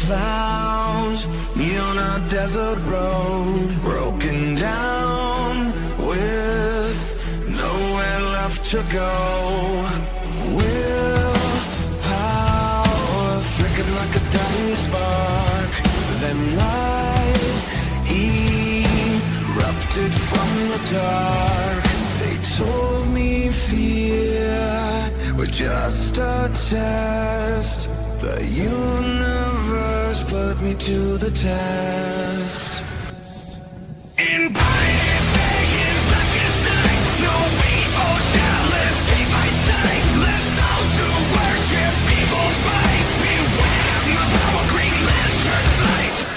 Found me on a desert road, broken down with nowhere left to go. Willpower flickered like a dying spark, then light erupted from the dark. They told me fear was just a test. The universe put me to the test. In brightest day, in blackest night, no evil shall escape my sight. Let those who worship evil's might beware my power, green lantern's light.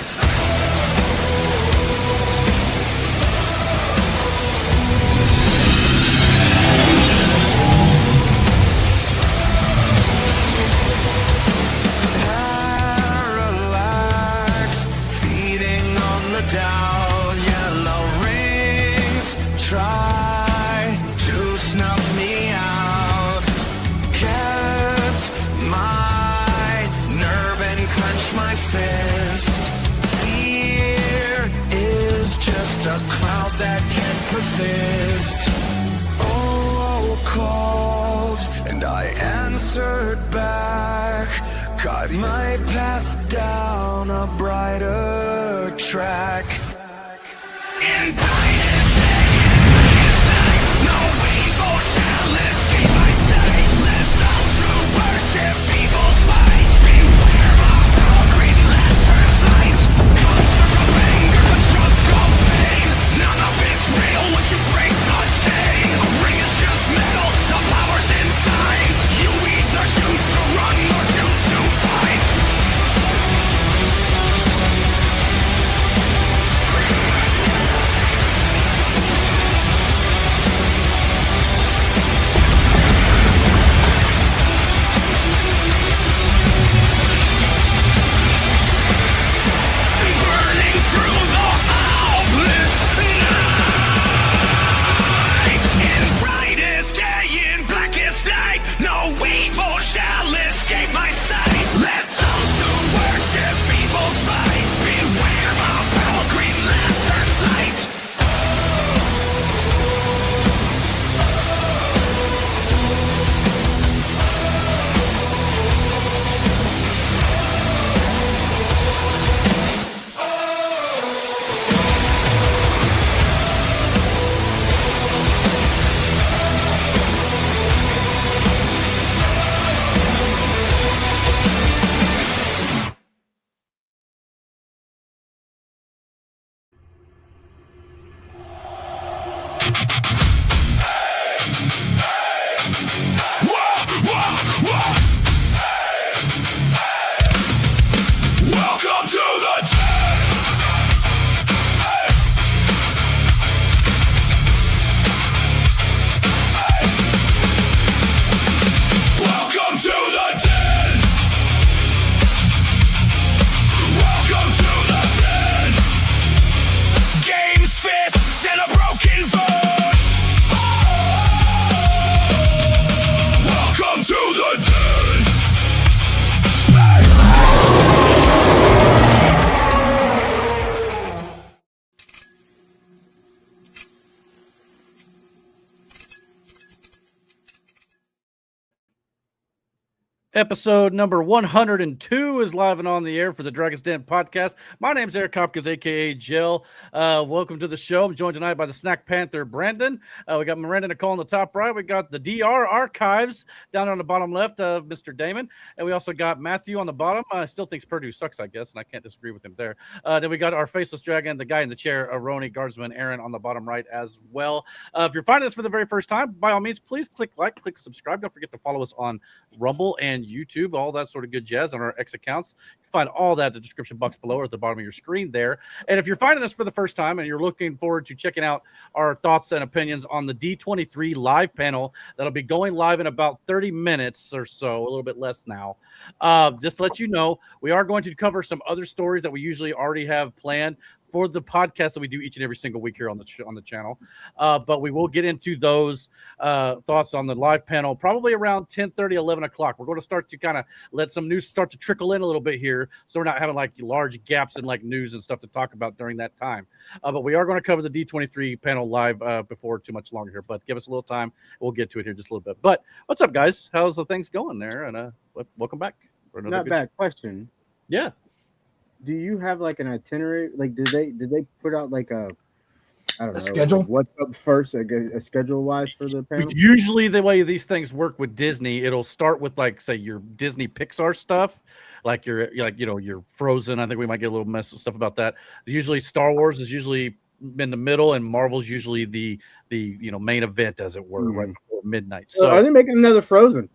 Down yellow rings, try to snuff me out. Kept my nerve and clenched my fist. Fear is just a cloud that can't persist. Oh, called, and I answered back. Got my path down a brighter track. In brightest day, in blackest night, no evil shall escape my sight. Let those who worship evil's might beware my power, green lantern's light. Construct of anger, construct of pain, none of it's real once you break the chain. A ring is just metal, the power's inside. You either choose to run or choose to fight. Burning through the hopeless night. In brightest day, in blackest night, no evil shall escape my sight. Let those who worship evil's might beware my power, green lantern's light. Welcome to the Welcome to the den. Welcome to the den. Games, fists, and a broken phone. Welcome to the den. Episode number 102 is live and on the air for the Dragon's Den podcast. My name's Eric Hopkins, a.k.a. Jill. Welcome to the show. I'm joined tonight by the Snack Panther, Brandon. We got Miranda Nicole on the top right. We got the DR Archives down on the bottom left, Mr. Damon. And we also got Matthew on the bottom. I still thinks Purdue sucks, I guess, and I can't disagree with him there. Then we got our Faceless Dragon, the guy in the chair, Aroni, Guardsman, Aaron on the bottom right as well. If you're finding us for the very first time, by all means, please click like, click subscribe. Don't forget to follow us on Rumble and and YouTube, all that sort of good jazz on our X accounts. You find all that in the description box below or at the bottom of your screen there. And if you're finding us for the first time and you're looking forward to checking out our thoughts and opinions on the D23 live panel, that'll be going live in about 30 minutes or so, a little bit less now. Just to let you know, we are going to cover some other stories that we usually already have planned for the podcast that we do each and every single week here on the channel. But we will get into those thoughts on the live panel probably around 10:30, 11 o'clock. We're going to start to kind of let some news start to trickle in a little bit here, so we're not having like large gaps in like news and stuff to talk about during that time. But we are going to cover the D23 panel live before too much longer here. But give us a little time. We'll get to it here just a little bit. But what's up, guys? How's the things going there? And welcome back. For another Not bad question. Yeah. Do you have like an itinerary? Like, did they put out like a schedule? Like what's up first, a schedule wise for the panel? Usually, the way these things work with Disney, it'll start with like say your Disney Pixar stuff, like your Frozen. I think we might get a little mess of stuff about that. Usually, Star Wars is usually in the middle, and Marvel's usually the main event, as it were, right before midnight. So are they making another Frozen?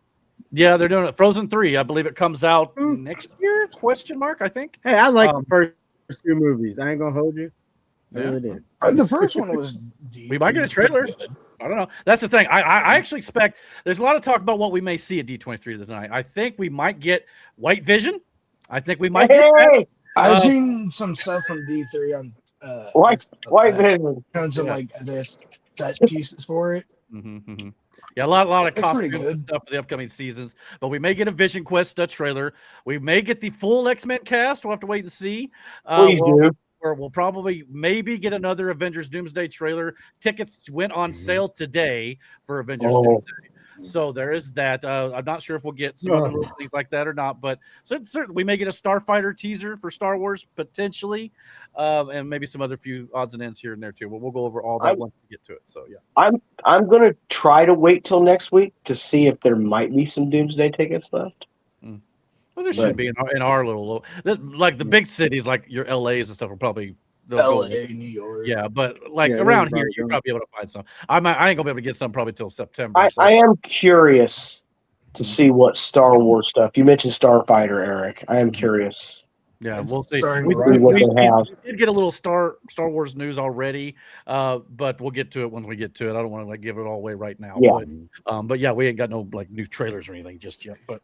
Yeah, they're doing it. Frozen 3, I believe it comes out next year? Question mark, I think. Hey, I like the first two movies. I ain't gonna hold you. I really did. The first one was. We might get a trailer. I don't know. That's the thing. I actually expect there's a lot of talk about what we may see at D23 tonight. I think we might get White Vision. I think we might get that. I've seen some stuff from D3 on White Vision. Tons of like the set pieces for it. Yeah, a lot of That's costumes pretty and good. stuff for the upcoming seasons. But we may get a Vision Quest trailer. We may get the full X-Men cast. We'll have to wait and see. Please do. Or we'll probably maybe get another Avengers Doomsday trailer. Tickets went on sale today for Avengers Doomsday. So there is that. I'm not sure if we'll get some other little things like that or not, but certainly we may get a Starfighter teaser for Star Wars potentially, and maybe some other few odds and ends here and there too. But we'll go over all that once we get to it. So yeah, I'm gonna try to wait till next week to see if there might be some Doomsday tickets left. Well, there should be in our little like the big cities like your LAs and stuff will probably. LA, New York. Yeah, but like around here, you'll probably be able to find some. I ain't gonna be able to get some probably till September. I am curious to see what Star Wars stuff. You mentioned Starfighter, Eric. I am curious. Yeah, we'll see. Starting We to run. did get a little Star Wars news already, but we'll get to it when we get to it. I don't want to like give it all away right now. Yeah. But yeah, we ain't got no like new trailers or anything just yet. But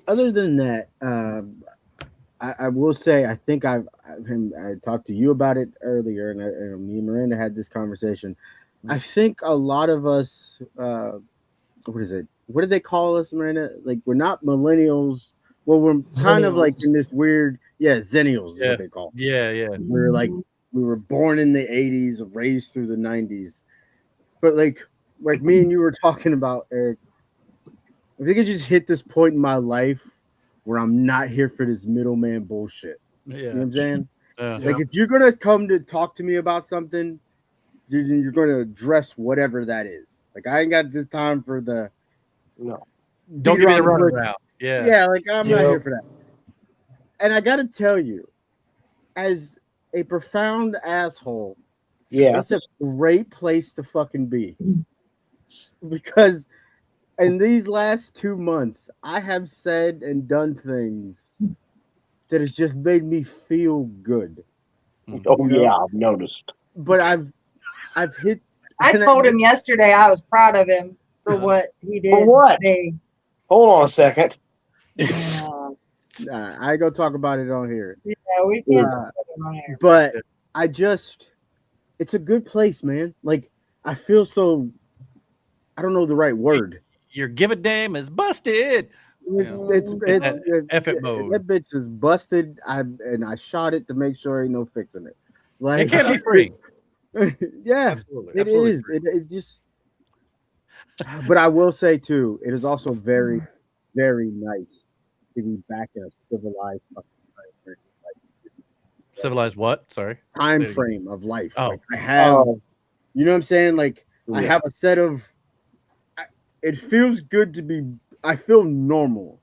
Other than that, I will say I think I talked to you about it earlier, and me and Miranda had this conversation. I think a lot of us, what is it? What did they call us, Miranda? Like we're not millennials. Well, we're kind of like in this weird, Zennials is what they call. Yeah. We're like we were born in the 80s, raised through the 90s, but like me and you were talking about, Eric. If I could just hit this point in my life where I'm not here for this middleman bullshit. Yeah. You know what I'm saying? Like if you're gonna come to talk to me about something, you're gonna address whatever that is. Like I ain't got the time for the don't give me the runaround. Yeah, like I'm not here for that. And I gotta tell you, as a profound asshole, it's a great place to fucking be. Because in these last 2 months, I have said and done things that has just made me feel good. Oh yeah, I've noticed. But I've hit. I told him yesterday I was proud of him for what he did. For what? Today. Hold on a second. I ain't gonna talk about it on here. Yeah, we can't talk about it on here. But it's a good place, man. Like I feel so. I don't know the right word. Your give a damn is busted. It's F-it mode. That bitch is busted. I shot it to make sure ain't no fixing it. Like It can't be free. Yeah, Absolutely. it is. It's just. But I will say too, it is also very, very nice to be back in a civilized Civilized what? Sorry. time frame of life. Oh. Like I have, you know what I'm saying? Like I have a set of. It feels good to be. I feel normal.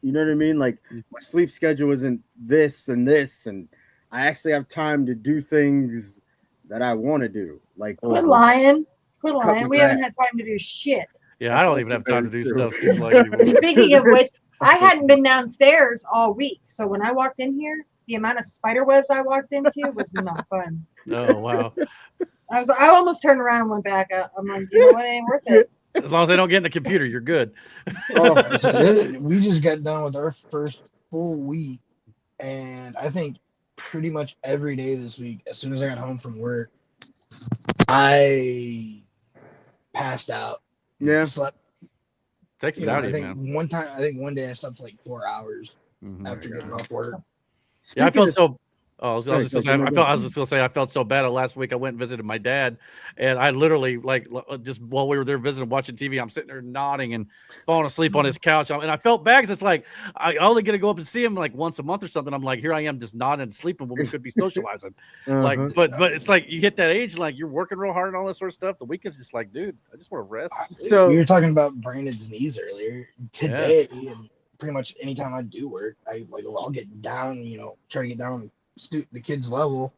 You know what I mean? Like my sleep schedule isn't this and this, and I actually have time to do things that I want to do. Like Quit lying. Cut We my haven't had time to do shit. Yeah, I don't even have time to do stuff. Seems like anymore. Speaking of which, I hadn't been downstairs all week. So when I walked in here, the amount of spider webs I walked into was not fun. Oh wow! I almost turned around and went back. I'm like, you know what? It ain't worth it. As long as they don't get in the computer, you're good. We just got done with our first full week, and I think pretty much every day this week, as soon as I got home from work, I passed out. Yeah. Slept. Takes it You know, out I of you, think man. I think one day I slept for like 4 hours Mhm. after getting off work. Yeah, I felt Speaking of- so. Oh, I was just Sorry, gonna say, go. I was just gonna say I felt so bad. Last week I went and visited my dad, and I literally just while we were there visiting, watching TV, I'm sitting there nodding and falling asleep on his couch, and I felt bad because it's like I only get to go up and see him like once a month or something. I'm like, here I am just nodding and sleeping when we could be socializing. Like, Uh-huh. but it's like you hit that age, like you're working real hard and all that sort of stuff. The weekend's just like, dude, I just want to rest. And sleep. So We were talking about Brandon's knees earlier today, and pretty much anytime I do work, I'll get down, try to get down the kids' level,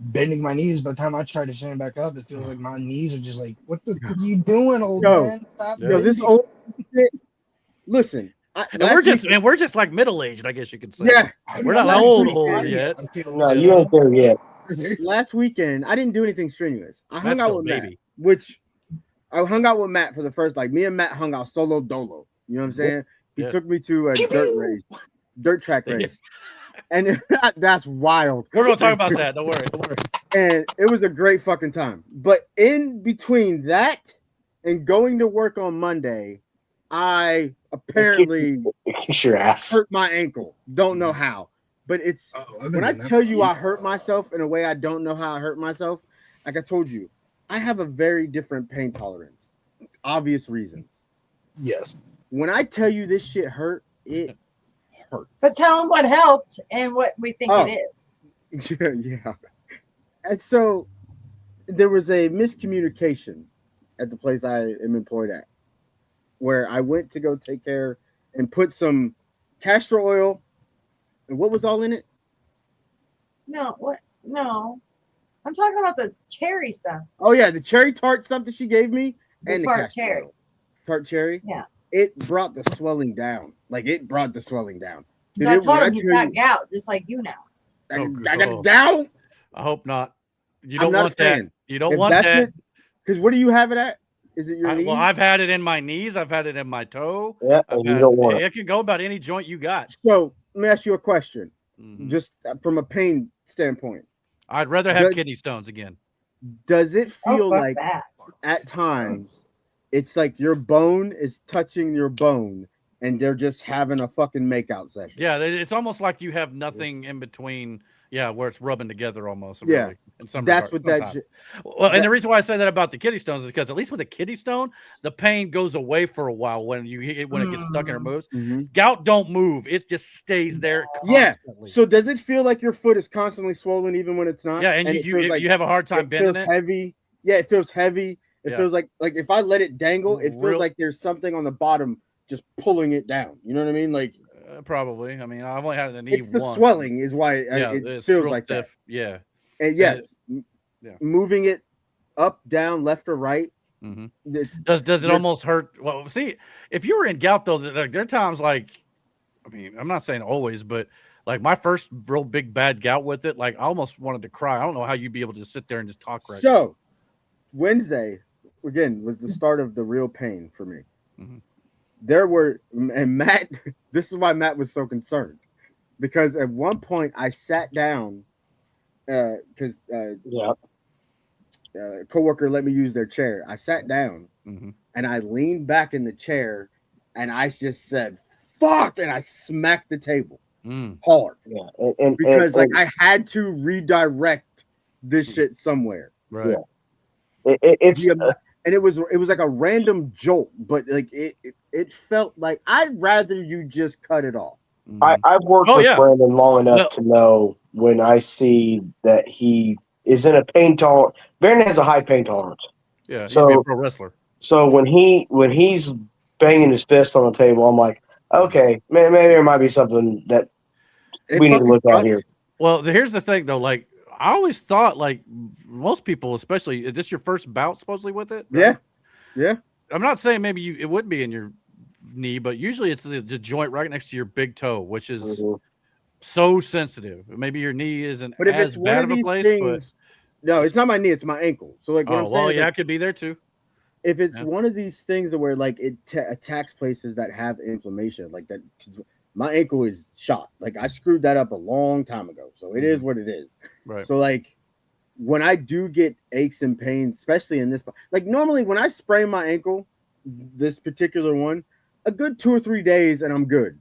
bending my knees. By the time I try to stand back up, it feels like my knees are just like, what the fuck are you doing, old man? Stop Yo, this bending." old shit. Listen, And we're just like middle aged, I guess you could say. yeah. We're not Last old weekend- yet. I'm feeling No, like- you ain't there yet. Last weekend, I didn't do anything strenuous. I hung That's out still with a Matt, baby. which I hung out with Matt for the first, me and Matt hung out solo dolo. You know what I'm saying? He Yeah. took me to a dirt track Yeah. race. And that's wild. We're gonna talk about that. Don't worry. And it was a great fucking time. But in between that and going to work on Monday, I apparently Kiss your ass. hurt my ankle. Don't know how. But it's when I tell you I hurt myself in a way I don't know how I hurt myself, like I told you, I have a very different pain tolerance. Obvious reasons. Yes. When I tell you this shit hurt, it hurts. But tell them what helped and what we think it is. Yeah. And so there was a miscommunication at the place I am employed at, where I went to go take care and put some castor oil. And what was all in it? No, what? No. I'm talking about the cherry stuff. Oh yeah, the cherry tart stuff that she gave me, and the tart castor cherry. oil. Tart cherry. Yeah. It brought the swelling down. It brought the swelling down. So I told him he's got gout, just like you now. I got gout. I hope not. You I'm don't not want a fan. that. You don't want that. Because where do you have it at? Is it your knees? Well, I've had it in my knees. I've had it in my toe. Yeah, and you don't want it. It can go about any joint you got. So let me ask you a question, Mhm. just from a pain standpoint. I'd rather have kidney stones again. Does it feel fuck like that. at times it's like your bone is touching your bone and they're just having a fucking makeout session? Yeah, it's almost like you have nothing in between. Yeah, where it's rubbing together almost. Yeah. Really, in some That's regard, what that. sometimes. Well, and the reason why I say that about the kidney stones is because at least with a kidney stone, the pain goes away for a while when it gets stuck and it moves. Mhm. Gout don't move; it just stays there Yeah. constantly. So does it feel like your foot is constantly swollen even when it's not? Yeah, and it you feels like you have a hard time it bending feels it. heavy. Yeah, it feels heavy. It Yeah. feels like if I let it dangle, it feels Real- like there's something on the bottom just pulling it down. You know what I mean? Like Probably. I mean, I've only had it in the knee it's the once. swelling is why Yeah, it it's feels real like that. stiff. Yeah. And yes, yeah. moving it up, down, left, or right. Mhm. It's, Does it almost hurt? Well, see, if you were in gout though, there are times like, I mean, I'm not saying always, but like my first real big bad gout with it, like I almost wanted to cry. I don't know how you'd be able to sit there and just talk right. so Wednesday again was the start of the real pain for me. Mhm. There were, and Matt, this is why Matt was so concerned, because at one point I sat down because coworker let me use their chair. I sat down and I leaned back in the chair and I just said fuck, and I smacked the table hard. Yeah, because I had to redirect this shit somewhere. Right. Yeah. It's and it was like a random jolt, but like it felt like I'd rather you just cut it off. I've worked with Brandon long enough to know when I see that he is in a pain tolerance. Brandon has a high pain tolerance. Yeah, he's a pro wrestler. So when he's banging his fist on the table, I'm like, okay, maybe there might be something that we need to look at here. Well, here's the thing though, like I always thought, like most people, especially, is this your first bout supposedly with it? Right? Yeah. I'm not saying maybe it wouldn't be in your knee, but usually it's the joint right next to your big toe, which is so sensitive. Maybe your knee isn't But if as it's one bad of of a these place, things, no, it's not my knee, it's my ankle. So like what I'm saying, it could be there too. If it's one of these things where like it attacks places that have inflammation, like that, my ankle is shot. Like I screwed that up a long time ago, so it is what it is. Right. So like when I do get aches and pains, especially in this, like normally when I sprain my ankle, this particular one, a good 2 or 3 days and I'm good,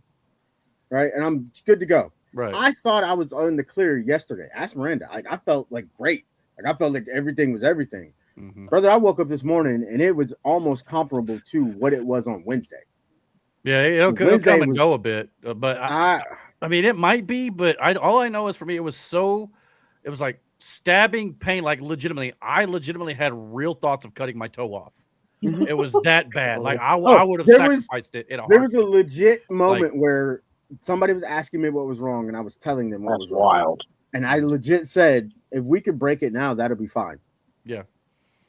right? And I'm good to go. Right. I thought I was on the clear yesterday. Ask Miranda. I felt like great. Like I felt like everything was everything. Brother, I woke up this morning and it was almost comparable to what it was on Wednesday. Yeah, it'll come and go a bit, but I mean, it might be, but all I know is for me, it was like stabbing pain, like legitimately. I legitimately had real thoughts of cutting my toe off. It was that bad. Like I would have sacrificed it. There was a legit moment where somebody was asking me what was wrong, and I was telling them what was wrong. Wild. And I legit said, if we could break it now, that'll be fine. Yeah.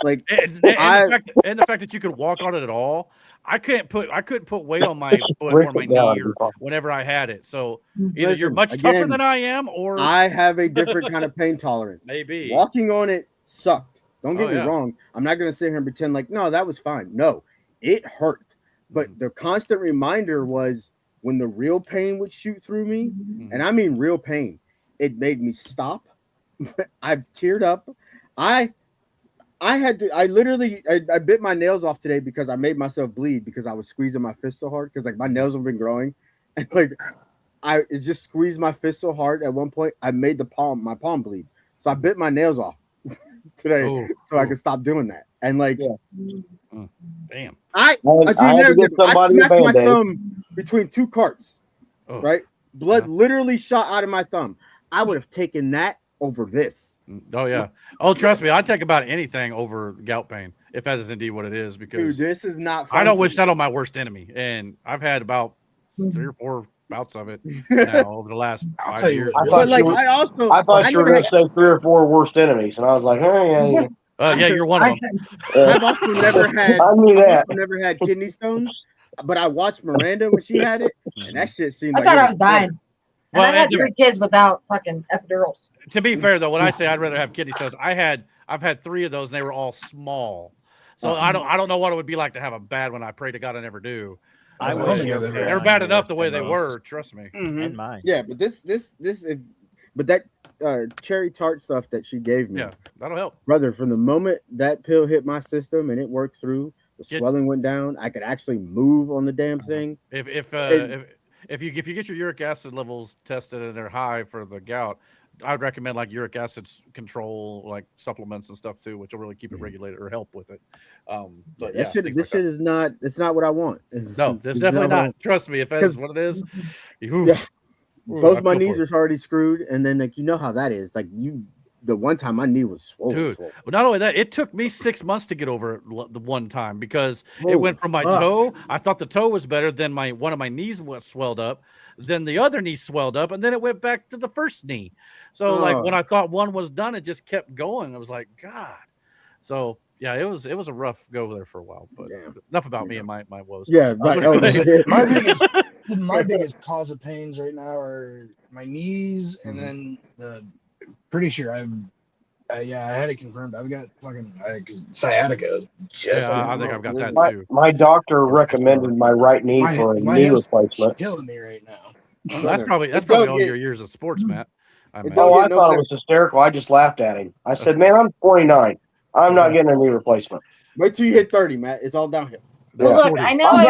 Like and the fact that you could walk on it at all, I couldn't put weight on my foot or my knee or whenever I had it. So either you're much tougher than I am, or I have a different kind of pain tolerance. Maybe walking on it sucked. Don't get me wrong. I'm not gonna sit here and pretend like no, that was fine. No, it hurt. But the constant reminder was when the real pain would shoot through me, and I mean real pain, it made me stop. I teared up. I bit my nails off today because I made myself bleed because I was squeezing my fist so hard because like my nails have been growing and like it just squeezed my fist so hard at one point I made my palm bleed. So I bit my nails off today I could stop doing that. And like damn. I smacked my thumb between 2 carts. Right? Blood literally shot out of my thumb. I would have taken that over this. Oh yeah. Oh, trust me, I'd take about anything over gout pain if that is indeed what it is. Because dude, this is not fun. I don't wish that on my worst enemy, and I've had about 3 or 4 bouts of it now over the last 5 years. I thought you were going to say 3 or 4 worst enemies, and I was like, hey, yeah, you're one of them. I've also never had. I knew that. I've never had kidney stones, but I watched Miranda when she had it, and that shit seemed. I thought I was dying. And I had 3 kids without fucking epidurals. To be fair, though, when I say I'd rather have kidney stones, I've had 3 of those, and they were all small. So I don't know what it would be like to have a bad one. I pray to God I never do. I wish they were bad enough the way they were. Trust me. And mine. Yeah, but but that cherry tart stuff that she gave me, that'll help, brother. From the moment that pill hit my system and it worked through, the swelling went down. I could actually move on the damn thing. If you get your uric acid levels tested and they're high for the gout, I would recommend like uric acid control, like supplements and stuff too, which will really keep it regulated or help with it. But this shit is not. It's not what I want. It's definitely not. Trust me, if that is what it is. Both my knees are already screwed, and then like you know how that is. Like the one time my knee was swollen. Dude, well, not only that, it took me 6 months to get over it the one time because it went from my toe. I thought the toe was better, then one of my knees was swelled up, then the other knee swelled up, and then it went back to the first knee. So like when I thought one was done, it just kept going. I was like, God. So yeah, it was a rough go there for a while. But enough about me and my woes. Yeah, right. My biggest cause of pains right now are my knees, and then pretty sure I had it confirmed. I've got fucking sciatica. I think I've got that too. My doctor recommended my right knee for a knee replacement. Killing me right now. Well, that's probably all your years of sports, Matt. I thought it was hysterical. I just laughed at him. I said, "Man, I'm 29. I'm not getting a knee replacement." Wait till you hit 30, Matt. It's all downhill. Well, look, I know a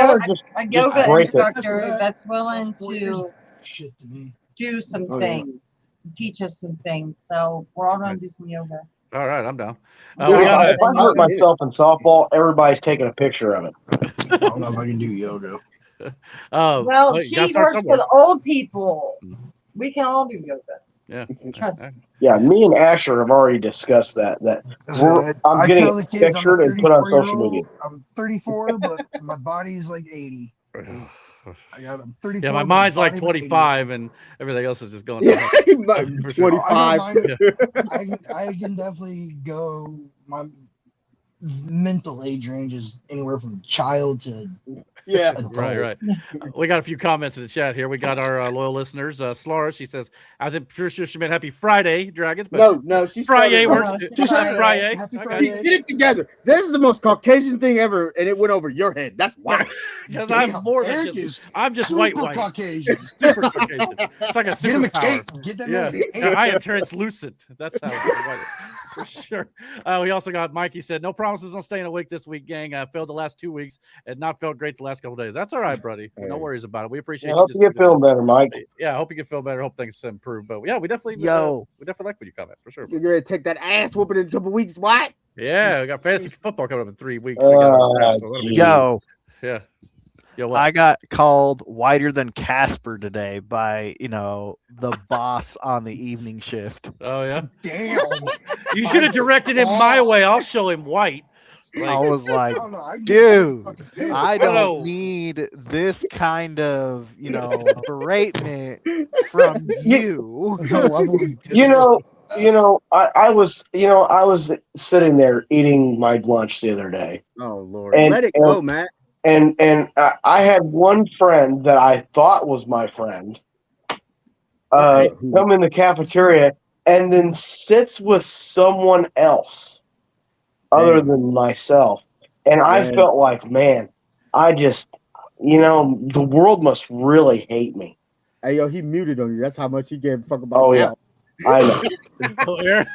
yoga instructor that's willing to do some things, teach us some things. So we're all going to do some yoga. All right, I'm down. If I hurt myself in softball, everybody's taking a picture of it. I don't know if I can do yoga. Well, she works with old people. We can all do yoga. Yeah, me and Asher have already discussed that. I'm getting pictured and put on social media. I'm 34, but my body's like 80. I'm 34. Yeah, my mind's like 25, and everything else is just going. 25. I can definitely go. mental age range is anywhere from child to adult. Right. We got a few comments in the chat here. We got our loyal listeners. Slara, she says, I think for sure she meant happy Friday, Dragons. But no, she's Friday started- works. No, Friday. Happy I got Friday. you. Get it together. This is the most Caucasian thing ever, and it went over your head. That's why. Because I'm more than Eric just. is I'm just super white. Caucasian. Super Caucasian. It's like a Get him a superpower. cape. Get that Yeah, man a cape. I am translucent. That's how for sure. We also got Mikey said, no promises on staying awake this week, gang. I failed the last 2 weeks and not felt great the last couple days. That's all right, buddy. No worries about it. We appreciate I you. hope you get feeling better, Mike. Yeah, I hope you get feel better. Hope things improve. But yeah, we definitely we definitely like what you comment for sure. You're gonna take that ass whooping in a couple weeks. What? Yeah, we got fantasy football coming up in 3 weeks. Yo, Yeah. Yo, what? I got called whiter than Casper today by, the boss on the evening shift. Oh yeah. Damn. You should have directed him my way. I'll show him white. I was like, I don't know. I dude, I Hello. don't need this kind of, beratement from you. I was sitting there eating my lunch the other day. Oh Lord, And- let it go, Matt. And I had one friend that I thought was my friend come in the cafeteria and then sits with someone else other than myself. And I felt like, man, I just, the world must really hate me. Hey, yo, he muted on you. That's how much he gave a fuck about. Oh, yeah. I know. Oh, Aaron?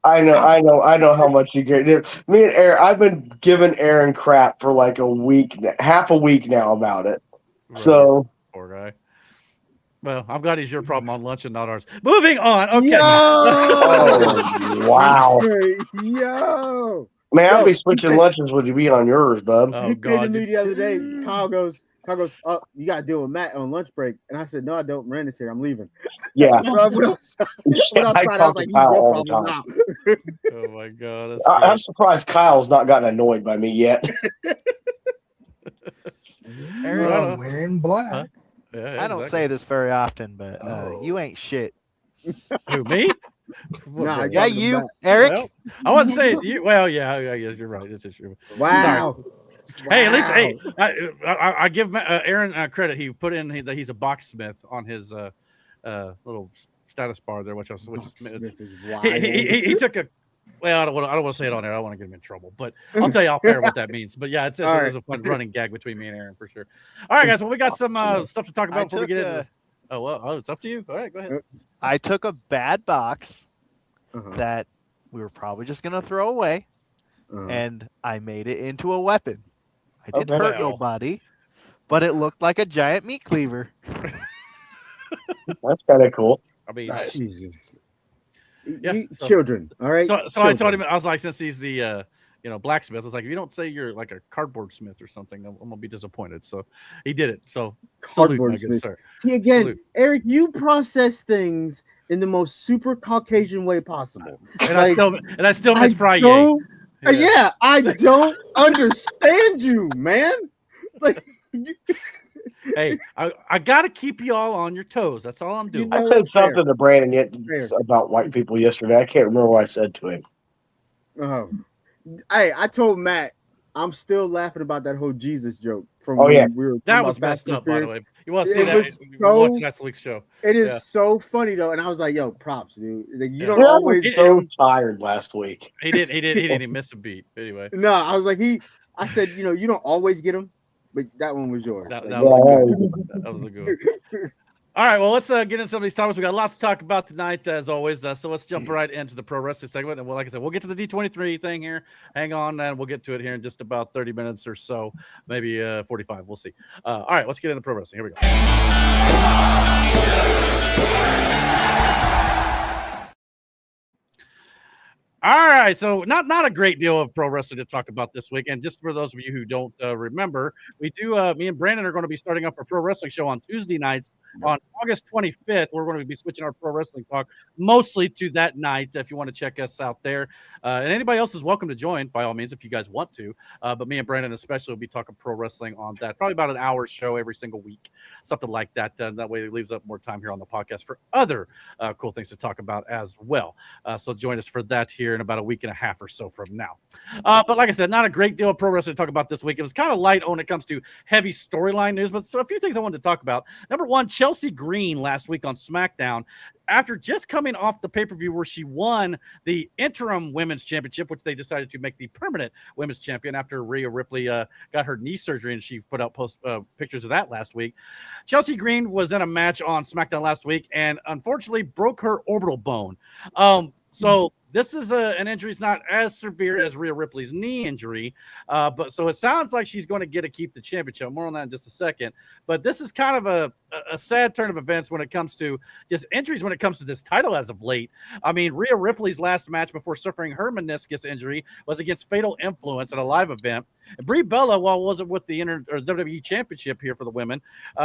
I know how much you get. Me and Aaron, I've been giving Aaron crap for like a week, half a week now about it. Right. So poor guy. Well, I'm glad he's your problem on lunch and not ours. Moving on. Okay. oh, wow, Yo, man, I'll be switching lunches. Would you be on yours, bub? Oh he came to God. me the other day. Kyle goes, oh, you got to deal with Matt on lunch break. And I said, no, I don't. Miranda said, I'm leaving. Yeah, What else? I talk to Kyle all the time. Oh my God. That's I'm great. surprised Kyle's not gotten annoyed by me yet. Aaron, I'm wearing black. Huh? Yeah, I don't say this very often, but you ain't shit. Who, me? Nah, Yeah, you, Eric. Well, I wasn't saying you. Well, yeah, you're right. It's true. Wow. Hey, at least I give Aaron credit. He put in that he's a boxsmith on his little status bar there, which he took a. Well, I don't want to say it on there. I don't want to get him in trouble, but I'll tell you off air what that means. But yeah, it was a fun running gag between me and Aaron for sure. All right, guys. Well, we got some stuff to talk about before we get into. Oh, it's up to you. All right, go ahead. I took a bad box that we were probably just gonna throw away, and I made it into a weapon. I didn't hurt nobody, but it looked like a giant meat cleaver. That's kind of cool. I mean, Jesus. Yeah, children. All right. So I told him, I was like, since he's the blacksmith, I was like, if you don't say you're like a cardboard smith or something, I'm gonna be disappointed. So he did it. So salute, my good sir. See again, Salute. Eric, you process things in the most super Caucasian way possible. And I still miss Friday. Yeah, I don't understand you, man. Like, hey, I gotta keep you all on your toes. That's all I'm doing. I said something to Brandon about white people yesterday. I can't remember what I said to him. Hey, I told Matt I'm still laughing about that whole Jesus joke from that was messed up, by the way. You want to see that? Watch last week's show. It is so funny though, and I was like, "Yo, props, dude. Like, you don't I always was so tired last week." He didn't miss a beat. Anyway, no, I was like, I said, you don't always get them, but that one was yours. That was a good one. All right, well, let's get into some of these topics. We got a lot to talk about tonight, as always. So let's jump right into the pro wrestling segment. And like I said, we'll get to the D23 thing here. Hang on, and we'll get to it here in just about 30 minutes or so, maybe 45. We'll see. All right, let's get into pro wrestling. Here we go. All right, so not a great deal of pro wrestling to talk about this week, and just for those of you who don't remember, we do. Me and Brandon are going to be starting up a pro wrestling show on Tuesday nights on August 25th. We're going to be switching our pro wrestling talk mostly to that night. If you want to check us out there, and anybody else is welcome to join by all means if you guys want to. But me and Brandon especially will be talking pro wrestling on that, probably about an hour show every single week, something like that. That way it leaves up more time here on the podcast for other cool things to talk about as well. So join us for that here here in about a week and a half or so from now. But like I said, not a great deal of pro wrestling to talk about this week. It was kind of light when it comes to heavy storyline news, but so a few things I wanted to talk about. Number one, Chelsea Green last week on SmackDown, after just coming off the pay-per-view where she won the interim women's championship, which they decided to make the permanent women's champion after Rhea Ripley got her knee surgery, and she put out pictures of that last week. Chelsea Green was in a match on SmackDown last week and unfortunately broke her orbital bone. So this is an injury. It's not as severe as Rhea Ripley's knee injury, but so it sounds like she's going to get to keep the championship. More on that in just a second. But this is kind of a sad turn of events when it comes to just injuries when it comes to this title as of late. I mean, Rhea Ripley's last match before suffering her meniscus injury was against Fatal Influence at a live event. And Brie Bella, while wasn't with the WWE Championship here for the women,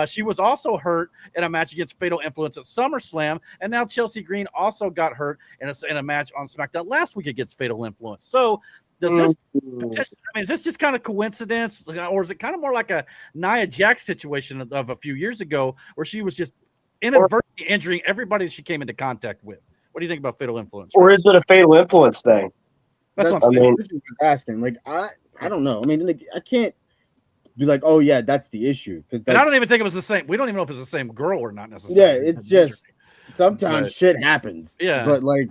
she was also hurt in a match against Fatal Influence at SummerSlam, and now Chelsea Green also got hurt in a match on SmackDown last week against Fatal Influence. So does this potentially, I mean, is this just kind of coincidence, or is it kind of more like a Nia Jax situation of a few years ago where she was just inadvertently injuring everybody she came into contact with? What do you think about Fatal Influence? Or is it a Fatal Influence thing? That's what I'm saying. Asking. Like, I don't know. I mean, like, I can't be like, oh yeah, that's the issue. And I don't even think it was the same. We don't even know if it's the same girl or not necessarily. Yeah, it's just sometimes shit happens. Yeah, but like,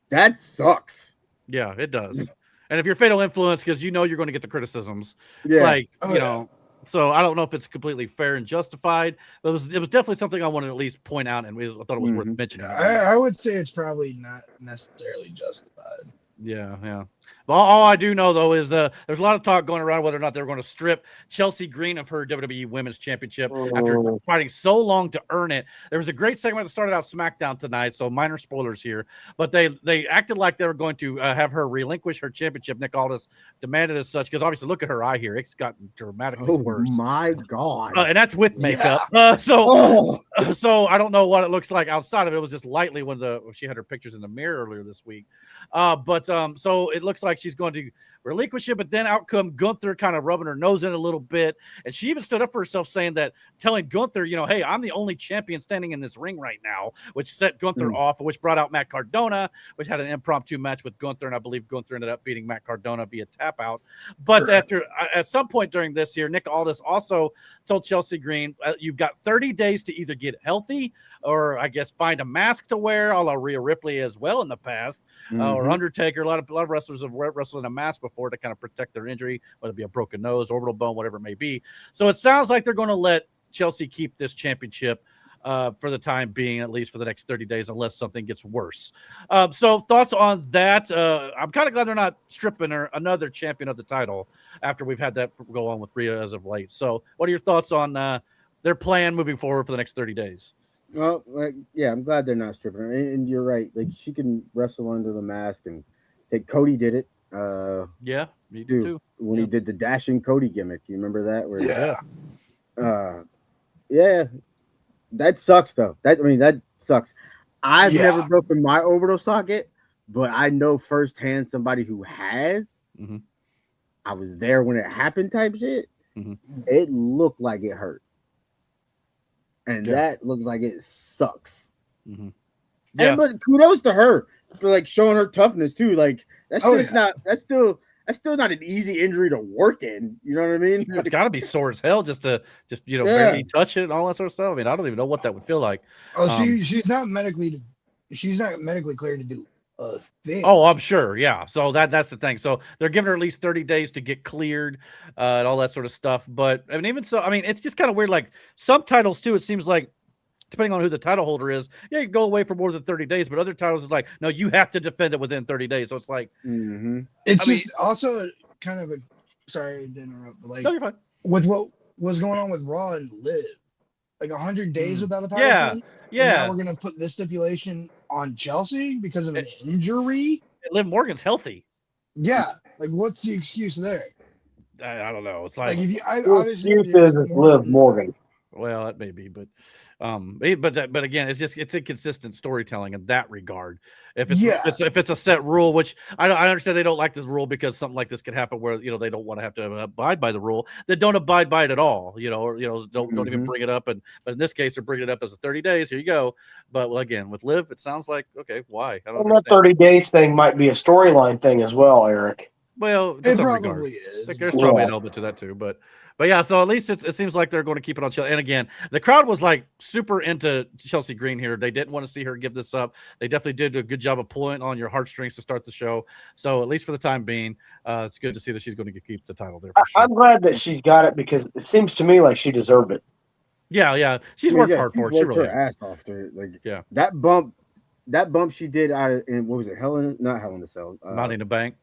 that sucks. Yeah, it does. And if you're Fatal Influence, because you know you're going to get the criticisms, it's like you know. So I don't know if it's completely fair and justified, but it was definitely something I wanted to at least point out, and I thought it was worth mentioning. I would say it's probably not necessarily justified. Yeah. Well, all I do know, though, is there's a lot of talk going around whether or not they're going to strip Chelsea Green of her WWE Women's Championship after fighting so long to earn it. There was a great segment that started out SmackDown tonight, so minor spoilers here, but they acted like they were going to have her relinquish her championship. Nick Aldis demanded as such, because obviously look at her eye here. It's gotten dramatically worse. Oh, my God. And that's with makeup. So I don't know what it looks like outside of it. It was just lightly when she had her pictures in the mirror earlier this week. So it looks like she's going to relinquish it, but then out come Gunther kind of rubbing her nose in a little bit. And she even stood up for herself saying that, telling Gunther, hey, I'm the only champion standing in this ring right now, which set Gunther off, which brought out Matt Cardona, which had an impromptu match with Gunther. And I believe Gunther ended up beating Matt Cardona via tap out. But at some point during this year, Nick Aldis also told Chelsea Green, you've got 30 days to either get healthy or I guess find a mask to wear, a la Rhea Ripley as well in the past, or Undertaker. A lot of wrestlers have wrestled in a mask before to kind of protect their injury, whether it be a broken nose, orbital bone, whatever it may be. So it sounds like they're going to let Chelsea keep this championship for the time being, at least for the next 30 days, unless something gets worse. So thoughts on that? I'm kind of glad they're not stripping her another champion of the title after we've had that go on with Rhea as of late. So what are your thoughts on their plan moving forward for the next 30 days? Well, I'm glad they're not stripping her. And you're right. Like, she can wrestle under the mask, and Cody did it. Yeah, me too. When he did the dashing Cody gimmick, you remember that? That sucks though. That sucks. I've never broken my orbital socket, but I know firsthand somebody who has. I was there when it happened, type shit. It looked like it hurt. And that looks like it sucks. But kudos to her for like showing her toughness too. Like that's still not an easy injury to work in. You know what I mean? It's got to be sore as hell just to barely touch it and all that sort of stuff. I mean, I don't even know what that would feel like. She's not medically cleared to do a thing. Oh, I'm sure. Yeah. So that's the thing. So they're giving her at least 30 days to get cleared and all that sort of stuff. But I mean, even so, I mean, it's just kind of weird. Like some titles too, it seems like, depending on who the title holder is, you can go away for more than 30 days, but other titles is like, no, you have to defend it within 30 days. So it's like, it's also kind of sorry to interrupt, but like, no, you're fine. With what was going on with Raw and Liv, like 100 days without a title. Now we're going to put this stipulation on Chelsea because of an injury. Liv Morgan's healthy. Yeah. Like, what's the excuse there? I don't know. It's like if obviously it's Liv Morgan. Well, that may be, but again, it's inconsistent storytelling in that regard. If it's a set rule, which I understand they don't like this rule because something like this could happen where they don't want to have to abide by the rule. They don't abide by it at all, or don't even bring it up. But in this case, they're bringing it up as a 30 days. Here you go. But again, with Liv, it sounds like okay, why? I don't understand. That 30 days thing might be a storyline thing as well, Eric. Well, it probably is. There's probably an element to that too, but yeah. So at least it seems like they're going to keep it on Chelsea. And again, the crowd was like super into Chelsea Green here. They didn't want to see her give this up. They definitely did a good job of pulling on your heartstrings to start the show. So at least for the time being, it's good to see that she's going to keep the title there. For sure. I'm glad that she's got it because it seems to me like she deserved it. Yeah. She's worked hard for it. She really her ass off to it. That bump she did out in what was it? Not Hell in a Cell. Money in the Bank.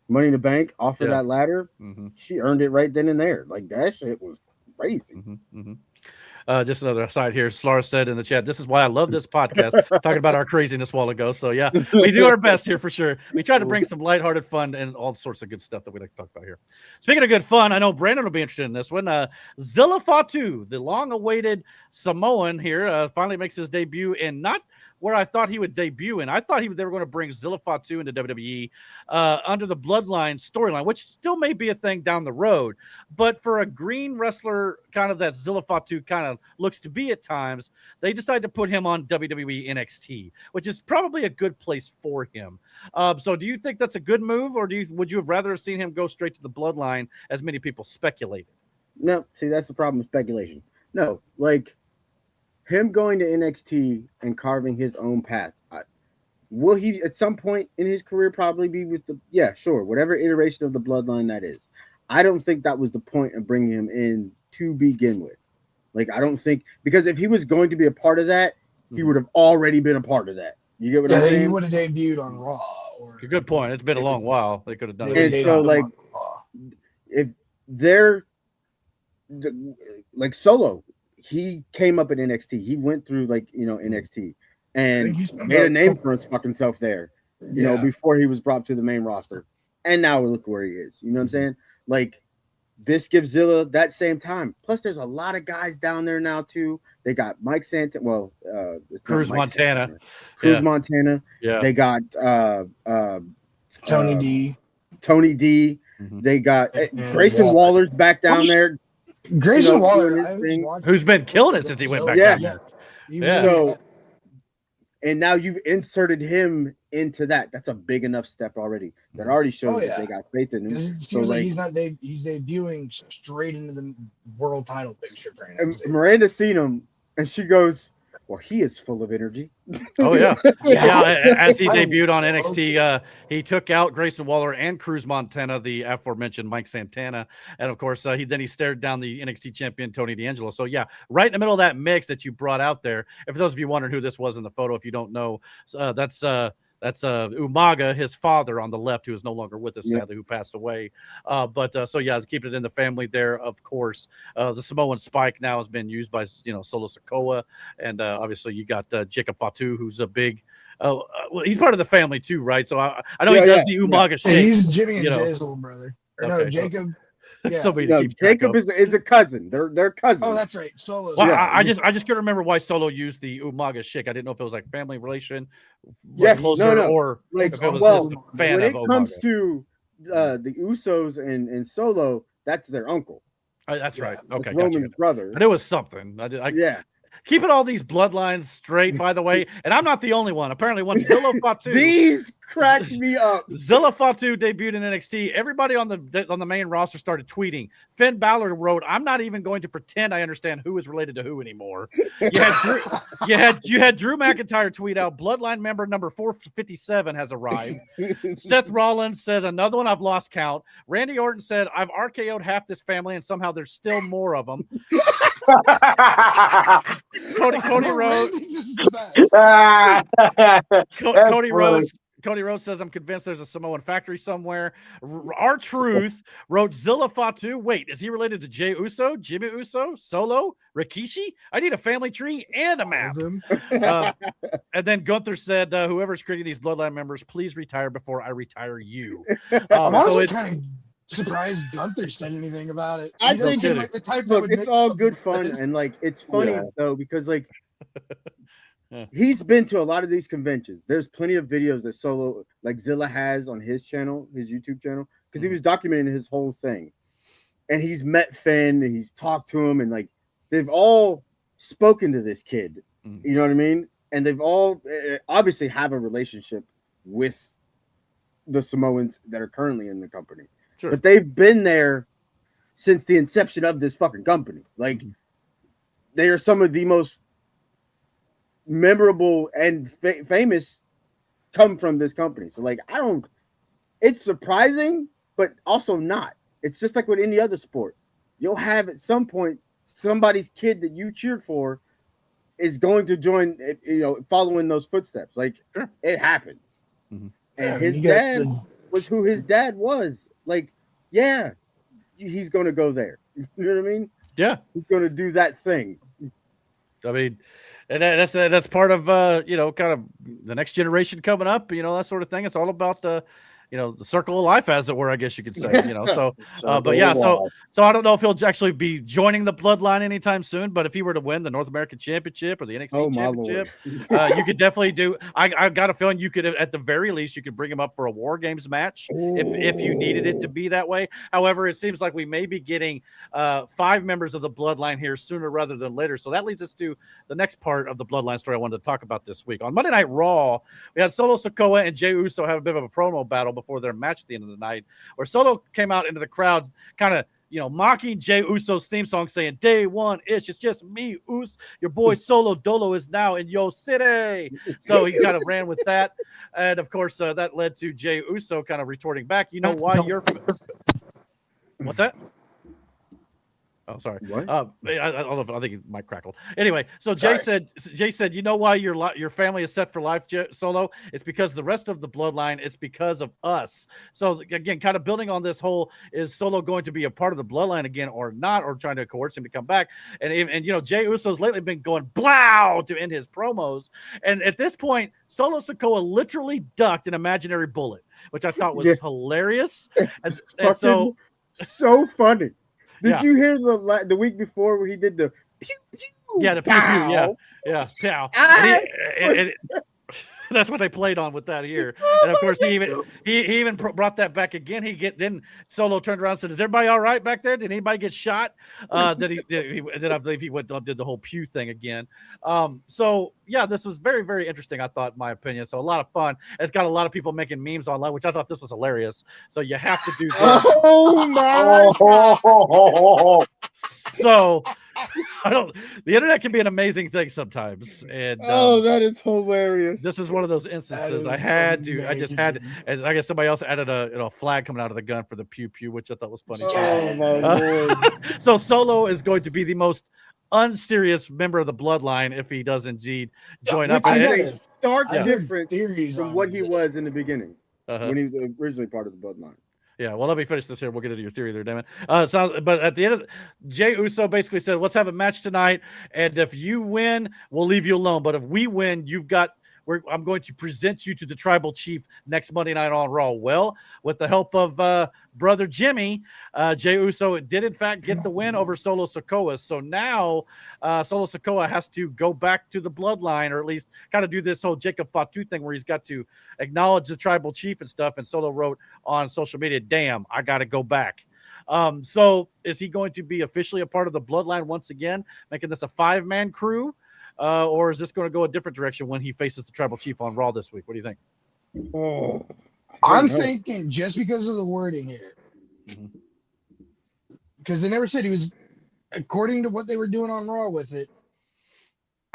Money in the Bank off of that ladder. She earned it right then and there. Like that shit was crazy. Just another aside here. Slara said in the chat, this is why I love this podcast, talking about our craziness a while ago. So yeah, we do our best here for sure. We try to bring some lighthearted fun and all sorts of good stuff that we like to talk about here. Speaking of good fun, I know Brandon will be interested in this one. Zilla Fatu, the long-awaited Samoan here, finally makes his debut in not where I thought he would debut in. I thought they were going to bring Zilla Fatu into WWE under the Bloodline storyline, which still may be a thing down the road. But for a green wrestler kind of that Zilla Fatu kind of looks to be at times, they decided to put him on WWE NXT, which is probably a good place for him. So do you think that's a good move, or would you have rather have seen him go straight to the Bloodline, as many people speculated? No, see, that's the problem with speculation. No, like him going to NXT and carving his own path. Will he at some point in his career probably be with whatever iteration of the Bloodline that is. I don't think that was the point of bringing him in to begin with. Like, I don't think, because if he was going to be a part of that, he would have already been a part of that. You get what I'm saying? He would have debuted on Raw. A good point. It's been a long while. They could have done it. And so, like, if they're like Solo, he came up at NXT. He went through NXT and made a name for his fucking self there, you know, before he was brought to the main roster. And now look where he is. You know what I'm saying? Like, this gives Zilla that same time. Plus, there's a lot of guys down there now too. They got Mike Santana. Well, Cruz Montana. Montana. Yeah. They got Tony D. They got Grayson Waller's back down there. Grayson Waller, who's been killing it since he went back down there. Yeah. So, and now you've inserted him into that. That's a big enough step already. That already shows that they got faith in him. It seems like he's debuting straight into the world title picture for him. And Miranda's seen him, and she goes, "Well, he is full of energy." Oh yeah. As he debuted on NXT, he took out Grayson Waller and Cruz Montana, the aforementioned Mike Santana, and of course he stared down the NXT champion Tony D'Angelo. So yeah, right in the middle of that mix that you brought out there. And for those of you wondering who this was in the photo, if you don't know, that's Umaga, his father on the left, who is no longer with us, sadly, who passed away. So keeping it in the family there, of course. The Samoan Spike now has been used by, Solo Sikoa. And obviously you got Jacob Fatu, who's a big, he's part of the family too, right? So I know he does the Umaga shake. He's Jimmy and Jay's little brother. No, Jacob. Jacob is a cousin. They're cousins. Oh, that's right. Solo. Well, I just couldn't remember why Solo used the Umaga shake. I didn't know if it was like family relation, or like if it was just a fan when of it comes to the Usos and Solo, that's their uncle. That's right. Okay, Roman's brother. And it was something. Keeping all these bloodlines straight, by the way, and I'm not the only one. Apparently, once Zilla Fatu, these cracked me up. Zilla Fatu debuted in NXT. Everybody on the main roster started tweeting. Finn Balor wrote, "I'm not even going to pretend I understand who is related to who anymore." You had Drew McIntyre tweet out, "Bloodline member number 457 has arrived." Seth Rollins says, "Another one, I've lost count." Randy Orton said, "I've RKO'd half this family, and somehow there's still more of them." Cody Rhodes says, "I'm convinced there's a Samoan factory somewhere." R-Truth wrote, "Zilla Fatu. Wait, is he related to Jey Uso, Jimmy Uso, Solo, Rikishi? I need a family tree and a map." And then Gunther said, "Whoever's creating these bloodline members, please retire before I retire you." I'm also kind of surprised Gunther said anything about it. I think like the type look, that it's all good fun, and like it's funny though because like he's been to a lot of these conventions. There's plenty of videos that Solo like Zilla has on his channel, his YouTube channel, because he was documenting his whole thing, and he's met Finn and he's talked to him, and like they've all spoken to this kid. You know what I mean? And they've all obviously have a relationship with the Samoans that are currently in the company. Sure. But they've been there since the inception of this fucking company. Like they are some of the most memorable and famous come from this company. So like it's surprising, but also not. It's just like with any other sport. You'll have at some point somebody's kid that you cheered for is going to join, following those footsteps. Like it happens. And his dad was who his dad was. Like, yeah, he's going to go there. You know what I mean? Yeah. He's going to do that thing. I mean, and that's part of, kind of the next generation coming up, that sort of thing. It's all about the circle of life, as it were, I guess you could say, so, but yeah, so I don't know if he'll actually be joining the bloodline anytime soon, but if he were to win the North American Championship or the NXT Championship, you could definitely do, I got a feeling you could, at the very least, you could bring him up for a War Games match if you needed it to be that way. However, it seems like we may be getting 5 members of the bloodline here sooner rather than later. So that leads us to the next part of the bloodline story I wanted to talk about this week. On Monday Night Raw, we had Solo Sikoa and Jey Uso have a bit of a promo battle before their match at the end of the night, where Solo came out into the crowd kind of mocking Jey Uso's theme song, saying day one ish, it's just me, Us, your boy Solo Dolo is now in your city. So he kind of ran with that, and of course that led to Jey Uso kind of retorting back, why you're what's that? Oh, sorry. What? I don't know. I think it might crackle. Anyway, so Jay said, you know why your family is set for life, Solo? It's because the rest of the bloodline. It's because of us. So again, kind of building on this whole, is Solo going to be a part of the bloodline again or not, or trying to coerce him to come back? And Jey Uso's lately been going blow to end his promos. And at this point, Solo Sikoa literally ducked an imaginary bullet, which I thought was hilarious. And so funny. Did you hear the week before where he did the pew pew? Yeah, the pew pew. Yeah, pow. That's what they played on with that here. And of course, he even brought that back again. Then Solo turned around and said, "Is everybody all right back there? Did anybody get shot?" Then I believe he went and did the whole pew thing again. So yeah, this was very, very interesting, I thought, in my opinion. So a lot of fun. It's got a lot of people making memes online, which I thought this was hilarious. So you have to do this. Oh my God. So the internet can be an amazing thing sometimes. And that is hilarious. This is one of those instances I just had, and I guess somebody else added a flag coming out of the gun for the pew pew, which I thought was funny. Oh my Lord. So Solo is going to be the most unserious member of the bloodline if he does indeed join up. It's stark difference from what he was in the beginning when he was originally part of the bloodline. Yeah, well, let me finish this here. We'll get into your theory there, damn it. But at the end of Jey Uso basically said, let's have a match tonight, and if you win, we'll leave you alone. But if we win, I'm going to present you to the tribal chief next Monday night on Raw. Well, with the help of brother Jimmy, Jey Uso did in fact get the win over Solo Sikoa. So now Solo Sikoa has to go back to the bloodline, or at least kind of do this whole Jacob Fatu thing where he's got to acknowledge the tribal chief and stuff. And Solo wrote on social media, "Damn, I got to go back." So is he going to be officially a part of the bloodline once again, making this a 5-man crew? Or is this going to go a different direction when he faces the tribal chief on Raw this week? What do you think? I'm thinking just because of the wording here. Because they never said he was, according to what they were doing on Raw with it,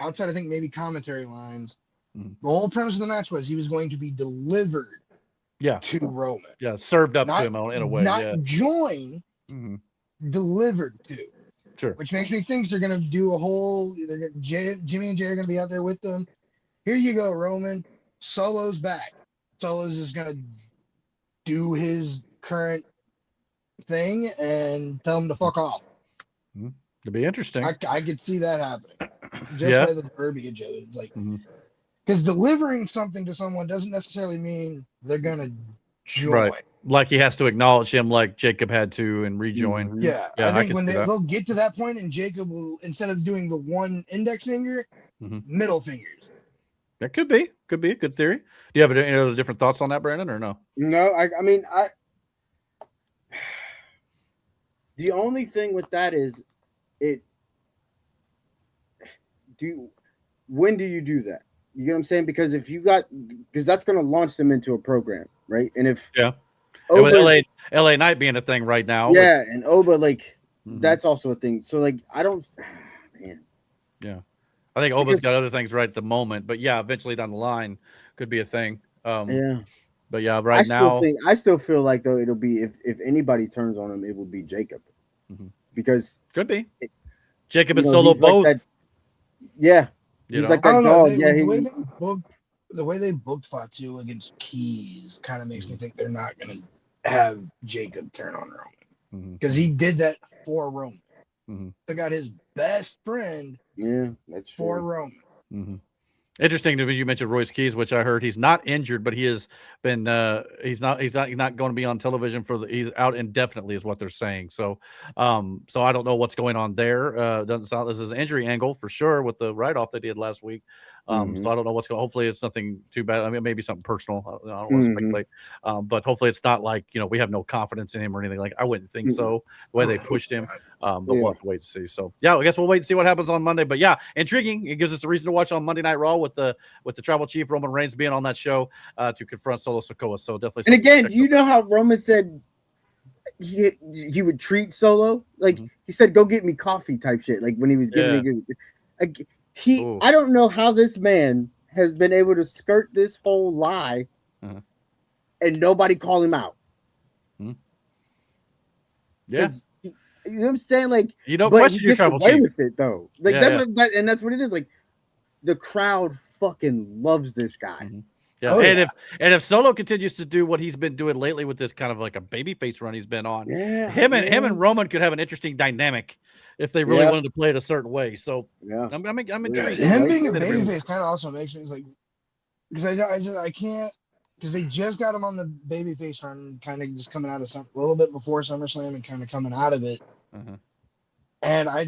outside I think maybe commentary lines, the whole premise of the match was he was going to be delivered to Roman. Yeah, served up to him in a way. Not join, delivered to. Sure. Which makes me think they're going to do a whole, Jimmy and Jay are going to be out there with them. Here you go, Roman. Solo's back. Solo's just going to do his current thing and tell him to fuck off. It'd be interesting. I could see that happening. Just by the verbiage of it. It's like, because delivering something to someone doesn't necessarily mean they're going to join. Right. Like he has to acknowledge him like Jacob had to and rejoin. Mhm. Yeah, Yeah, I think when see that. they'll get to that point, and Jacob will, instead of doing the one index finger, middle fingers. That could be a good theory. Do you have any other different thoughts on that, Brandon, or no? No, I mean, the only thing with that is when do you do that? You get what I'm saying? Because because that's going to launch them into a program, right? And if With LA Knight being a thing right now. Yeah, and Oba, like, that's also a thing. So, like, I don't, man. Yeah. I think Oba's got other things right at the moment, but yeah, eventually down the line could be a thing. Yeah. But yeah, I still feel like, though, it'll be, if anybody turns on him, it will be Jacob. Because. Could be. Jacob and Solo both. Like yeah. He's like that dog. The way they booked Fatu against Keys kind of makes me think they're not going to have Jacob turn on Roman. Because he did that for Roman. They got his best friend. Yeah, that's true. For Roman. Interesting to me. You mentioned Royce Keys, which I heard he's not injured, but he has been. He's not going to be on television he's out indefinitely, is what they're saying. So, so I don't know what's going on there. Doesn't sound this is an injury angle for sure with the write-off they did last week. So I don't know what's going. Hopefully, it's nothing too bad. I mean, maybe something personal. I don't want to speculate, but hopefully, it's not like we have no confidence in him or anything. Like I wouldn't think so. The way they pushed him, but we'll have to wait to see. So yeah, I guess we'll wait and see what happens on Monday. But yeah, intriguing. It gives us a reason to watch on Monday Night Raw with the Tribal Chief Roman Reigns being on that show to confront Solo Sikoa. So definitely. And again, you know how Roman said he would treat Solo like he said, "Go get me coffee" type shit. Like when he was giving me. I don't know how this man has been able to skirt this whole lie and nobody call him out. Yeah. You know what I'm saying? Like, you don't question your tribal chief with it though. Like that's what it is. Like the crowd fucking loves this guy. Yeah. If Solo continues to do what he's been doing lately with this kind of like a babyface run he's been on, him and Roman could have an interesting dynamic if they really wanted to play it a certain way. So I'm intrigued. Him being a babyface kind of also makes me like, because I can't, because they just got him on the babyface run, kind of just coming out of a little bit before SummerSlam and kind of coming out of it, and I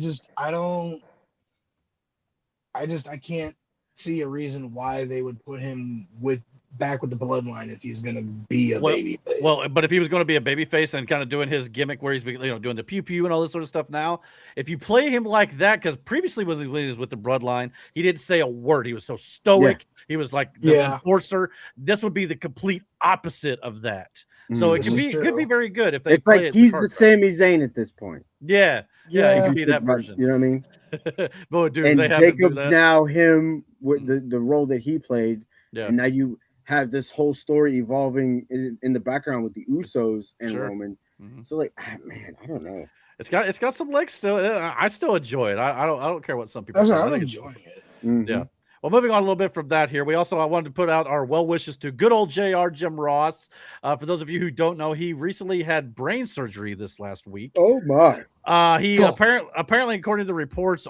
can't see a reason why they would put him back with the bloodline if he's going to be a babyface. Well, but if he was going to be a babyface and kind of doing his gimmick where he's doing the pew pew and all this sort of stuff now, if you play him like that, because previously when he was with the bloodline, he didn't say a word. He was so stoic. He was like the enforcer. This would be the complete opposite of that. So it could be very good if they. It's like he's the Sami Zayn at this point. Yeah, he could be that version. You know what I mean? Boy, dude, and Jacob's now him with the role that he played, and now you have this whole story evolving in the background with the Usos and Roman. So like, man, I don't know. It's got some legs still. I still enjoy it. I don't care what some people. I'm enjoying it. Yeah. Well, moving on a little bit from that here, I wanted to put out our well wishes to good old JR Jim Ross. For those of you who don't know, he recently had brain surgery this last week. Oh my! He apparently, according to the reports,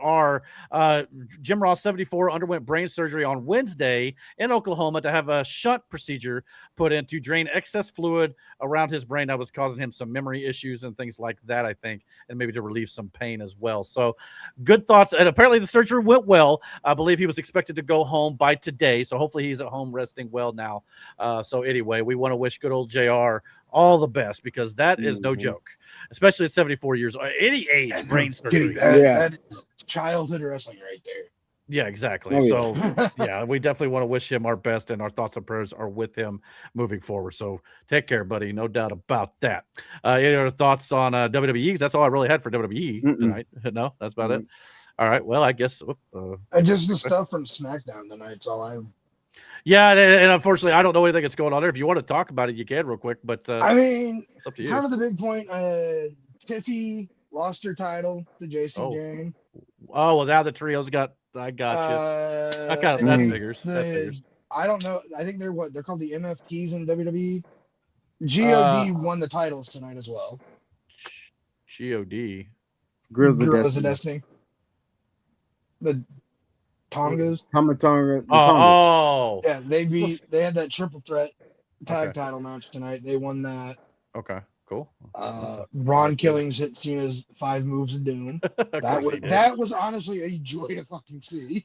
Jim Ross 74 underwent brain surgery on Wednesday in Oklahoma to have a shunt procedure put in to drain excess fluid around his brain that was causing him some memory issues and things like that, I think, and maybe to relieve some pain as well. So good thoughts. And apparently the surgery went well. I believe he was expected to go home by today. So hopefully he's at home resting well now. So anyway, we want to wish good old JR all the best, because that is no joke, especially at 74 years old. Any age, brain surgery. That is childhood wrestling right there. Yeah, exactly. So, yeah, we definitely want to wish him our best, and our thoughts and prayers are with him moving forward. So take care, buddy. No doubt about that. Any other thoughts on WWE? Because that's all I really had for WWE tonight. No, that's about it. All right. Well, I guess. Just the stuff from SmackDown tonight's all I. Yeah, and unfortunately, I don't know anything that's going on there. If you want to talk about it, you can real quick. But I mean, it's up to you. Kind of the big point. Tiffy lost her title to Jason Jane. Oh, well, now the trios got. I got you. That figures. That figures. I don't know. I think they're called the MFTs in WWE. God won the titles tonight as well. God. Grills of Destiny. The Tongas. Tonga. Oh. Yeah, they had that triple threat tag title match tonight. They won that. Okay, cool. Ron Killings hit Cena's 5 moves of doom. that was honestly a joy to fucking see.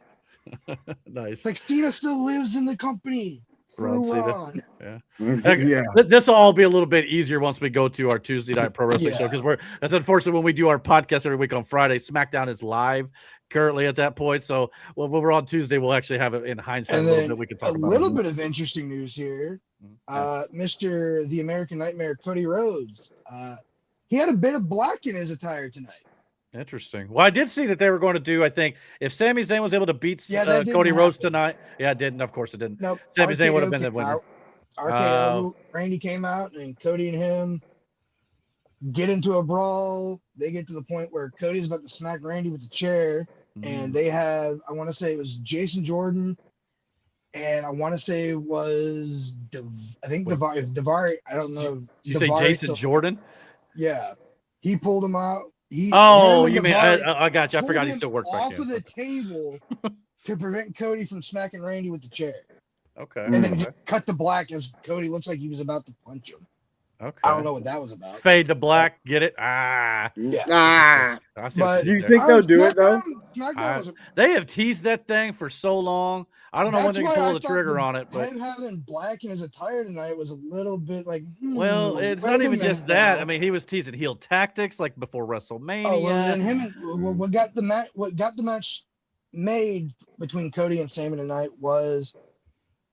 Nice. It's like Cena still lives in the company. Ron. Yeah. Yeah. This will all be a little bit easier once we go to our Tuesday night pro wrestling show, because that's unfortunately when we do our podcast every week on Friday. SmackDown is live currently at that point, so when we're on Tuesday, we'll actually have it in hindsight and a little bit. We can talk about a little bit of interesting news here. Mr. The American Nightmare Cody Rhodes. He had a bit of black in his attire tonight. Interesting. Well, I did see that they were going to do, I think, if Sami Zayn was able to beat Cody Rhodes tonight. Yeah, it didn't. Of course it didn't. Nope. Sami Zayn would have been the winner. RKO, Randy came out, and Cody and him get into a brawl. They get to the point where Cody's about to smack Randy with the chair, and they have, I want to say it was Jason Jordan, and I want to say it was, Davari, I don't know. You say Jason Jordan? Yeah. He pulled him out. You mean I got you. I forgot he still worked back off of the table to prevent Cody from smacking Randy with the chair. Okay. And then just cut to black as Cody looks like he was about to punch him. Okay. I don't know what that was about. Fade to black. Get it? Yeah. But do you think they'll do it though? They have teased that thing for so long. I don't know when they can pull the trigger on it. But him having black in his attire tonight was a little bit like. Well, it's not even just that. I mean, he was teasing heel tactics like before WrestleMania. Oh, well, and him and what got the match made between Cody and Sami tonight was,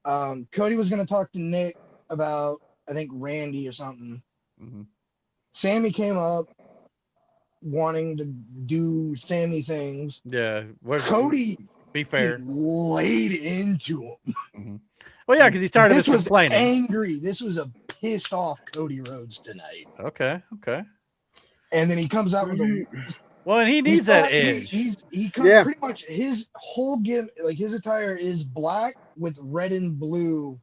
Cody was going to talk to Nick about, I think, Randy or something. Sami came up wanting to do Sami things. Yeah. Cody, be fair, laid into him. Well, yeah, because he's tired of his complaining. Angry. This was a pissed off Cody Rhodes tonight. Okay. And then he comes out with a. Well, and he needs that edge. He comes pretty much his whole gimmick, like his attire is black with red and blue,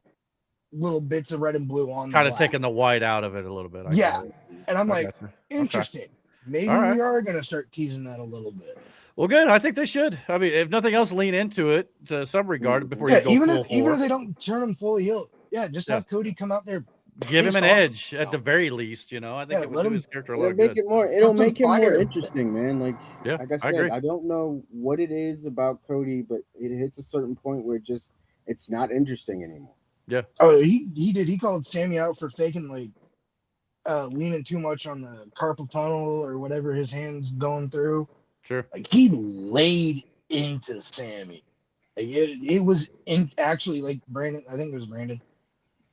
little bits of red and blue on. Kind of taking the white out of it a little bit. And I'm like, interesting. Okay. Maybe we are going to start teasing that a little bit. Well, good. I think they should. I mean, if nothing else, lean into it to some regard before you go. Even if they don't turn him fully heel, just have Cody come out there. Give him an edge at the very least, I think it would do his character a lot good. It'll make him more interesting, man. Like I said, agree. I don't know what it is about Cody, but it hits a certain point where it's not interesting anymore. Yeah. Oh, he did. He called Sami out for faking leaning too much on the carpal tunnel or whatever his hand's going through. Sure. Like he laid into Sami. Like it was actually like Brandon. I think it was Brandon.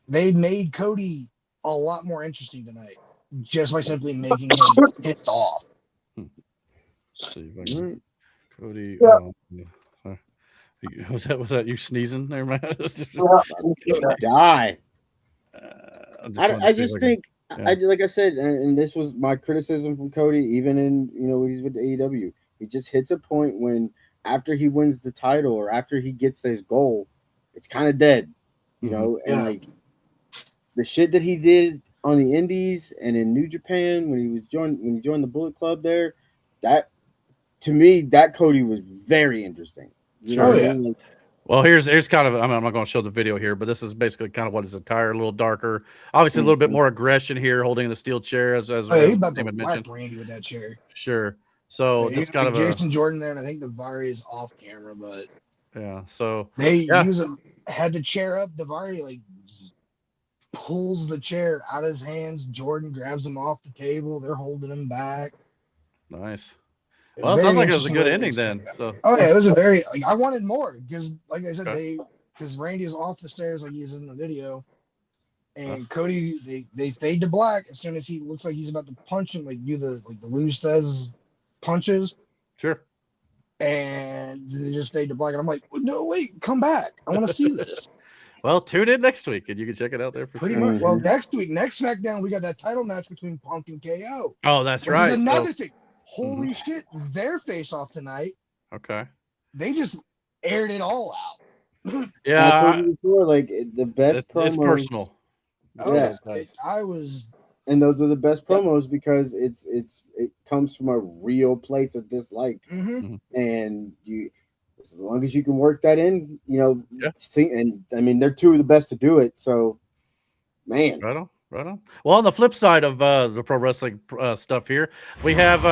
They made Cody a lot more interesting tonight just by simply making him pissed off. Let's see if I can... Cody. Was that you sneezing there, man? Die. I just think, like I said, and this was my criticism from Cody, even in when he's with the AEW, he just hits a point when after he wins the title or after he gets his goal, it's kind of dead, and like the shit that he did on the Indies and in New Japan when he joined the Bullet Club there, that to me that Cody was very interesting. Well, here's kind of, I'm not going to show the video here, but this is basically kind of what his attire, a little darker, obviously a little bit more aggression here, holding the steel chair as he's about to whack Randy with that chair. Sure. So just kind of Jason Jordan there, and I think Davari is off camera, but so they had the chair up. Davari pulls the chair out of his hands. Jordan grabs him off the table. They're holding him back. Nice. Well, it sounds like it was a good ending then. So. It was a very I wanted more because, like I said, because Randy is off the stairs like he's in the video, and Cody they fade to black as soon as he looks like he's about to punch him, do the Lou says punches. Sure. And they just fade to black, and I'm like, no, wait, come back! I want to see this. Well, tune in next week, and you can check it out there for pretty much. Well, next SmackDown, we got that title match between Punk and KO. Oh, that's right. Another thing. Holy shit, their face off tonight. Okay. They just aired it all out. Yeah. I told you before, the best promos. It's personal. And those are the best promos because it comes from a real place of dislike. And you, as long as you can work that in, and I mean, they're two of the best to do it. So Man. Right on. Right on. Well, on the flip side of the pro wrestling stuff here, we have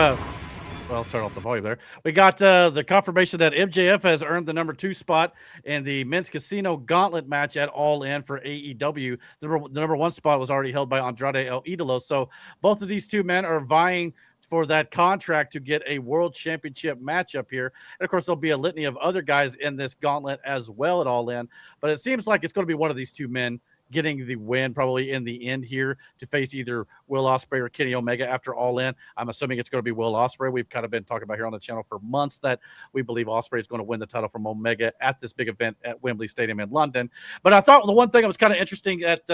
well, I'll start off the volume there. We got the confirmation that MJF has earned the number 2 spot in the men's casino gauntlet match at All In for AEW. The number 1 spot was already held by Andrade El Idolo. So both of these two men are vying for that contract to get a world championship matchup here. And of course, there'll be a litany of other guys in this gauntlet as well at All In. But it seems like it's going to be one of these two men getting the win probably in the end here to face either Will Ospreay or Kenny Omega after All In. I'm assuming it's going to be Will Ospreay. We've kind of been talking about here on the channel for months that we believe Ospreay is going to win the title from Omega at this big event at Wembley Stadium in London. But I thought the one thing that was kind of interesting at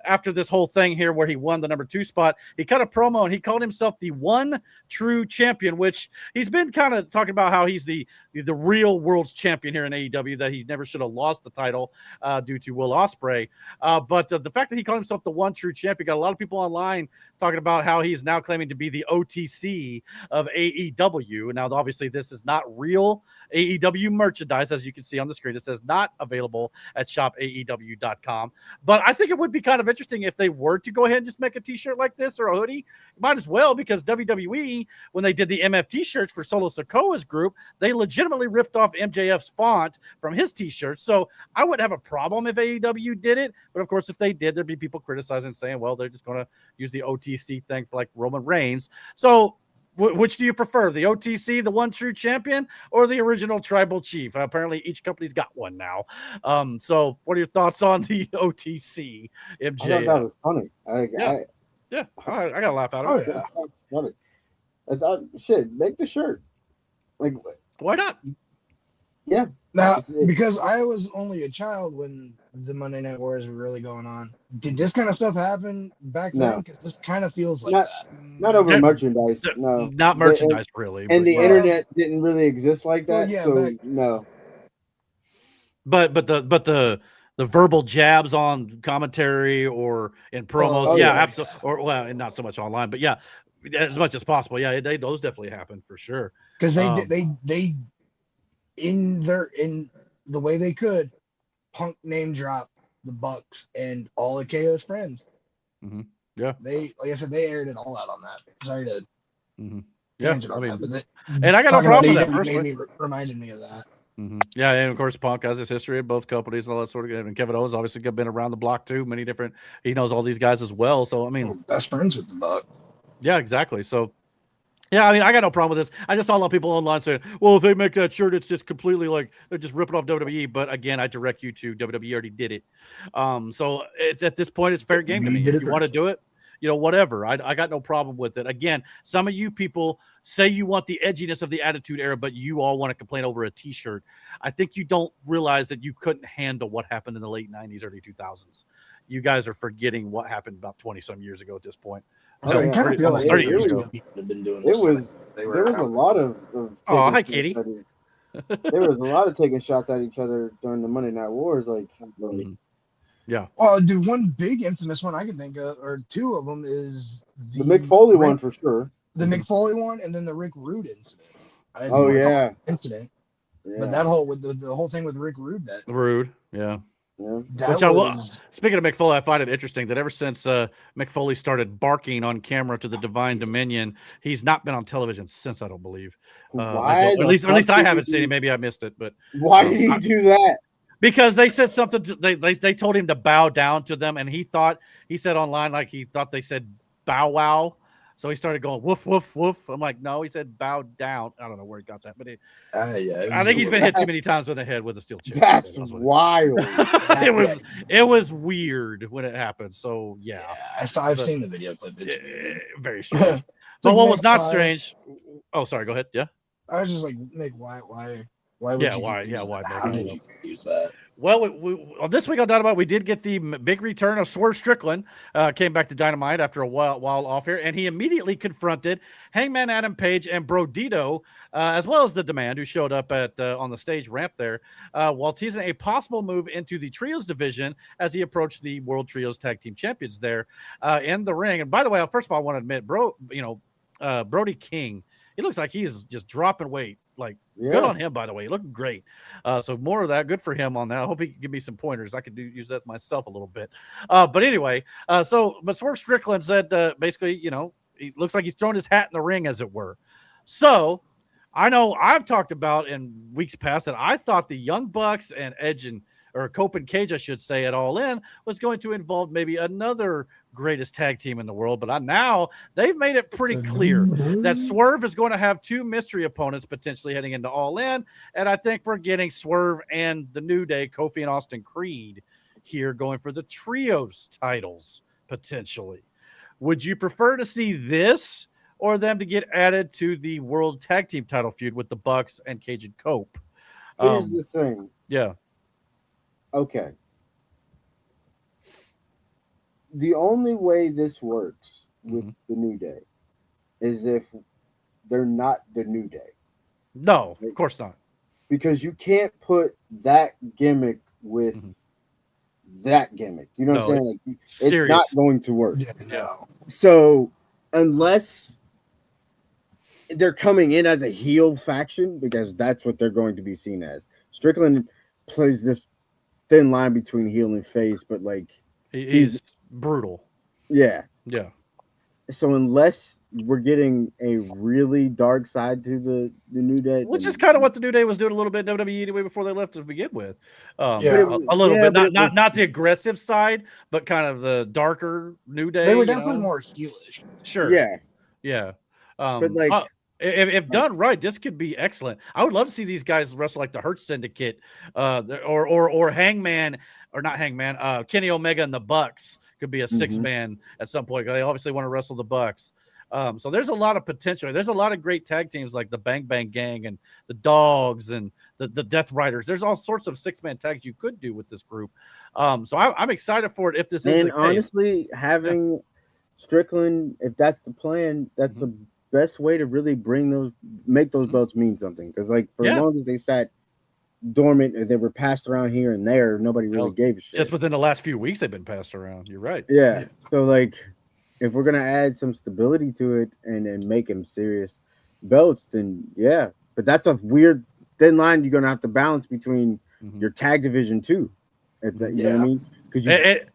after this whole thing here where he won the number 2 spot, he cut a promo and he called himself the one true champion, which he's been kind of talking about how he's the real world's champion here in AEW, that he never should have lost the title due to Will Ospreay. But the fact that he called himself the one true champion, got a lot of people online talking about how he's now claiming to be the OTC of AEW. Now, obviously, this is not real AEW merchandise. As you can see on the screen, it says not available at shopaew.com. But I think it would be kind of interesting if they were to go ahead and just make a t-shirt like this or a hoodie. Might as well, because WWE, when they did the MFT shirts for Solo Sikoa's group, they legitimately ripped off MJF's font from his t-shirts. So I wouldn't have a problem if AEW did it. But of course, if they did, there'd be people criticizing, saying, well, they're just going to use the OTC thing for like Roman Reigns. So which do you prefer, the OTC, the one true champion, or the original tribal chief? Apparently, each company's got one now. So what are your thoughts on the OTC, MJ? I thought that was funny. I got to laugh at it. Oh, yeah. That's funny. It's, shit, make the shirt. Like, why not? Yeah. Now, because I was only a child when the Monday Night Wars were really going on. Did this kind of stuff happen back then? Because this kind of feels like that. Not over merchandise. No. Not merchandise, really. And the internet didn't really exist like that. Well, yeah, no. But the verbal jabs on commentary or in promos, absolutely. Or well, not so much online, but yeah, as much as possible. Yeah, those definitely happen for sure. Because they in the way they could, Punk name drop the Bucks and all of KO's friends. Mm-hmm. Yeah, they, like I said, they aired it all out on that. Sorry to and I got no problem with that personally. Reminded me of that. Mm-hmm. Yeah, and of course, Punk has his history at both companies and all that sort of. And Kevin Owens obviously been around the block too. Many different. He knows all these guys as well. So I mean, best friends with the Buck. Yeah, exactly. So. Yeah, I mean, I got no problem with this. I just saw a lot of people online saying, well, if they make that shirt, it's just completely like they're just ripping off WWE. But again, I direct you to WWE already did it. So at this point, it's fair game to me. If you want to do it, whatever. I got no problem with it. Again, some of you people say you want the edginess of the Attitude Era, but you all want to complain over a T-shirt. I think you don't realize that you couldn't handle what happened in the late 90s, early 2000s. You guys are forgetting what happened about 20-some years ago at this point. I kind of feel like 30 years ago. There was a lot of oh, hi, Katie. There was a lot of taking shots at each other during the Monday Night Wars. Like, yeah. Well, dude, one big infamous one I can think of, or two of them, is the Mick Foley one for sure. The Mick Foley one, and then the Rick Rude incident. Incident. Yeah. But that whole the whole thing with Rick Rude, yeah. Yeah. Speaking of Mick Foley, I find it interesting that ever since Mick Foley started barking on camera to the Divine Dominion, he's not been on television since, I don't believe. At least I haven't seen him. Maybe I missed it. But why did he do that? Because they said something. They told him to bow down to them, and he said online like he thought they said bow wow. So he started going woof woof woof. I'm like, no, he said bow down. I don't know where he got that, but I think he's been hit too many times in the head with a steel chair. That's wild. It was weird when it happened. So yeah, I've seen the video clip. Very strange. But what was not strange? Oh, sorry. Go ahead. Yeah. I was just like, Nick, why? Would why you use that? Well, this week on Dynamite, we did get the big return of Swerve Strickland. Came back to Dynamite after a while off here, and he immediately confronted Hangman Adam Page and Brodito, as well as the Demand, who showed up at on the stage ramp there, while teasing a possible move into the Trios division as he approached the World Trios Tag Team Champions there in the ring. And by the way, first of all, I want to admit, Brody King he looks like he's just dropping weight. Like, good on him, by the way. He looked great. So more of that. Good for him on that. I hope he can give me some pointers. I could use that myself a little bit. But anyway, but Swerve Strickland said basically, you know, he looks like he's thrown his hat in the ring, as it were. So I know I've talked about in weeks past that I thought the Young Bucks and Edge or Cope and Cage, I should say, at All In was going to involve maybe another greatest tag team in the world. But now they've made it pretty clear that Swerve is going to have 2 mystery opponents potentially heading into All In. And I think we're getting Swerve and the New Day, Kofi and Austin Creed, here going for the trios titles potentially. Would you prefer to see this or them to get added to the World Tag Team title feud with the Bucks and Cage and Cope? Here's the thing. Yeah. Okay. The only way this works with the New Day is if they're not the New Day. No, of course not. Because you can't put that gimmick with that gimmick. You know what I'm saying? Like, it's not going to work. No. So unless they're coming in as a heel faction, because that's what they're going to be seen as. Strickland plays this thin line between heel and face, but like he's brutal. Yeah. So unless we're getting a really dark side to the New Day, which is kind of what the New Day was doing a little bit in WWE anyway before they left to begin with. A little bit, not the aggressive side, but kind of the darker New Day. They were definitely more heelish. Sure. Yeah. But like, if done right, this could be excellent. I would love to see these guys wrestle like the Hurt Syndicate, or Hangman, or not Hangman. Kenny Omega and the Bucks could be a 6-man at some point. They obviously want to wrestle the Bucks. So there's a lot of potential. There's a lot of great tag teams like the Bang Bang Gang and the Dogs and the Death Riders. There's all sorts of 6-man tags you could do with this group. So I'm excied for it if this is the case. Honestly, having Strickland, if that's the plan, that's the best way to really make those belts mean something. Because like for as long as they sat dormant and they were passed around here and there, nobody really gave a shit. Just within the last few weeks, they've been passed around. You're right. Yeah. So like, if we're gonna add some stability to it and make them serious belts, then yeah. But that's a weird thin line you're gonna have to balance between your tag division too. You know what I mean? Because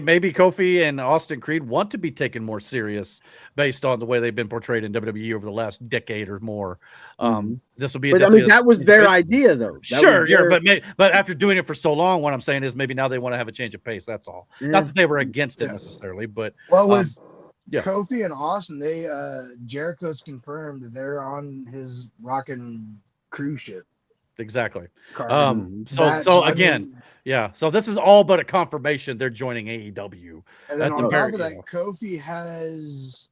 maybe Kofi and Austin Creed want to be taken more serious based on the way they've been portrayed in WWE over the last decade or more. This will be. But I mean, that was their idea, though. But after doing it for so long, what I'm saying is maybe now they want to have a change of pace. That's all. Not that they were against it necessarily, but with Kofi and Austin, Jericho's confirmed that they're on his rockin' cruise ship. Exactly. So this is all but a confirmation they're joining AEW. And then on top of that, Kofi has,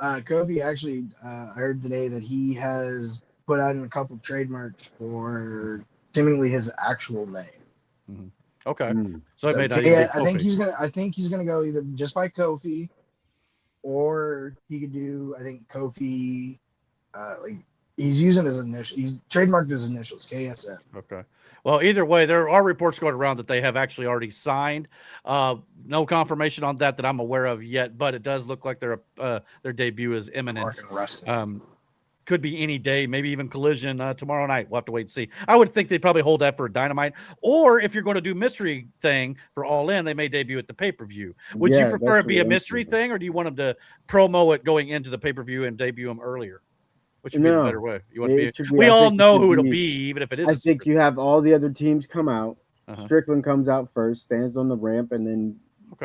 Kofi actually, I heard today that he has put out a couple trademarks for seemingly his actual name. Okay. So it may not I think he's gonna go either just by Kofi, or he could do, I think Kofi, he's using his initials. He's trademarked his initials, KSM. Okay. Well, either way, there are reports going around that they have actually already signed. No confirmation on that I'm aware of yet, but it does look like their debut is imminent. Could be any day, maybe even Collision tomorrow night. We'll have to wait and see. I would think they'd probably hold that for a Dynamite, or if you're going to do mystery thing for All In, they may debut at the pay-per-view. Would you prefer it be a mystery thing, or do you want them to promo it going into the pay-per-view and debut them earlier? Which would be the better way? We all know who it'll be, even if it is. I think you have all the other teams come out. Strickland comes out first, stands on the ramp, and then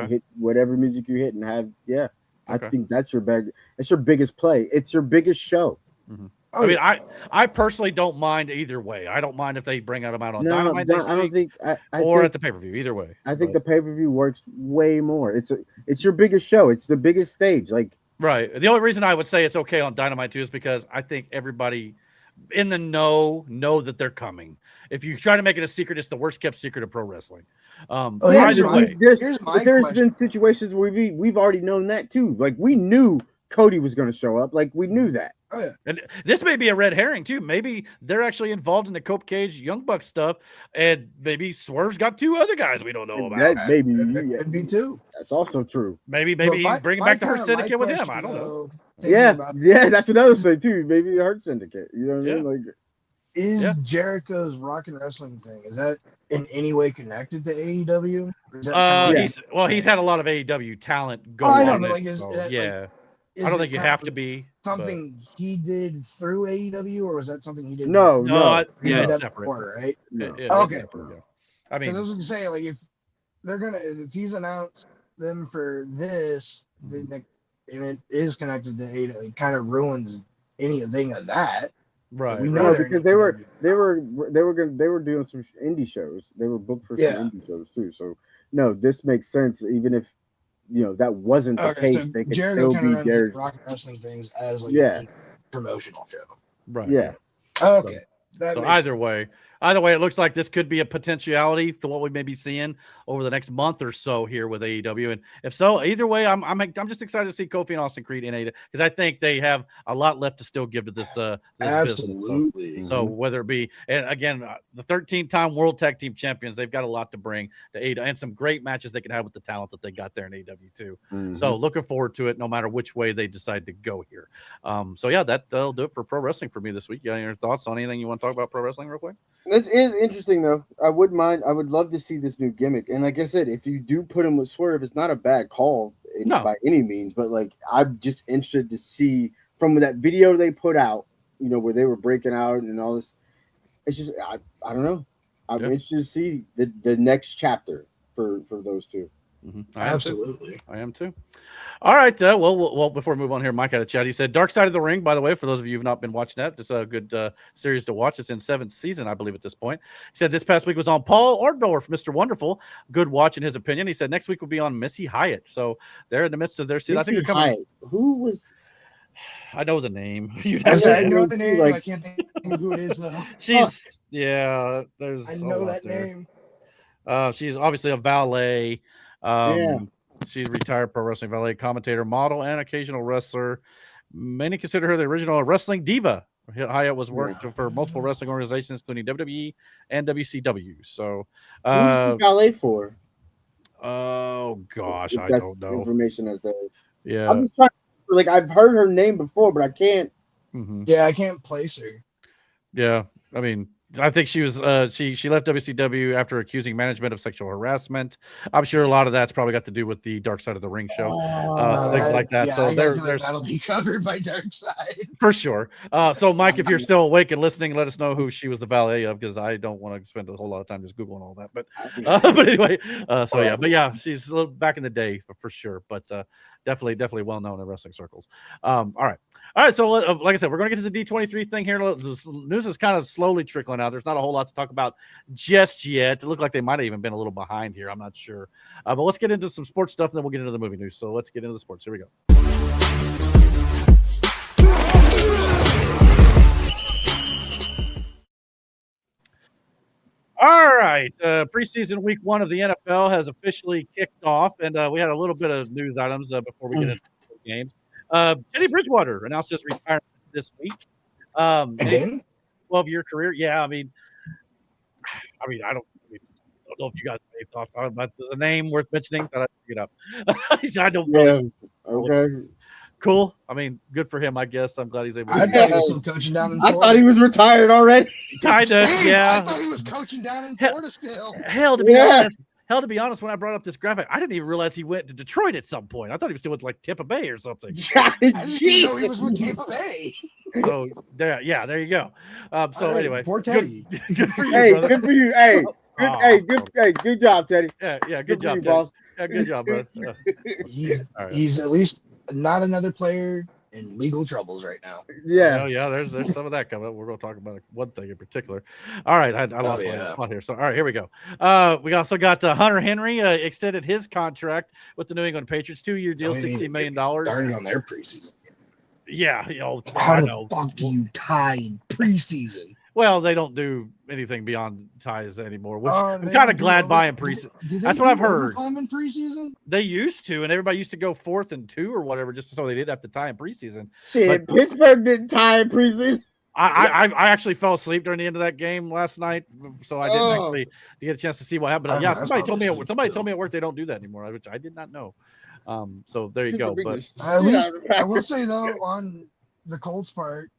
hit whatever music you hit and have. I think that's your biggest play. It's your biggest show. I mean, I personally don't mind either way. I don't mind if they bring them out on Dynamite next week, or at the pay-per-view. Either way, I think the pay-per-view works way more. It's your biggest show. It's the biggest stage. Right. The only reason I would say it's okay on Dynamite too is because I think everybody in the know that they're coming. If you try to make it a secret, it's the worst kept secret of pro wrestling. There's been situations where we've already known that too. Like we knew Cody was going to show up. Like, we knew that. Oh, yeah. And this may be a red herring too. Maybe they're actually involved in the Cope Cage Young Buck stuff, and maybe Swerve's got 2 other guys we don't know about. That maybe Could be too. That's also true. Maybe he's bringing back the Hurt Syndicate with him. I don't know. Yeah, that's another thing too. Maybe the Hurt Syndicate. You know what I mean? Like, is Jericho's Rock and Wrestling thing, is that in any way connected to AEW? He's had a lot of AEW talent going on. I don't think you have to be something he did through AEW, or was that something he did? No. It's separate, before, right? No. Okay. Separate, I mean, I was going to say, like, if he's announced them for this, then and it is connected to AEW, it kind of ruins anything of that. Right. We know because they were doing some indie shows. They were booked for some indie shows too. So no, this makes sense. Even if that wasn't the case, they could Jericho still be there. Rock and Wrestling things as like a promotional show. Right. Yeah. Okay. So either way, it looks like this could be a potentiality to what we may be seeing over the next month or so here with AEW. And if so, either way, I'm just excited to see Kofi and Austin Creed in AEW because I think they have a lot left to still give to this Absolutely. business. So whether it be, and again, the 13-time World Tag Team Champions, they've got a lot to bring to AEW and some great matches they can have with the talent that they got there in AEW too. So looking forward to it, no matter which way they decide to go here. That'll do it for pro wrestling for me this week. You got any thoughts on anything you want to talk about pro wrestling real quick? This is interesting though. I wouldn't mind. I would love to see this new gimmick. And like I said, if you do put him with Swerve, it's not a bad call by any means. But like, I'm just interested to see from that video they put out, where they were breaking out and all this. It's just I don't know. I'm interested to see the next chapter for those two. Absolutely, I am too. All right. Well, before we move on here, Mike had a chat. He said, Dark Side of the Ring, by the way, for those of you who've not been watching that, it's a good series to watch. It's in 7th season, I believe, at this point. He said this past week was on Paul Orndorff, Mr. Wonderful. Good watch in his opinion. He said next week will be on Missy Hyatt. So they're in the midst of their season. I think they're coming. Hyatt. Who was? I know the name. I know the name. I can't think of who it is, though. There's. I know that name. She's obviously a valet. She's a retired pro wrestling valet, commentator, model, and occasional wrestler. Many consider her the original wrestling diva. Hyatt was worked for multiple wrestling organizations, including WWE and WCW. So, who's the valet for? Oh gosh, I don't know. Information as that. Yeah, I'm just trying. Like I've heard her name before, but I can't. Yeah, I can't place her. Yeah, I mean, I think she was she left WCW after accusing management of sexual harassment. I'm sure a lot of that's probably got to do with the Dark Side of the Ring show, things like that. So there's that'll be covered by Dark Side for sure. So Mike, if you're still awake and listening, let us know who she was the valet of, because I don't want to spend a whole lot of time just googling all that. But anyway, she's a little back in the day for sure, but definitely well known in wrestling circles. All right. So like I said, we're going to get to the D23 thing here. The news is kind of slowly trickling out. There's not a whole lot to talk about just yet. It looked like they might have even been a little behind here. I'm not sure. But let's get into some sports stuff, and then we'll get into the movie news. So let's get into the sports. Here we go. All right. Preseason week 1 of the NFL has officially kicked off, and we had a little bit of news items before we get into the games. Teddy Bridgewater announced his retirement this week. Again? 12-year career. Yeah, I mean, I don't know if you guys have any thoughts on it, but there's a name worth mentioning that I pick it up. I don't know. Okay. Cool. I mean, good for him, I guess. I'm glad he's able to. I thought he was still coaching down in Florida. I thought he was retired already. Kind of, yeah. I thought he was coaching down in Florida still. Hell, to be honest, when I brought up this graphic, I didn't even realize he went to Detroit at some point. I thought he was still with like Tampa Bay or something. I didn't know he was with Tampa Bay. So there you go. Anyway, poor Teddy. Good for you. Hey, brother. good for you. Hey, good job, Teddy. Yeah, good job, Teddy. Boss. Yeah, good job, bro. He's at least not another player in legal troubles right now. Yeah. There's some of that coming up. We're going to talk about one thing in particular. All right, I lost my spot here. So, all right, here we go. We also got Hunter Henry extended his contract with the New England Patriots, 2-year deal, $16 million. Started on their preseason. Yeah, how the fuck do you tie in preseason? Well, they don't do anything beyond ties anymore, which I'm kind of glad by in preseason. That's what I've heard. In preseason? They used to, and everybody used to go 4th and 2 or whatever, just so they didn't have to tie in preseason. Shit, Pittsburgh didn't tie in preseason. I actually fell asleep during the end of that game last night, so I didn't actually get a chance to see what happened. Yeah, somebody told me at work they don't do that anymore, which I did not know. So there you go. But at least I will say though, on the Colts part,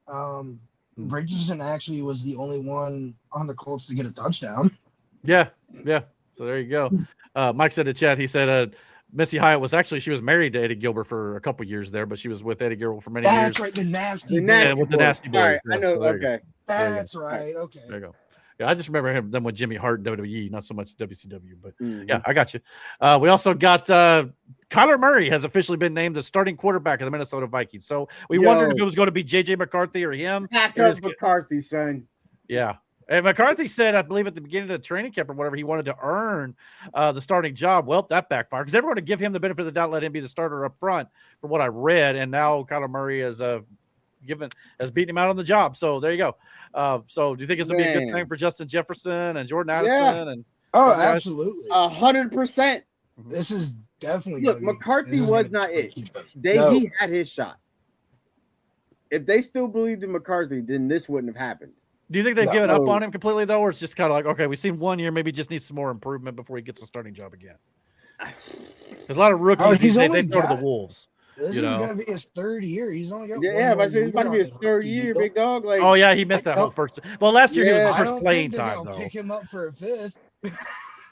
Richardson actually was the only one on the Colts to get a touchdown. Yeah. So there you go. Mike said in the chat, he said Missy Hyatt was married to Eddie Gilbert for a couple years there, but she was with Eddie Gilbert for many years. That's right, the nasty with the nasty boys. All right, I know. So okay, that's right. Okay, there you go. Yeah, I just remember them with Jimmy Hart, WWE, not so much WCW, but yeah, I got you. We also got Kyler Murray has officially been named the starting quarterback of the Minnesota Vikings. So we wondered if it was going to be JJ McCarthy or him. Pack up McCarthy, son. Yeah. And McCarthy said, I believe at the beginning of the training camp or whatever, he wanted to earn the starting job. Well, that backfired because everyone would give him the benefit of the doubt, let him be the starter up front, from what I read. And now Kyler Murray has beaten him out on the job. So there you go. So do you think it's gonna be a good thing for Justin Jefferson and Jordan Addison? And absolutely, 100%. This is definitely McCarthy was not it. He had his shot. If they still believed in McCarthy, then this wouldn't have happened. Do you think they've given up on him completely, though, or it's just kind of like, okay, we've seen 1 year, maybe just needs some more improvement before he gets a starting job again? There's a lot of rookies they throw to the Wolves. This is going to be his 3rd year. He's only got if I say it's about to be his 3rd year, big dog. Like, oh yeah, he missed that whole first. Well, last year he was his first playing time, though. Pick him up for a 5th.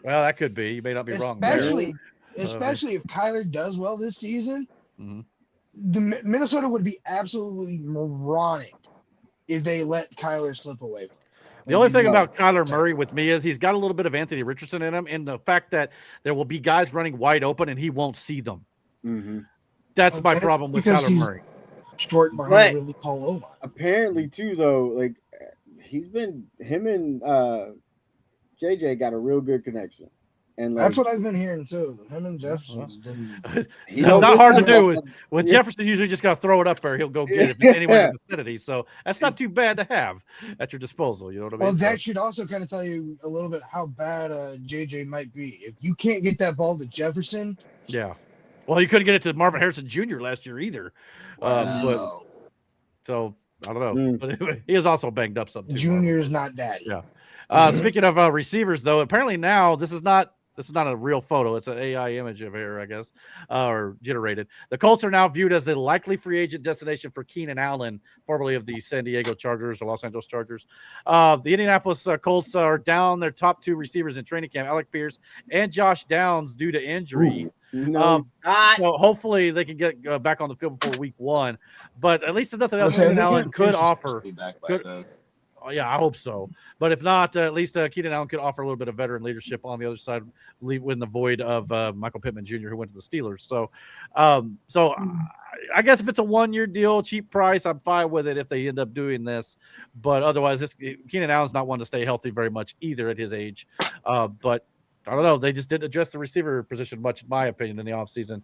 Well, that could be. You may not be wrong. Especially if Kyler does well this season, the Minnesota would be absolutely moronic if they let Kyler slip away. The only thing about Kyler Murray with me is he's got a little bit of Anthony Richardson in him, and the fact that there will be guys running wide open and he won't see them. That's my problem with Kyler Murray. Short behind really Paul Loma. Apparently, too, though, like him and JJ got a real good connection. And that's what I've been hearing too. Him and Jefferson. It's not hard to do. With Jefferson, usually just got to throw it up there. He'll go get it if anywhere in the vicinity. So that's not too bad to have at your disposal. You know what I mean? Well, that should also kind of tell you a little bit how bad JJ might be. If you can't get that ball to Jefferson. Yeah. Well, you couldn't get it to Marvin Harrison Jr. last year either. So I don't know. But anyway, he is also banged up some too. Junior's not daddy. Yeah. Speaking of receivers, though, apparently now this is not a real photo. It's an AI image of here, I guess, or generated. The Colts are now viewed as the likely free agent destination for Keenan Allen, formerly of the San Diego Chargers or Los Angeles Chargers. The Indianapolis Colts are down their top 2 receivers in training camp, Alec Pierce and Josh Downs, due to injury. So hopefully they can get back on the field before week 1. But at least if nothing else, Keenan Allen could offer. Yeah, I hope so. But if not, at least Keenan Allen could offer a little bit of veteran leadership on the other side, in the void of Michael Pittman Jr., who went to the Steelers. So, I guess if it's a 1-year deal, cheap price, I'm fine with it if they end up doing this. But otherwise, Keenan Allen's not one to stay healthy very much either at his age. But I don't know. They just didn't address the receiver position much, in my opinion, in the offseason.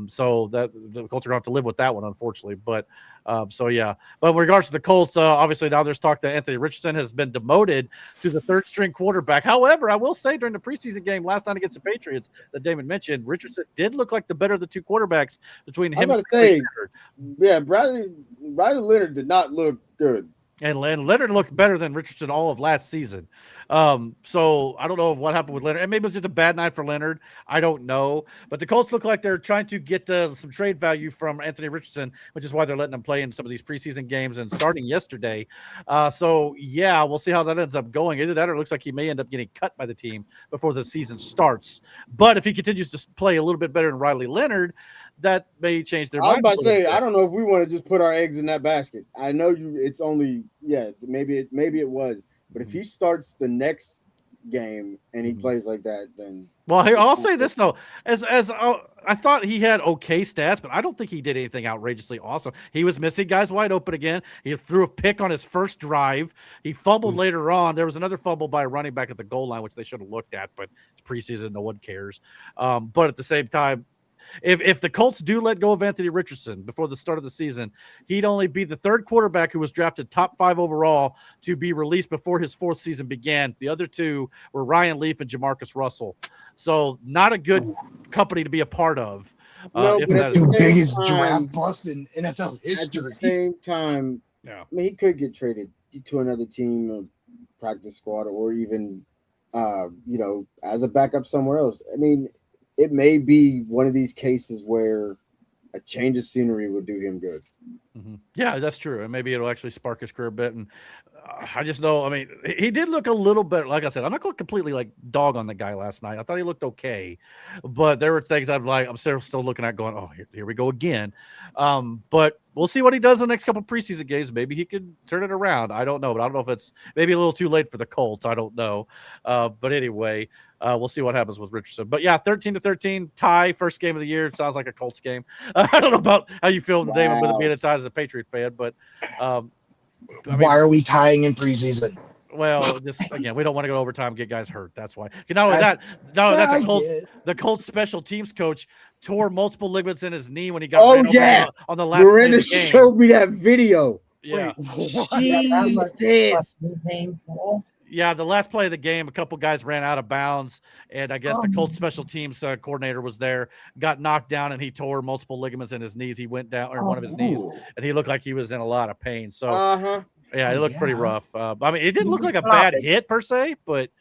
So that the Colts are going to have to live with that one, unfortunately. But yeah. But in regards to the Colts, obviously now there's talk that Anthony Richardson has been demoted to the 3rd-string quarterback. However, I will say during the preseason game last night against the Patriots that Damon mentioned, Richardson did look like the better of the 2 quarterbacks between him and Leonard. Yeah, Bradley Leonard did not look good. And Leonard looked better than Richardson all of last season. So I don't know what happened with Leonard. And maybe it was just a bad night for Leonard. I don't know. But the Colts look like they're trying to get some trade value from Anthony Richardson, which is why they're letting him play in some of these preseason games and starting yesterday. So, yeah, we'll see how that ends up going. Either that or it looks like he may end up getting cut by the team before the season starts. But if he continues to play a little bit better than Riley Leonard, that may change their mind. I was about to say, I don't know if we want to just put our eggs in that basket. I know it's only, maybe it was. But if he starts the next game and he plays like that, then I'll say this though, as I thought he had okay stats, but I don't think he did anything outrageously awesome. He was missing guys wide open again. He threw a pick on his first drive. He fumbled later on. There was another fumble by a running back at the goal line, which they should have looked at, but it's preseason, no one cares. But at the same time, if the Colts do let go of Anthony Richardson before the start of the season, he'd only be the third quarterback who was drafted top 5 overall to be released before his 4th season began. The other 2 were Ryan Leaf and Jamarcus Russell. So not a good company to be a part of. No, if but that at is the true. same biggest time, draft bust in NFL at history. the same time, Yeah. I mean, he could get traded to another team, or practice squad, or even, as a backup somewhere else. I mean, it may be one of these cases where a change of scenery would do him good. Mm-hmm. Yeah, that's true. And maybe it'll actually spark his career a bit. And I just know, I mean, he did look a little bit, like I said, I'm not going to completely like dog on the guy last night. I thought he looked okay, but there were things I'm still looking at going, oh, here we go again. But we'll see what he does in the next couple preseason games. Maybe he could turn it around. I don't know, but I don't know if it's maybe a little too late for the Colts. I don't know. But anyway, we'll see what happens with Richardson. But yeah, 13-13 tie, first game of the year. It sounds like a Colts game. I don't know about how you feel today with it being a tie as a Patriot fan, but why are we tying in preseason? Well, just again, we don't want to go overtime and get guys hurt. That's why. Not only that, the Colts special teams coach tore multiple ligaments in his knee when he got ran over on the last play of the game. showed me that video. Yeah. Jesus. Painful. Yeah, the last play of the game, a couple guys ran out of bounds, and I guess the Colts special teams coordinator was there, got knocked down, and he tore multiple ligaments in his knees. He went down, or one of his knees, and he looked like he was in a lot of pain. So, yeah, it looked pretty rough. I mean, it didn't look like a bad hit per se, but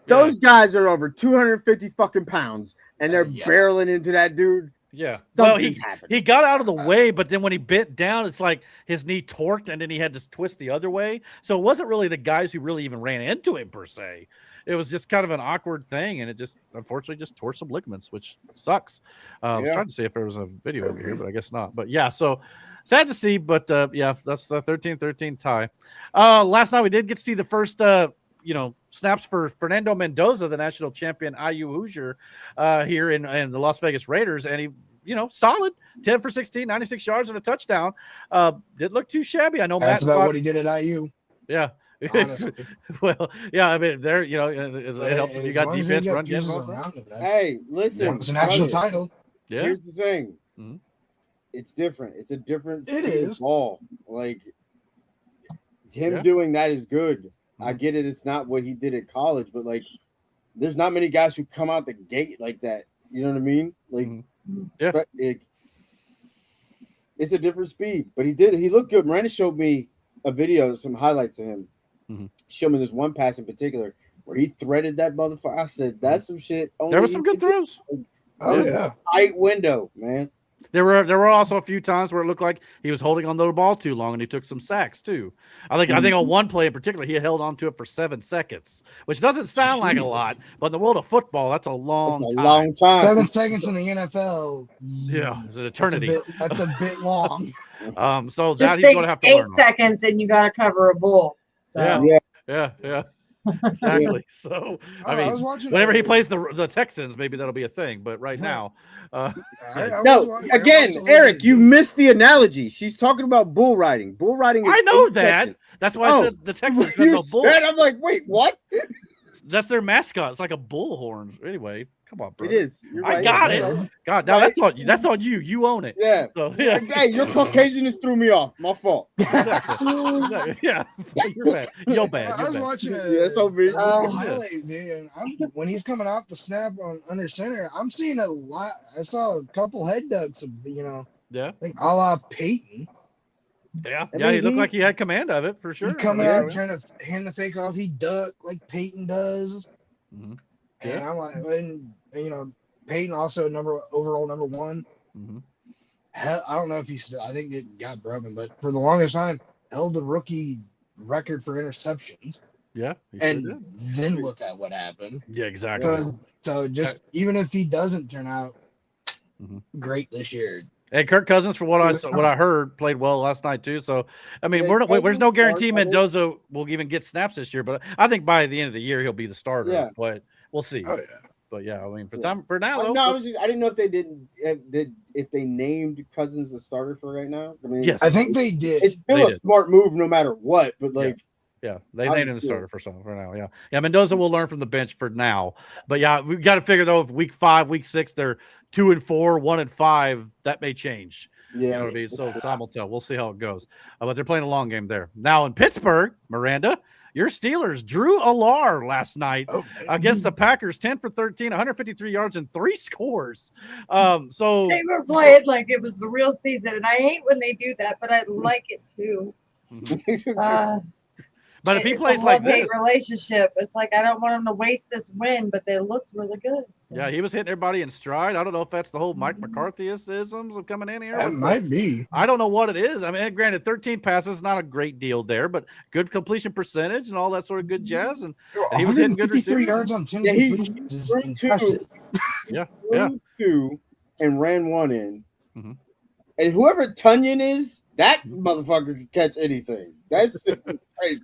those guys are over 250 fucking pounds, and they're barreling into that dude. Yeah. Well, he got out of the way, but then when he bent down, it's like his knee torqued, and then he had to twist the other way. So it wasn't really the guys who really even ran into him per se. It was just kind of an awkward thing, and it just unfortunately just tore some ligaments, which sucks. I was trying to see if there was a video over here, but I guess not. But yeah, so sad to see, but yeah, that's the 13-13 tie. Last night we did get to see the first snaps for Fernando Mendoza, the national champion IU Hoosier, here in the Las Vegas Raiders, and he, solid 10 for 16, 96 yards and a touchdown. Didn't look too shabby. I know that's about what he did at IU. Yeah. Well, yeah, I mean, there, it helps if you got defense, run games. Hey, listen, it's a national title. Yeah. Here's the thing. Mm-hmm. It's different. It's a different is ball. Like him doing that is good. I get it. It's not what he did at college, but like, there's not many guys who come out the gate like that. You know what I mean? Like, it's a different speed. But he looked good. Miranda showed me a video, some highlights of him. Showed me this one pass in particular where he threaded that motherfucker. I said, that's some shit. There were some good throws. Tight window, man. There were also a few times where it looked like he was holding on to the ball too long, and he took some sacks too. I think on one play in particular, he held on to it for 7 seconds, which doesn't sound like a lot, but in the world of football, that's a long time. 7 seconds in the NFL. Yeah, it's an eternity. That's a bit long. So Just that he's going to have to learn. 8 seconds, and you got to cover a bull. So. Yeah. Exactly. So I mean, whenever he plays the Texans, maybe that'll be a thing. But right now, Eric, you missed the analogy. She's talking about bull riding. Bull riding. I know that. Seconds. That's why I said the Texans. You said, I'm like, wait, what? That's their mascot. It's like a bull horns. Anyway, come on, bro. It is. I got it. God, now that's on you. You own it. Yeah. So, yeah. Hey, your Caucasianness threw me off. My fault. Exactly. Yeah. You're bad. You're bad. I was watching highlight video, and when he's coming off the snap under center, I'm seeing a lot. I saw a couple head ducks of, like a la Peyton. Yeah, he looked like he had command of it for sure. He coming out trying to hand the fake off. He ducked like Peyton does. Mm-hmm. And I'm like, Peyton also overall number 1. Mm-hmm. Hell, I don't know if I think it got broken, but for the longest time, held the rookie record for interceptions. Yeah, and then look at what happened. Yeah, exactly. So just even if he doesn't turn out great this year. And Kirk Cousins, for what I heard, played well last night too. So, I mean, there's no guarantee Mendoza will even get snaps this year, but I think by the end of the year he'll be the starter. Yeah. But we'll see. Oh, yeah. But yeah, I mean, for now, I didn't know if they named Cousins the starter for right now. I mean, yes, I think they did. It's still a smart move, no matter what. But like, Yeah, they named him the starter for now. Yeah. Mendoza will learn from the bench for now, but yeah, we got to figure though if week 5, week 6, they're 2-4, 1-5, that may change. Yeah, you know what I mean. So time will tell. We'll see how it goes. But they're playing a long game there now in Pittsburgh. Miranda, your Steelers drew Allar last night against the Packers, 10 for 13, 153 yards and 3 scores. So they were playing like it was the real season, and I hate when they do that, but I like it too. But if he plays like this, relationship, it's like I don't want him to waste this win, but they looked really good. So. Yeah, he was hitting everybody in stride. I don't know if that's the whole Mike McCarthyisms of coming in here. That might be. I don't know what it is. I mean, granted, 13 passes, not a great deal there, but good completion percentage and all that sort of good jazz. And he was hitting good receivers. Yards on 10 completions is impressive. Yeah. 2 and ran 1 in. Mm-hmm. And whoever Tunyon is, that motherfucker can catch anything. That's crazy.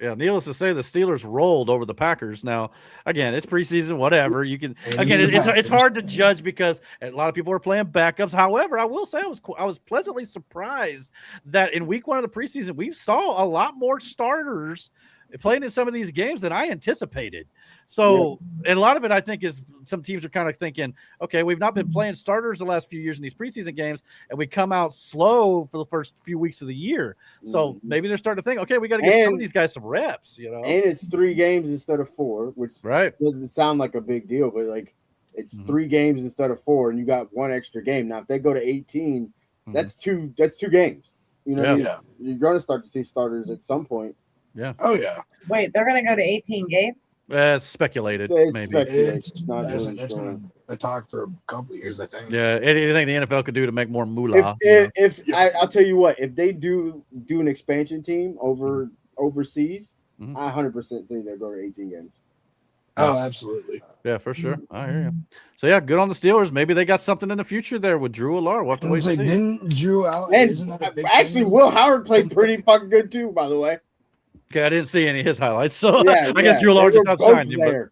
Yeah, needless to say, the Steelers rolled over the Packers. Now, again, it's preseason, whatever. You can it's hard to judge because a lot of people are playing backups. However, I will say I was pleasantly surprised that in week 1 of the preseason we saw a lot more starters playing in some of these games than I anticipated. So, and a lot of it, I think, is some teams are kind of thinking, okay, we've not been playing starters the last few years in these preseason games, and we come out slow for the first few weeks of the year. So maybe they're starting to think, okay, we got to get some of these guys some reps, you know. And it's 3 games instead of 4, which doesn't sound like a big deal, but like it's 3 games instead of 4, and you got 1 extra game. Now, if they go to 18, that's 2 games. You know, you're going to start to see starters at some point. Yeah. Oh, yeah. Wait, they're going to go to 18 games? It's speculated, maybe. It's not really that's been the talk for a couple of years, I think. Yeah, anything the NFL could do to make more moolah. I'll tell you what, if they do an expansion team overseas, I 100% think they'll go to 18 games. Oh, absolutely. Yeah, for sure. I hear you. So, yeah, good on the Steelers. Maybe they got something in the future there with Drew Allar. We'll have to wait and see. Didn't Drew out? And actually, Will Howard played pretty fucking good, too, by the way. Okay, I didn't see any of his highlights, so I guess Drew Allar just outshined him.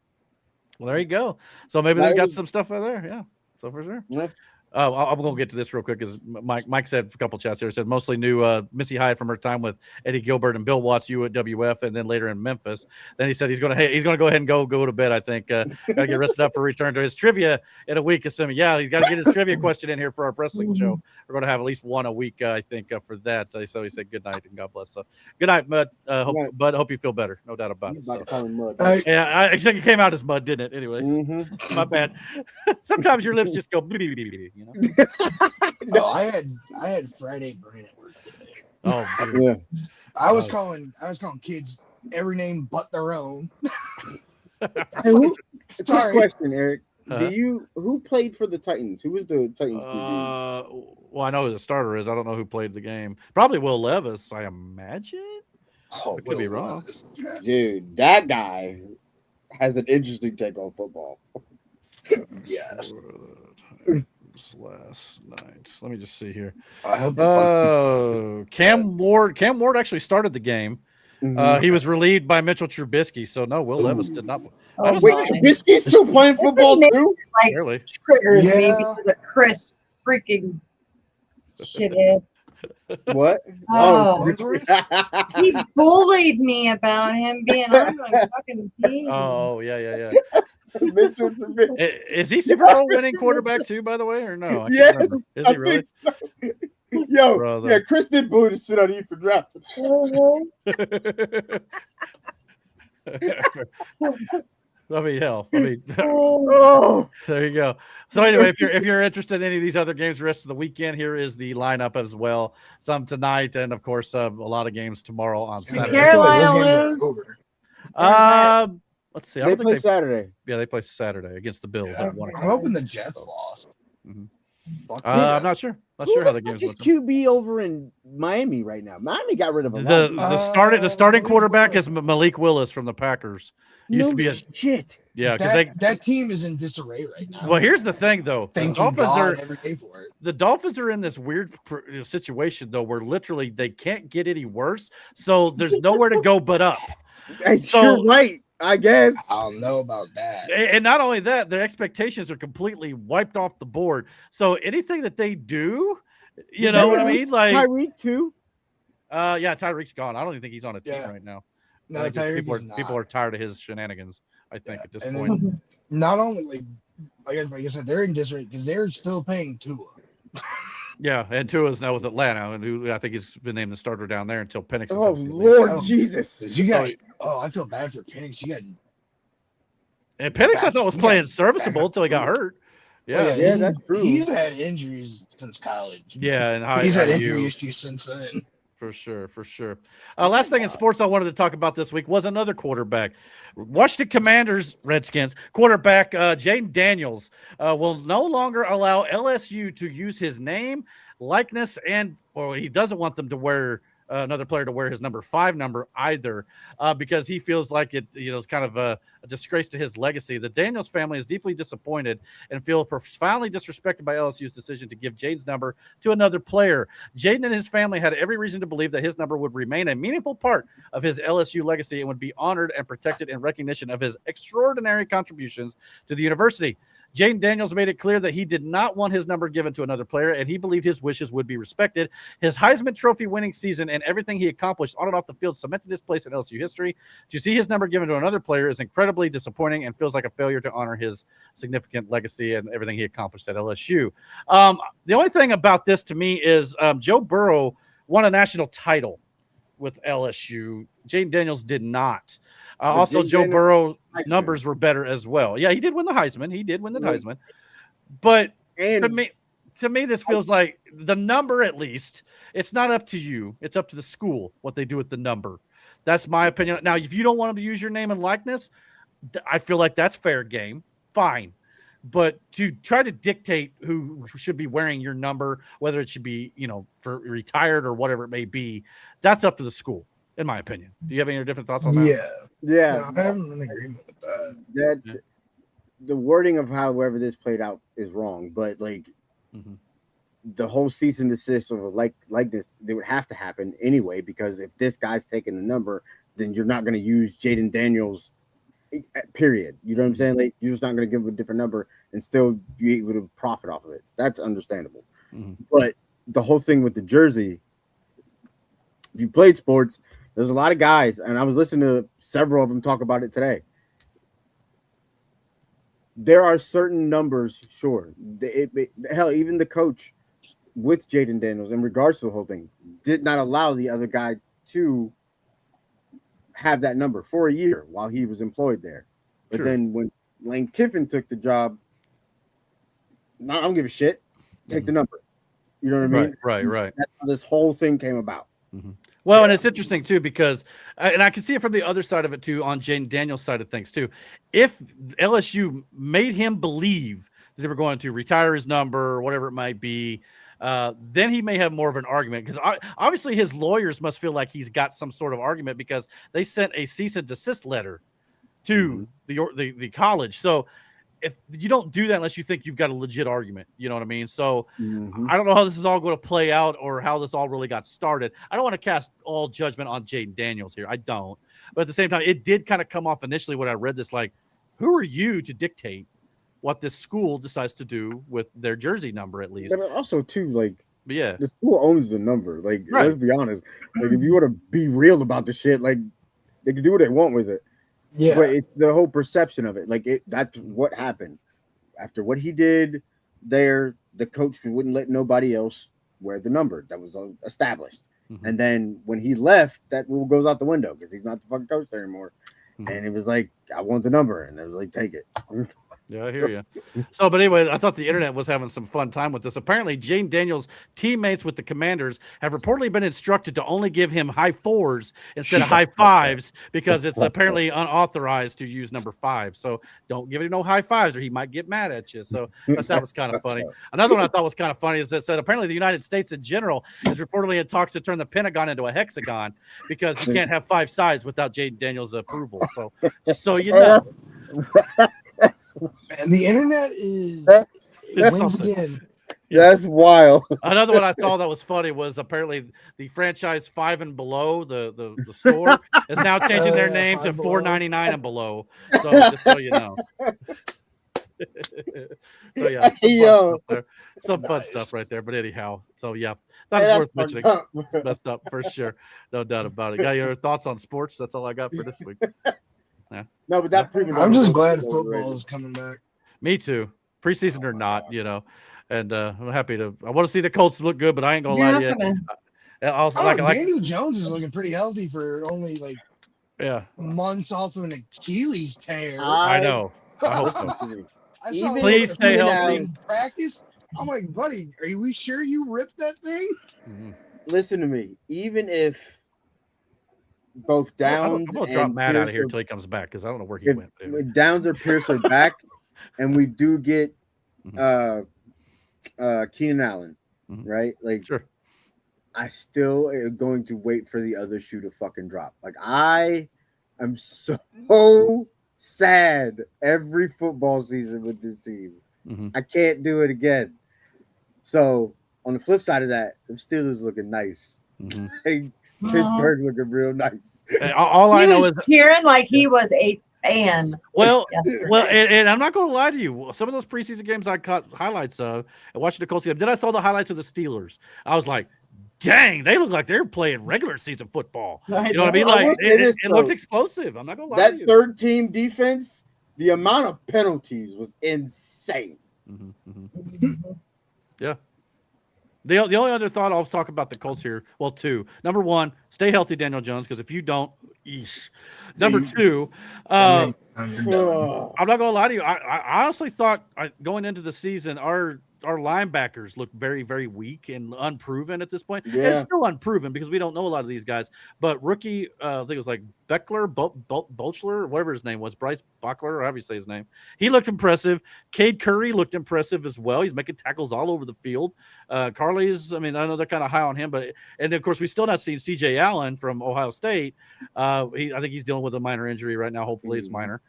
Well, there you go. So maybe they got some stuff out there. Yeah, so for sure. Yeah. I'm going to get to this real quick because Mike said a couple chats here. Said mostly knew Missy Hyatt from her time with Eddie Gilbert and Bill Watts, you at WF, and then later in Memphis. Then he said he's going to go ahead and go to bed. I think got to get rested up for return to his trivia in a week. Assuming, he's got to get his trivia question in here for our wrestling show. We're going to have at least one a week, I think, for that. So he said good night and God bless. So good night, Mud. Bud, hope you feel better. No doubt about it. So. I think it came out as Mud, didn't it? Anyways, my bad. Sometimes your lips just go. You know? Oh, I had Friday brain at work today. Oh, yeah. I was calling kids every name but their own. Quick question, Eric. Who played for the Titans? Who was the Titans? Well, I know who the starter is. I don't know who played the game. Probably Will Levis, I imagine. Oh, could be wrong. Dude, that guy has an interesting take on football. Yeah. Last night. Let me just see here. I hope Cam Ward actually started the game. He was relieved by Mitchell Trubisky. So no, Will Levis did not. Wait, Trubisky's still playing football too? Like, triggers me because of Chris freaking shithead. What? Oh, he bullied me about him being on my fucking team. Oh, yeah. Is he Super Bowl winning quarterback too, by the way, or no? Yes. Is he really? So. Yo, Chris did boo the shit out of you for drafting. I mean, hell. Oh, there you go. So anyway, if you're interested in any of these other games the rest of the weekend, here is the lineup as well. Some tonight, and of course, a lot of games tomorrow on Saturday. Carolina lose. Let's see. They play Saturday. Yeah, they play Saturday against the Bills at 1 o'clock. I'm hoping the Jets lost. I'm not sure. Not sure how the game's looking. QB over in Miami right now. Miami got rid of him. The starting quarterback is Malik Willis from the Packers. Used to be shit. Yeah, because that team is in disarray right now. Well, here's the thing, though. The Dolphins are in this weird situation though, where literally they can't get any worse. So there's nowhere to go but up. You're right. I guess. I don't know about that. And not only that, their expectations are completely wiped off the board. So anything that they do, you know what I mean? Like Tyreek too. Yeah, Tyreek's gone. I don't even think he's on a team right now. No, people are tired of his shenanigans. I think at this and point. Then, not only like I said, they're in disarray because they're still paying Tua. Yeah, and Tua's now with Atlanta, and who I think he's been named the starter down there until Penix. Oh Lord Jesus! I feel bad for Penix. And Penix I thought was playing serviceable until he got hurt. Yeah, that's true. He's had injuries since college. Yeah, and he's had injury issues since then. For sure. Last thing in sports I wanted to talk about this week was another quarterback. Washington Commanders, Redskins, quarterback Jayden Daniels will no longer allow LSU to use his name, likeness, or he doesn't want them to wear another player to wear his number 5 number either, because he feels like it, is kind of a disgrace to his legacy. The Daniels family is deeply disappointed and feel profoundly disrespected by LSU's decision to give Jayden's number to another player. Jayden and his family had every reason to believe that his number would remain a meaningful part of his LSU legacy and would be honored and protected in recognition of his extraordinary contributions to the university. Jayden Daniels made it clear that he did not want his number given to another player, and he believed his wishes would be respected. His Heisman Trophy winning season and everything he accomplished on and off the field cemented his place in LSU history. To see his number given to another player is incredibly disappointing and feels like a failure to honor his significant legacy and everything he accomplished at LSU. The only thing about this to me is Joe Burrow won a national title with LSU. Jayden Daniels did not. Also, Joe Burrow's numbers were better as well. Yeah, he did win the Heisman. But to me, this feels like the number, at least, it's not up to you. It's up to the school what they do with the number. That's my opinion. Now, if you don't want them to use your name and likeness, I feel like that's fair game. Fine. But to try to dictate who should be wearing your number, whether it should be, for retired or whatever it may be, that's up to the school, in my opinion. Do you have any different thoughts on that? Yeah. No, I'm in agreement with that. The wording of however this played out is wrong, but the whole cease and desist of like this, they would have to happen anyway, because if this guy's taking the number, then you're not going to use Jayden Daniels, period. You know what I'm saying? Like, you're just not going to give him a different number and still be able to profit off of it. That's understandable. But the whole thing with the jersey, if you played sports, there's a lot of guys, and I was listening to several of them talk about it today. There are certain numbers, sure. Hell, even the coach with Jayden Daniels, in regards to the whole thing, did not allow the other guy to have that number for a year while he was employed there. But then when Lane Kiffin took the job, no, I don't give a shit. Take the number. You know what I mean? Right. That's how this whole thing came about. Well, and it's interesting too, because, and I can see it from the other side of it too, on Jayden Daniels' side of things too. If LSU made him believe that they were going to retire his number or whatever it might be, then he may have more of an argument, because obviously his lawyers must feel like he's got some sort of argument, because they sent a cease and desist letter to the college. So if you don't do that unless you think you've got a legit argument, you know what I mean? So I don't know how this is all going to play out or how this all really got started. I don't want to cast all judgment on Jayden Daniels here. I don't. But at the same time, it did kind of come off initially when I read this, like, who are you to dictate what this school decides to do with their jersey number, at least? But also, too, like, the school owns the number. Like, let's be honest. Like, if you want to be real about the shit, like, they can do what they want with it. Yeah, but it's the whole perception of it. Like, that's what happened after what he did there. The coach wouldn't let nobody else wear the number that was established. And then when he left, that rule goes out the window because he's not the fucking coach there anymore. And it was like, I want the number, and it was like, take it. Yeah, I hear you. So, but anyway, I thought the internet was having some fun time with this. Apparently, Jayden Daniels' teammates with the Commanders have reportedly been instructed to only give him high 4s instead of high 5s, because it's apparently unauthorized to use number 5. So don't give him no high 5s or he might get mad at you. So that was kind of funny. Another one I thought was kind of funny is that said apparently the United States in general is reportedly in talks to turn the Pentagon into a hexagon, because you can't have 5 sides without Jayden Daniels' approval. So just so you know. And the internet is again. That's wild. Another one I saw that was funny was apparently the franchise 5 and below, the store is now changing their name to 4.99 and below. So just so you know. So yeah, Yo. some fun stuff right there. But anyhow, so yeah, that's worth mentioning. It's messed up for sure, no doubt about it. Got your thoughts on sports? That's all I got for this week. Yeah. No, but that I'm just glad football is coming back. Me too. Preseason or not, and I'm happy to. I want to see the Colts look good, but I ain't gonna lie to you. Also, Daniel Jones is looking pretty healthy for only months off of an Achilles tear. I know. I hope so. Please stay healthy. Practice. I'm like, buddy, are we sure you ripped that thing? Mm-hmm. Listen to me. Even if both Downs I'm gonna drop Matt out of here until he comes back because I don't know where he went. Anyway. Downs or Pierce are back, and we do get Keenan Allen, right? Like, sure. I still am going to wait for the other shoe to fucking drop. Like, I am so sad every football season with this team. I can't do it again. So on the flip side of that, the Steelers looking nice. Pittsburgh looking real nice. All I know is cheering like he was a fan. Well, and I'm not going to lie to you. Some of those preseason games I caught highlights of and watching the Colts game. Then I saw the highlights of the Steelers. I was like, dang, they look like they're playing regular season football. You know what I mean? Like it looked explosive. I'm not going to lie to you. That third team defense, the amount of penalties was insane. Yeah. The only other thought I'll talk about the Colts here. Well, two. Number one, stay healthy, Daniel Jones, because if you don't, eesh. Number two, I'm not gonna lie to you. I honestly thought going into the season, our linebackers look very, very weak and unproven at this point. Yeah. And it's still unproven because we don't know a lot of these guys. But rookie, I think it was like Beckler, Bolchler, whatever his name was, Bryce Bockler, or however you say his name. He looked impressive. Cade Curry looked impressive as well. He's making tackles all over the field. Carly's, I mean, I know they're kind of high on him, and of course we still not seen C.J. Allen from Ohio State. I think he's dealing with a minor injury right now. Hopefully it's minor.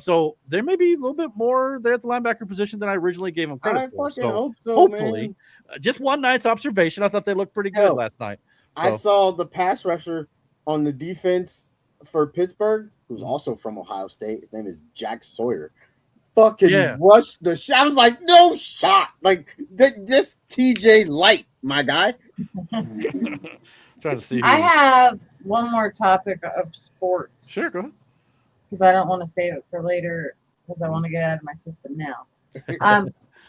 So there may be a little bit more there at the linebacker position than I originally gave him credit for. So hopefully, just one night's observation. I thought they looked pretty good last night. So. I saw the pass rusher on the defense for Pittsburgh, who's also from Ohio State. His name is Jack Sawyer. Fucking rushed the shot. I was like, no shot. Like, just TJ Light, my guy. Trying to see. I have one more topic of sports. Sure, go ahead. Because I don't want to save it for later because I want to get out of my system now.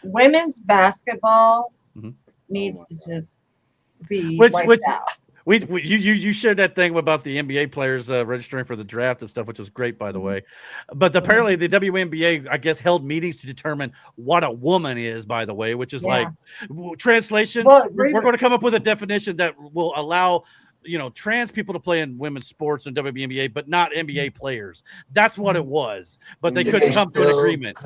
Women's basketball needs to just be wiped out. You shared that thing about the NBA players registering for the draft and stuff, which was great, by the way. But apparently the WNBA, I guess, held meetings to determine what a woman is, by the way, which is like translation. Well, we're going to come up with a definition that will allow trans people to play in women's sports and WNBA, but not NBA players. That's what it was. But they couldn't come to an agreement.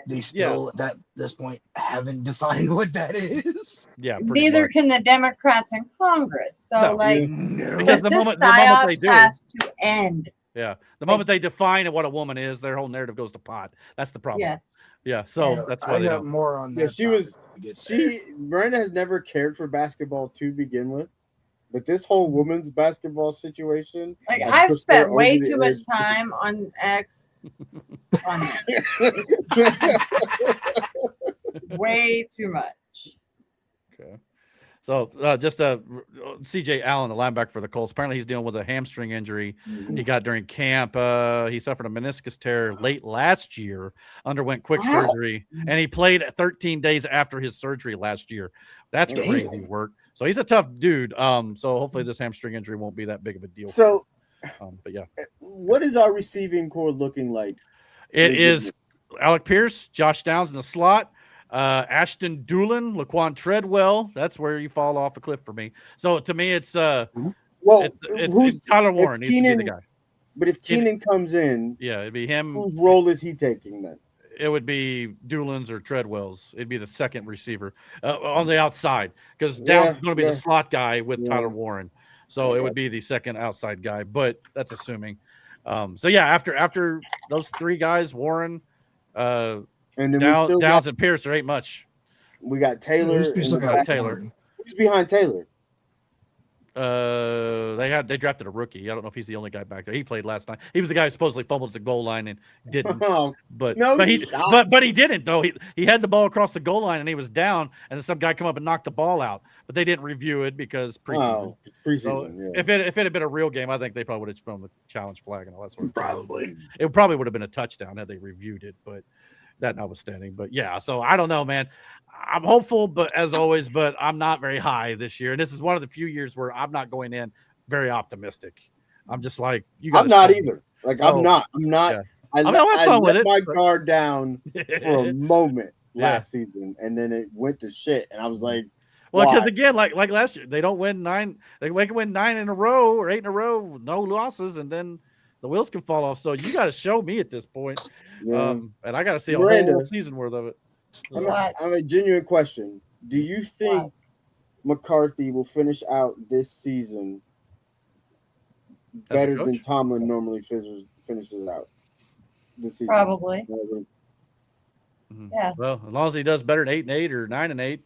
They still, at this point, haven't defined what that is. Yeah. Neither can the Democrats in Congress. So, because the moment they do, has to end. Yeah. The moment they define what a woman is, their whole narrative goes to pot. That's the problem. Yeah. Yeah. So that's why I got more on that. Miranda has never cared for basketball to begin with. But this whole women's basketball situation, like I've spent way too much time on X. Way too much. Okay. So just C.J. Allen, the linebacker for the Colts. Apparently, he's dealing with a hamstring injury he got during camp. He suffered a meniscus tear late last year, underwent quick surgery, and he played 13 days after his surgery last year. That's crazy work. So he's a tough dude. So hopefully this hamstring injury won't be that big of a deal. So, but yeah, what is our receiving core looking like? It is Alec Pierce, Josh Downs in the slot, Ashton Doolin, Laquan Treadwell. That's where you fall off a cliff for me. So to me, it's it's Tyler Warren needs to be the guy. But if Keenan comes in, it'd be him. Whose role is he taking then? It would be Doolin's or Treadwell's. It'd be the second receiver on the outside because Downs is going to be the slot guy with Tyler Warren. So it would be the second outside guy, but that's assuming. So yeah, after those three guys, Warren, and then Downs and Pierce, there ain't much. We got Taylor. Taylor. Who's behind Taylor? They drafted a rookie. I don't know if he's the only guy back there. He played last night. He was the guy who supposedly fumbled at the goal line and didn't. But he didn't though. He had the ball across the goal line and he was down, and then some guy come up and knocked the ball out. But they didn't review it because preseason. If it had been a real game, I think they probably would have thrown the challenge flag and all that sort of Probably. It probably would have been a touchdown had they reviewed it, but that notwithstanding. But yeah, so I don't know, man. I'm hopeful, but as always, but I'm not very high this year. And this is one of the few years where I'm not going in very optimistic. I'm just like, I'm not either. Like, so, I'm not. Yeah. I let my guard down for a moment last season, and then it went to shit. And I was like, well, because again, like last year, they don't win 9. They can win 9 in a row or 8 in a row, no losses, and then the wheels can fall off. So you got to show me at this point. Yeah. And I got to see a whole season worth of it. I'm a genuine question. Do you think McCarthy will finish out this season better than Tomlin normally finishes out this season? Probably. Mm-hmm. Yeah. Well, as long as he does better than 8-8 or 9-8,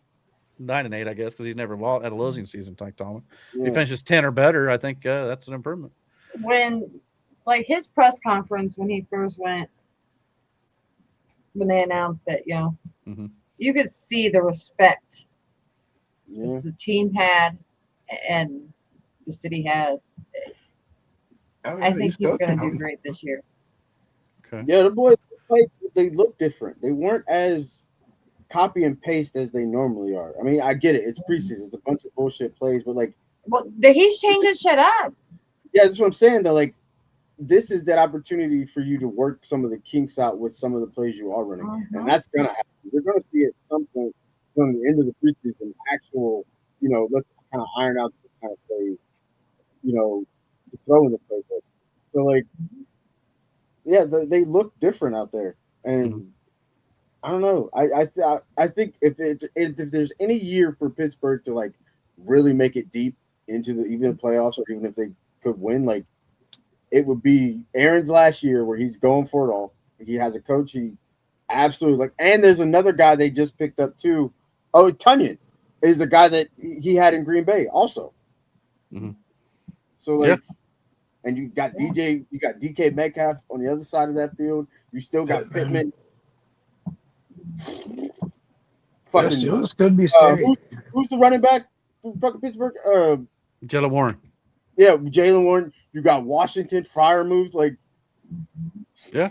9-8, I guess, because he's never had a losing season like Tomlin. Yeah. If he finishes 10 or better, I think that's an improvement. When, like his press conference when he first went, when they announced it, you could see the respect the team had and the city has. I think he's going to do great this year. Okay. Yeah, the boys they look different. They weren't as copy and paste as they normally are. I mean, I get it. It's preseason. It's a bunch of bullshit plays, but like, well, he's changing shit up. Yeah, that's what I'm saying. Though, like, this is that opportunity for you to work some of the kinks out with some of the plays you are running, and that's gonna happen. We're gonna see at some point from the end of the preseason actual, let's kind of iron out the kind of plays, to throw in the playbook. So, like, yeah, they look different out there, and I don't know. I think if there's any year for Pittsburgh to like really make it deep into even the playoffs, or even if they could win, like, it would be Aaron's last year where he's going for it all. He has a coach he absolutely like, and there's another guy they just picked up too. Oh, Tunyon is a guy that he had in Green Bay also. Mm-hmm. So like, and you got DK Metcalf on the other side of that field. You still got Pittman. Fucking, this could be scary. Who's the running back from fucking Pittsburgh? Jaylen Warren. Yeah, Jaylen Warren. You got Washington. Fryer moved. Like, yeah.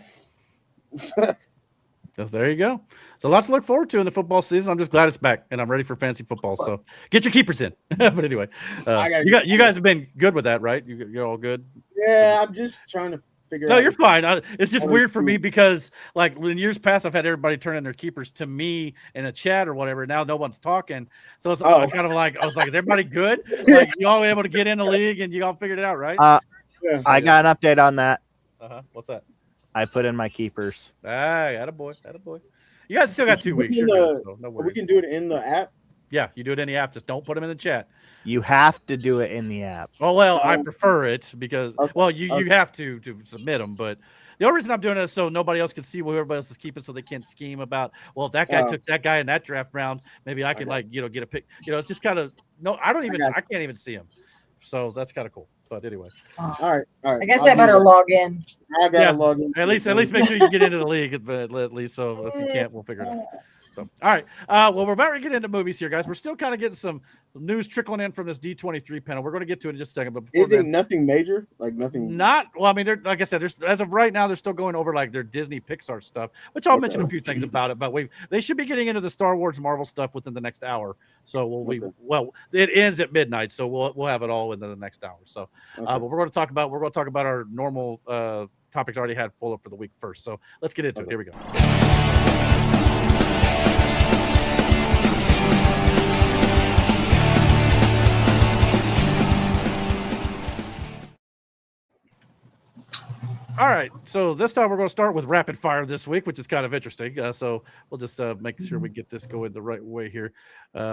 So there you go. So lots to look forward to in the football season. I'm just glad it's back, and I'm ready for fantasy football. So get your keepers in. But anyway, you guys have been good with that, right? You're all good. Yeah, I'm just trying to figure. No, you're fine. It's just weird for me because, like, in years past, I've had everybody turn in their keepers to me in a chat or whatever. Now no one's talking, so it's kind of like I was like, is everybody good? Like, you all able to get in the league and you all figured it out, right? I got an update on that. What's that? I put in my keepers. Attaboy. You guys still got 2 weeks. So no worries. We can do it in the app. Yeah, you do it in the app. Just don't put them in the chat. You have to do it in the app. Oh, well, I prefer it because, you have to submit them. But the only reason I'm doing it is so nobody else can see what everybody else is keeping, so they can't scheme about, well, if that guy took that guy in that draft round, maybe I can get a pick. It's just kind of I can't even see him. So that's kind of cool. But anyway. All right. I guess I better log in. I gotta log in. At least make sure you can get into the league at least. So if you can't, we'll figure it out. So, all right. Well, we're about to get into movies here, guys. We're still kind of getting some news trickling in from this D23 panel. We're going to get to it in just a second. But before nothing major? Like nothing? Not, well, I mean, like I said, as of right now, they're still going over like their Disney Pixar stuff, which I'll mention a few things about it. But they should be getting into the Star Wars Marvel stuff within the next hour. So it ends at midnight. So we'll have it all within the next hour. So, but we're going to talk about our normal topics I already had full up for the week first. So let's get into it. Here we go. All right, so this time we're going to start with rapid fire this week, which is kind of interesting. So we'll just make sure we get this going the right way here.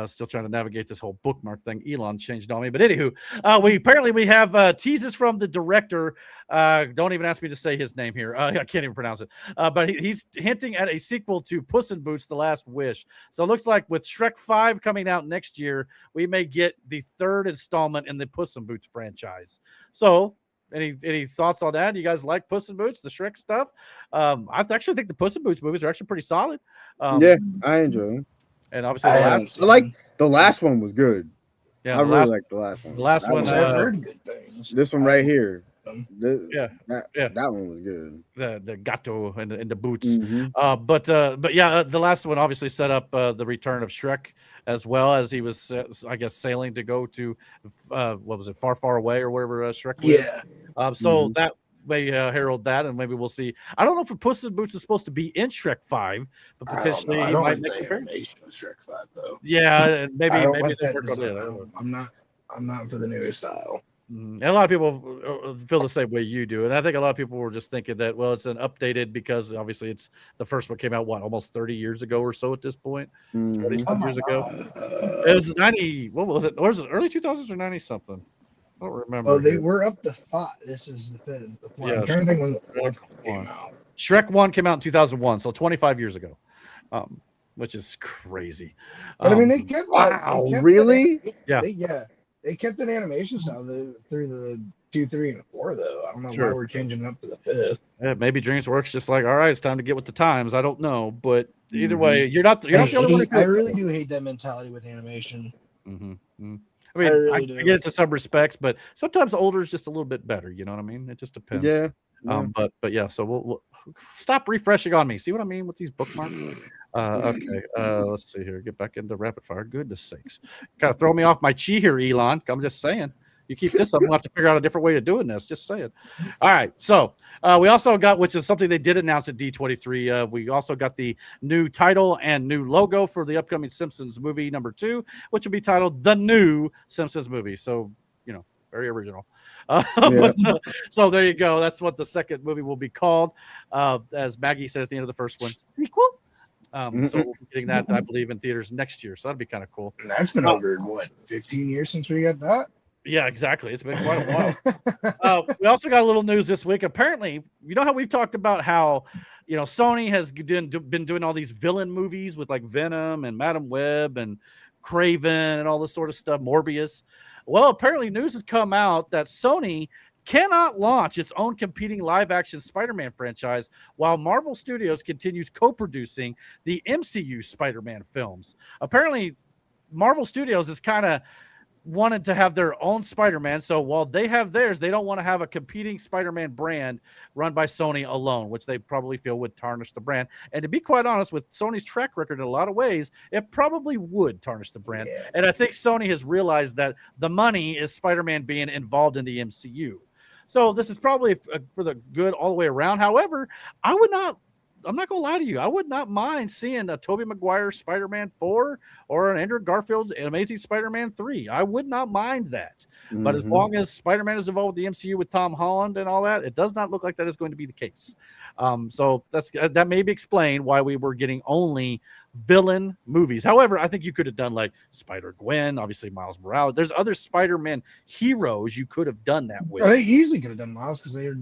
Still trying to navigate this whole bookmark thing. Elon changed on me, but anywho, we have teases from the director. Don't even ask me to say his name here. I can't even pronounce it. But he's hinting at a sequel to Puss in Boots: The Last Wish. So it looks like with Shrek 5 coming out next year, we may get the third installment in the Puss in Boots franchise. So. Any thoughts on that? You guys like Puss in Boots, the Shrek stuff? I actually think the Puss in Boots movies are actually pretty solid. Yeah, I enjoy them. And obviously, the last one was good. Yeah, I really like the last one. The last one, I've heard good things. This one right here. That one was good. The gato and the boots. Mm-hmm. But yeah, the last one obviously set up the return of Shrek, as well as he was, I guess, sailing to go to what was it, Far, Far Away or wherever Shrek lives. So that may herald that, and maybe we'll see. I don't know if Puss in Boots is supposed to be in Shrek 5, but potentially he might make a animation of Shrek 5 though. Yeah, and maybe they work on it. I'm not for the newer style. And a lot of people feel the same way you do, and I think a lot of people were just thinking that, well, it's an updated because obviously it's the first one came out almost 30 years ago or so at this point. 20 years ago. It was 90. What was it? Or was it early 2000s or 90 something? I don't remember. Oh, they were up to 5. This is the 5th. The 4th. I'm trying to think when the 4th came out. Shrek 1 came out in 2001, so 25 years ago, which is crazy. But I mean, they kept. Wow, really? They kept an animation style through the 2, 3, and 4, though. I don't know why we're changing it up to the 5th. Yeah, maybe DreamWorks just like, all right, it's time to get with the times. I don't know, but either way, you're not the only one. I really do hate that mentality with animation. I mean, I get it to some respects, but sometimes older is just a little bit better. You know what I mean? It just depends. Yeah. But yeah. So we'll stop refreshing on me. See what I mean with these bookmarks? Okay. Let's see here. Get back into rapid fire. Goodness sakes, kind of throw me off my chi here, Elon. I'm just saying. You keep this up, we'll have to figure out a different way of doing this. Just saying. All right. So we also got, which is something they did announce at D23. We also got the new title and new logo for the upcoming Simpsons movie number 2, which will be titled The New Simpsons Movie. So, very original. So there you go. That's what the second movie will be called. As Maggie said at the end of the first one, sequel. So we'll be getting that, I believe, in theaters next year. So that'd be kind of cool. And that's been over, 15 years since we got that? Yeah, exactly. It's been quite a while. We also got a little news this week. Apparently, you know how we've talked about how, Sony has been doing all these villain movies with like Venom and Madam Web and Craven and all this sort of stuff, Morbius. Well, apparently news has come out that Sony cannot launch its own competing live-action Spider-Man franchise while Marvel Studios continues co-producing the MCU Spider-Man films. Apparently, Marvel Studios is kind of wanted to have their own Spider-Man, so while they have theirs, they don't want to have a competing Spider-Man brand run by Sony alone, which they probably feel would tarnish the brand. And to be quite honest, with Sony's track record in a lot of ways, it probably would tarnish the brand. Yeah. And I think Sony has realized that the money is Spider-Man being involved in the MCU. So this is probably for the good all the way around. However, I'm not going to lie to you. I would not mind seeing a Tobey Maguire Spider-Man 4 or an Andrew Garfield's Amazing Spider-Man 3. I would not mind that. But as long as Spider-Man is involved with the MCU with Tom Holland and all that, it does not look like that is going to be the case. So that may explain why we were getting only villain movies. However, I think you could have done like Spider-Gwen, obviously Miles Morales. There's other Spider-Man heroes you could have done that with. They easily could have done Miles because they are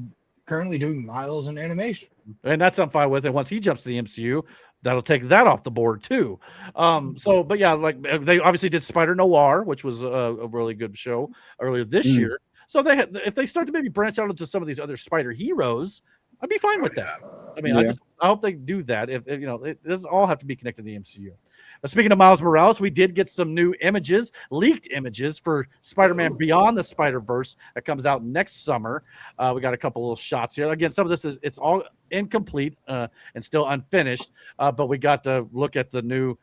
currently doing Miles in animation. And that's I'm fine with. And once he jumps to the MCU, that'll take that off the board too. But yeah, like they obviously did Spider Noir, which was a really good show earlier this year. So if they start to maybe branch out into some of these other Spider heroes, I'd be fine with that. I mean, I hope they do that. If it doesn't all have to be connected to the MCU. Speaking of Miles Morales, we did get some new leaked images for Spider-Man Beyond the Spider-Verse that comes out next summer. We got a couple little shots here. Again, some of this it's all incomplete and still unfinished, but we got to look at the new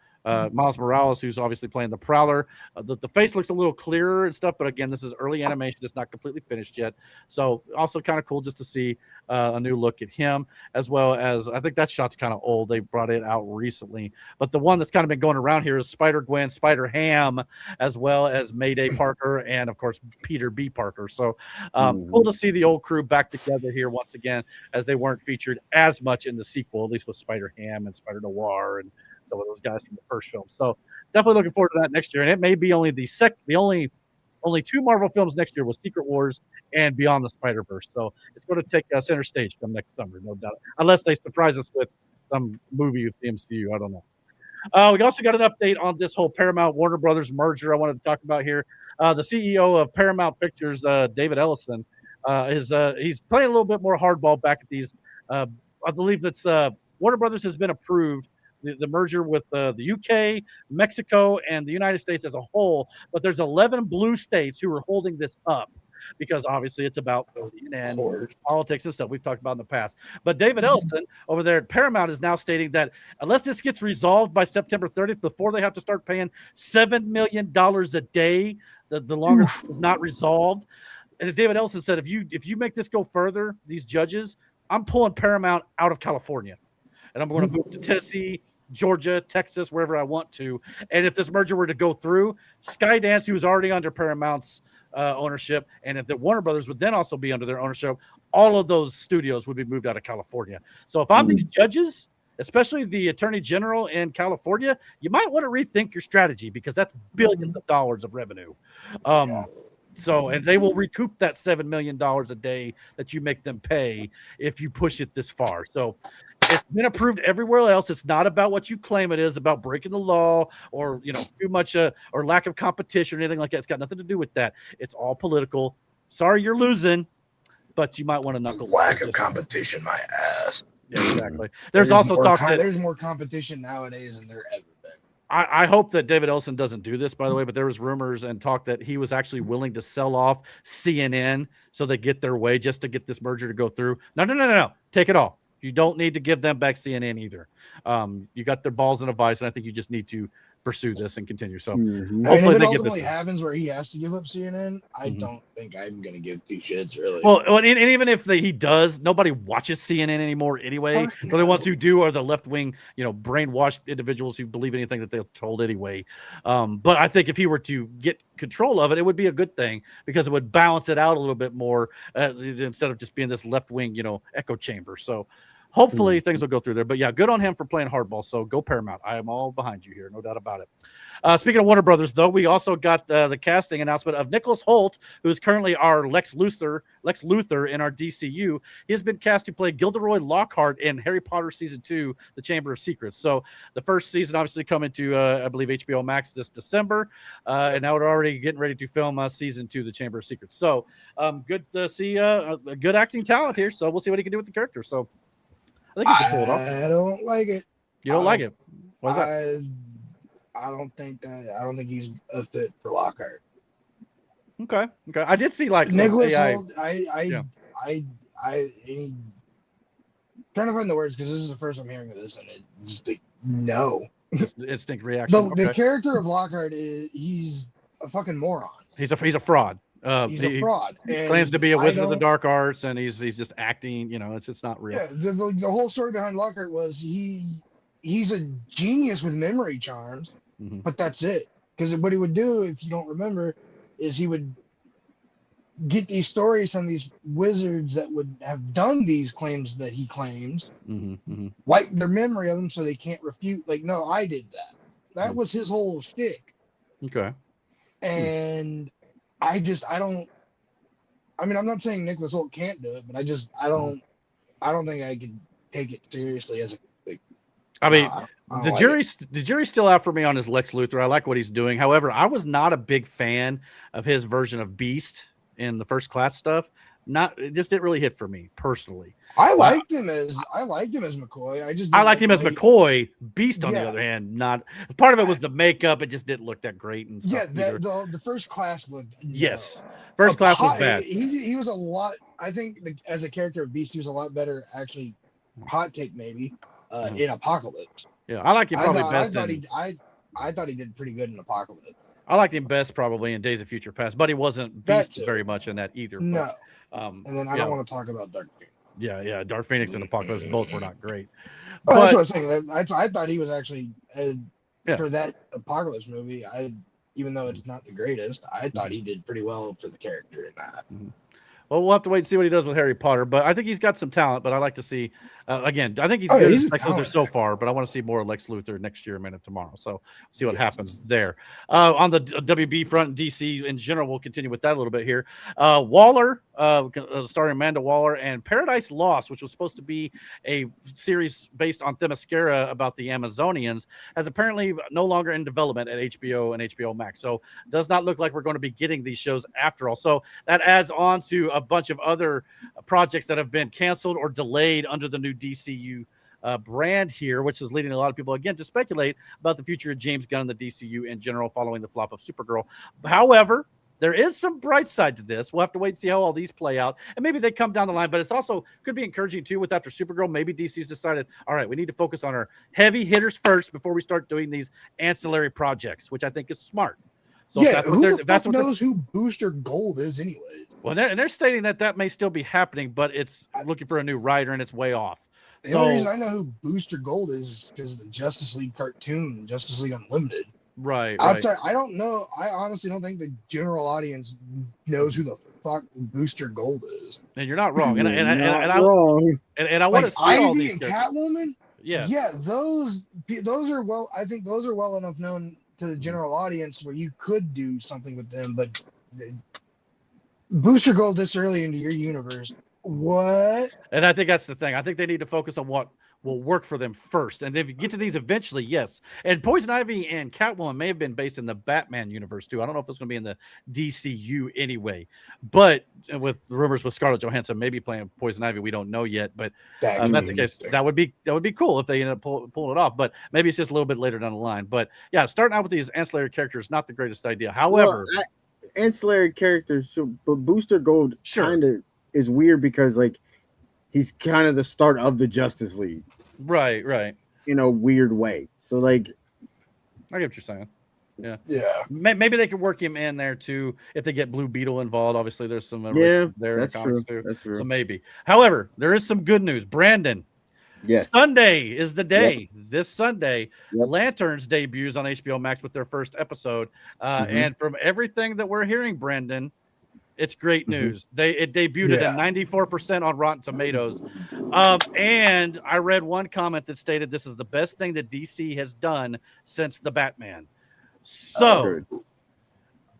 Miles Morales, who's obviously playing the Prowler. The face looks a little clearer and stuff, but again, this is early animation. It's not completely finished yet. So also kind of cool just to see a new look at him, as well as I think that shot's kind of old. They brought it out recently. But the one that's kind of been going around here is Spider-Gwen, Spider-Ham, as well as Mayday Parker, and of course, Peter B. Parker. So cool to see the old crew back together here once again, as they weren't featured as much in the sequel, at least with Spider-Ham and Spider-Noir and some of those guys from the first film. So definitely looking forward to that next year. And it may be only only 2 Marvel films next year with Secret Wars and Beyond the Spider-Verse. So it's going to take center stage come next summer, no doubt. Unless they surprise us with some movie with the MCU. I don't know. We also got an update on this whole Paramount Warner Brothers merger I wanted to talk about here. The CEO of Paramount Pictures, David Ellison, he's playing a little bit more hardball back at these. I believe that's Warner Brothers has been approved. The merger with the UK, Mexico, and the United States as a whole, but there's 11 blue states who are holding this up because obviously it's about voting and politics and stuff we've talked about in the past. But David Ellison over there at Paramount is now stating that unless this gets resolved by September 30th, before they have to start paying $7 million a day, the longer this is not resolved. And David Ellison said, if you make this go further, these judges, I'm pulling Paramount out of California. And I'm going to move to Tennessee, Georgia, Texas, wherever I want to. And if this merger were to go through, Skydance, who's already under Paramount's ownership, and if the Warner Brothers would then also be under their ownership, all of those studios would be moved out of California. So if I'm these judges, especially the Attorney General in California, you might want to rethink your strategy because that's billions of dollars of revenue. So, and they will recoup that $7 million a day that you make them pay if you push it this far. So it's been approved everywhere else. It's not about what you claim it is, about breaking the law or, too much or lack of competition or anything like that. It's got nothing to do with that. It's all political. Sorry, you're losing, but you might want to knuckle. Lack of competition, my ass. Yeah, exactly. There's also talk that there's more competition nowadays than there ever been. I hope that David Ellison doesn't do this, by the way, but there was rumors and talk that he was actually willing to sell off CNN so they get their way just to get this merger to go through. No. Take it all. You don't need to give them back CNN either. You got their balls in a vice, and I think you just need to pursue this and continue. So hopefully if they it get ultimately this happens where he has to give up CNN, I don't think I'm going to give 2 shits, really. Well, and even if he does, nobody watches CNN anymore anyway. The only ones who do are the left-wing, brainwashed individuals who believe anything that they're told anyway. But I think if he were to get control of it, it would be a good thing because it would balance it out a little bit more instead of just being this left-wing, echo chamber. So hopefully things will go through there. But yeah, good on him for playing hardball. So go Paramount. I am all behind you here, no doubt about it. Speaking of Warner Brothers, though, we also got the casting announcement of Nicholas Hoult, who is currently our Lex Luthor in our DCU. He has been cast to play Gilderoy Lockhart in Harry Potter Season 2, The Chamber of Secrets. So the first season obviously coming to, I believe, HBO Max this December. And now we're already getting ready to film Season 2, The Chamber of Secrets. So good to see a good acting talent here. So we'll see what he can do with the character. So I think he can pull it off. I don't like it. You don't like it? What's that? I don't think he's a fit for Lockhart. Okay. I did see like Nicholas AI. Hoult. Trying to find the words because this is the first I'm hearing of this, and it just like no. Instinct reaction. The character of Lockhart he's a fucking moron. He's a fraud. He's a fraud. He claims to be a wizard of the dark arts, and he's just acting. It's not real. Yeah, the whole story behind Lockhart was he's a genius with memory charms, but that's it. Because what he would do, if you don't remember, is he would get these stories from these wizards that would have done these claims that he claims, wipe their memory of them so they can't refute. Like, no, I did that. That was his whole shtick. Okay. And I don't. I mean, I'm not saying Nicholas Hoult can't do it, but I don't think I could take it seriously as a. The jury's still out for me on his Lex Luthor. I like what he's doing. However, I was not a big fan of his version of Beast in the First Class stuff. It just didn't really hit for me personally. I liked him as McCoy. I liked him as McCoy. Beast, on the other hand, not part of it was the makeup. It just didn't look that great and stuff. Yeah, the First Class looked. Yes, First Class was bad. He was a lot. I think as a character of Beast, he was a lot better. Actually, hot take maybe in Apocalypse. Yeah, I like him probably best. I thought he did pretty good in Apocalypse. I liked him best probably in Days of Future Past, but he wasn't beast very much in that either. No. But, and then I don't want to talk about Dark Phoenix. Yeah. Dark Phoenix and Apocalypse both were not great. Oh, that's what I'm saying. I thought he was actually for that Apocalypse movie. Even though it's not the greatest, I thought he did pretty well for the character in that. Mm-hmm. Well, we'll have to wait and see what he does with Harry Potter, but I think he's got some talent. But I like to see again. I think he's good as Lex Luthor so far, but I want to see more of Lex Luthor next year, Man of Tomorrow. So see what happens there. On the WB front, DC in general, we'll continue with that a little bit here. Waller, starring Amanda Waller, and Paradise Lost, which was supposed to be a series based on Themyscira about the Amazonians, has apparently no longer in development at HBO and HBO Max. So does not look like we're going to be getting these shows after all. So that adds on to a bunch of other projects that have been canceled or delayed under the new DCU brand here, which is leading a lot of people again to speculate about the future of James Gunn and the DCU in general following the flop of Supergirl. However, there is some bright side to this. We'll have to wait and see how all these play out, and maybe they come down the line. But it's also could be encouraging too. With after Supergirl, maybe DC's decided, all right, we need to focus on our heavy hitters first before we start doing these ancillary projects, which I think is smart. So yeah, who the fuck knows who Booster Gold is, anyways? Well, they're stating that may still be happening, but it's looking for a new writer and it's way off. The only reason I know who Booster Gold is because of the Justice League cartoon, Justice League Unlimited. Right. Outside, I don't know. I honestly don't think the general audience knows who the fuck Booster Gold is. And you're not wrong. And I want to see all these and Catwoman. Yeah. Those are well. I think those are well enough known to the general audience where you could do something with them, but Booster Gold this early into your universe, what? And I think that's the thing. I think they need to focus on what will work for them first, and if you get to these eventually, yes. And Poison Ivy and Catwoman may have been based in the Batman universe too. I don't know if it's going to be in the DCU anyway, but with rumors with Scarlett Johansson maybe playing Poison Ivy, we don't know yet. But that's the case. That would be cool if they end up pulling it off. But maybe it's just a little bit later down the line. But yeah, starting out with these ancillary characters, not the greatest idea. However, ancillary characters, but Booster Gold kind of is weird because like he's kind of the start of the Justice League. Right. In a weird way. So like I get what you're saying. Yeah. Maybe they could work him in there too if they get Blue Beetle involved. Obviously, there's some there in the comics too. That's true. So maybe. However, there is some good news. Brandon. Yes. Sunday is the day. Yep. This Sunday, Lanterns debuts on HBO Max with their first episode. And from everything that we're hearing, Brandon, it's great news. It debuted at 94% on Rotten Tomatoes. And I read one comment that stated this is the best thing that DC has done since the Batman. So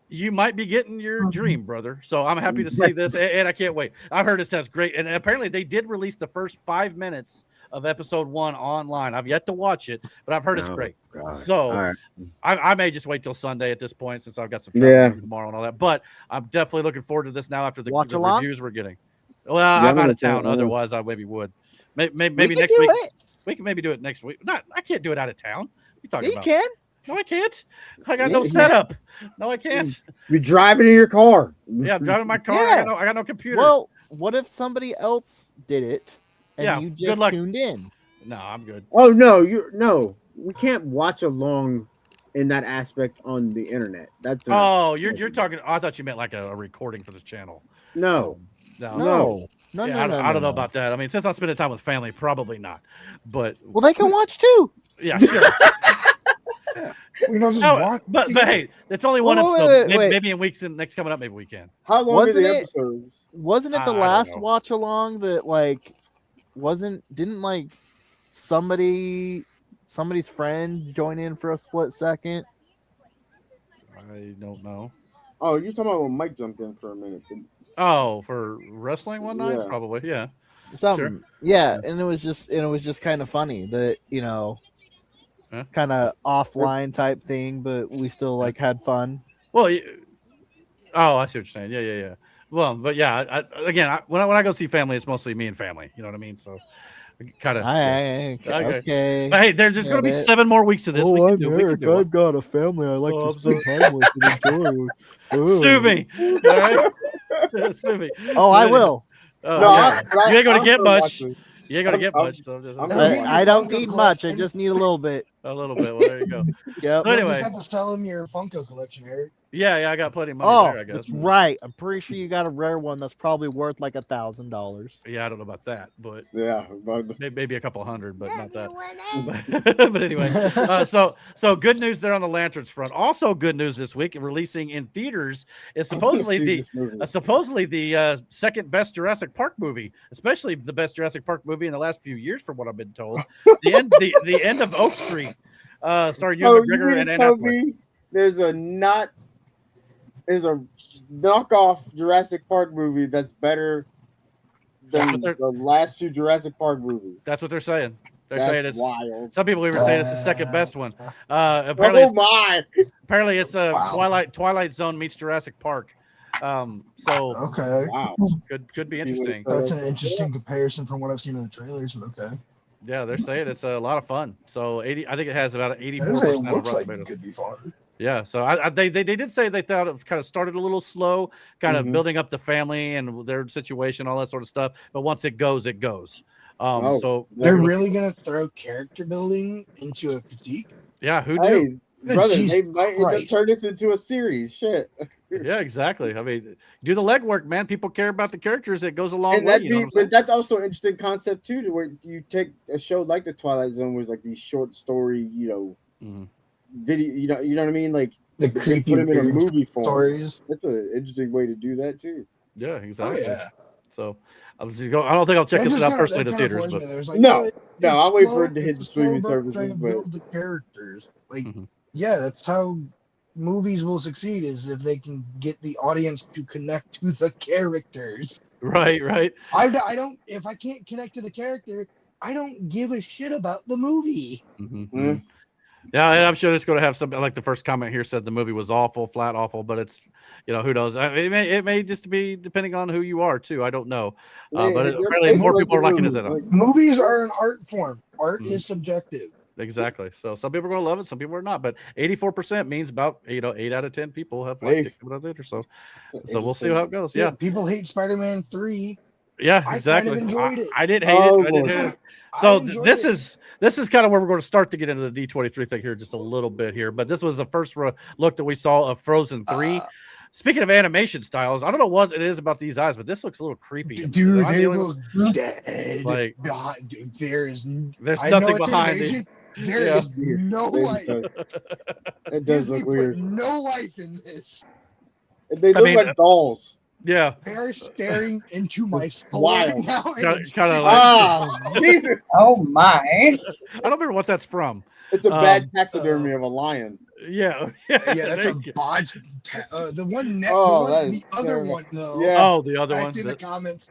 you might be getting your dream, brother. So I'm happy to see this, and I can't wait. I heard it sounds great. And apparently they did release the first 5 minutes of episode 1 online. I've yet to watch it, but I've heard it's great. God. So I may just wait till Sunday at this point since I've got some travel tomorrow and all that. But I'm definitely looking forward to this now after the reviews we're getting. Well, I'm out of town. Otherwise, I maybe would. Maybe next week. We can maybe do it next week. I can't do it out of town. What are you talking about? You can. No, I can't. I got no setup. No, I can't. You're driving in your car. Yeah, I'm driving my car. Yeah. I got no computer. Well, what if somebody else did it and you just tuned in? No, I'm good. Oh no, we can't watch along in that aspect on the internet. That's you're talking. I thought you meant like a recording for the channel. No. I don't know about that. I mean, since I'm spending time with family, probably not. But they can watch too. Yeah, sure. But hey, it's only one episode. Maybe in weeks and next coming up, maybe we can. How long are the episodes? Wasn't it the last watch along that didn't like somebody's friend join in for a split second? I don't know. Oh, you're talking about when Mike jumped in for a minute. Oh, for wrestling one night? Yeah. Probably, yeah. Something. Sure. Yeah, and it was just kind of funny that, kind of offline type thing, but we still had fun. Well, I see what you're saying. Yeah. Well, but yeah, when I go see family, it's mostly me and family. You know what I mean? So kind of okay. But hey, there's going to be 7 more weeks of this. I've got a family. I like to spend time with and enjoy. Sue me. All right? Sue me. Oh, I will. You ain't going to get much. You ain't going to get much. So I don't need much. I just need a little bit. A little bit. Well, there you go. Yep. So anyway, you just have to sell him your Funko collection, Eric. yeah, I got plenty of money there, I guess. That's right. I'm pretty sure you got a rare one that's probably worth like $1,000. Yeah, I don't know about that, but Yeah, maybe a couple hundred, but not that. But anyway, so good news there on the Lanterns front. Also, good news this week, releasing in theaters is supposedly the second best Jurassic Park movie, especially the best Jurassic Park movie in the last few years, from what I've been told. The end of Oak Street, starring Ewan McGregor and Anne Hathaway. There's a knockoff Jurassic Park movie that's better than the last two Jurassic Park movies. That's what they're saying. They're saying it's wild. Some people even say it's the second best one. Apparently, apparently it's Wow. Twilight Zone meets Jurassic Park. So Okay. Wow. could be interesting. That's an interesting comparison from what I've seen in the trailers, but okay. Yeah, they're saying it's a lot of fun. So I think it has about an 84% It of looks Rotten like Tomatoes. it could be fun. Yeah, so they did say they thought it kind of started a little slow, kind of building up the family and their situation, all that sort of stuff. But once it goes, it goes. So They're really gonna throw character building into a critique. yeah, who knew? Hey, brother, Jesus they might end up Christ. turn this into a series. Shit. Yeah, exactly. I mean, do the legwork, man. People care about the characters. It goes a long And way. You know what I'm saying? but that's also an interesting concept too, to where you take a show like the Twilight Zone, where it's like these short story, video, you know what I mean, like The they creepy put them in a movie form. stories. That's an interesting way to do that too. Yeah, Oh exactly. yeah. So I'll just go. I don't think I'll check this out personally in the theaters, but No, I'll wait for it to hit the streaming services. Trying to But build the characters, yeah, that's how movies will succeed, is if they can get the audience to connect to the characters. right. I don't. If I can't connect to the character, I don't give a shit about the movie. Yeah, and I'm sure it's going to have something like the first comment here said the movie was awful, flat awful, but it's, who knows? It may just be depending on who you are too. I don't know, but apparently more people are liking it than others. Movies are an art form. Art is subjective. Exactly. So some people are going to love it, some people are not. But 84% means about 8 out of 10 people have liked it coming out later. So we'll see how it goes. Yeah. People hate Spider-Man 3. Yeah, exactly. I kind of enjoyed it. I didn't hate it. I didn't hate it. So this is kind of where we're going to start to get into the D23 thing here just a little bit here. But this was the first look that we saw of Frozen 3. Speaking of animation styles, I don't know what it is about these eyes, but this looks a little creepy. Dude, they look dead. Like, dude, there's nothing behind it. There is no life. It does look weird. Put no life in this. They look like dolls. Yeah, they're staring into my soul Wild. right now. Kind of like, Jesus! Oh my! I don't remember what that's from. It's a bad taxidermy of a Yeah, Yeah, that's a bot. The one next, the other terrible. one though. Yeah. Oh, the other I one. see the comments.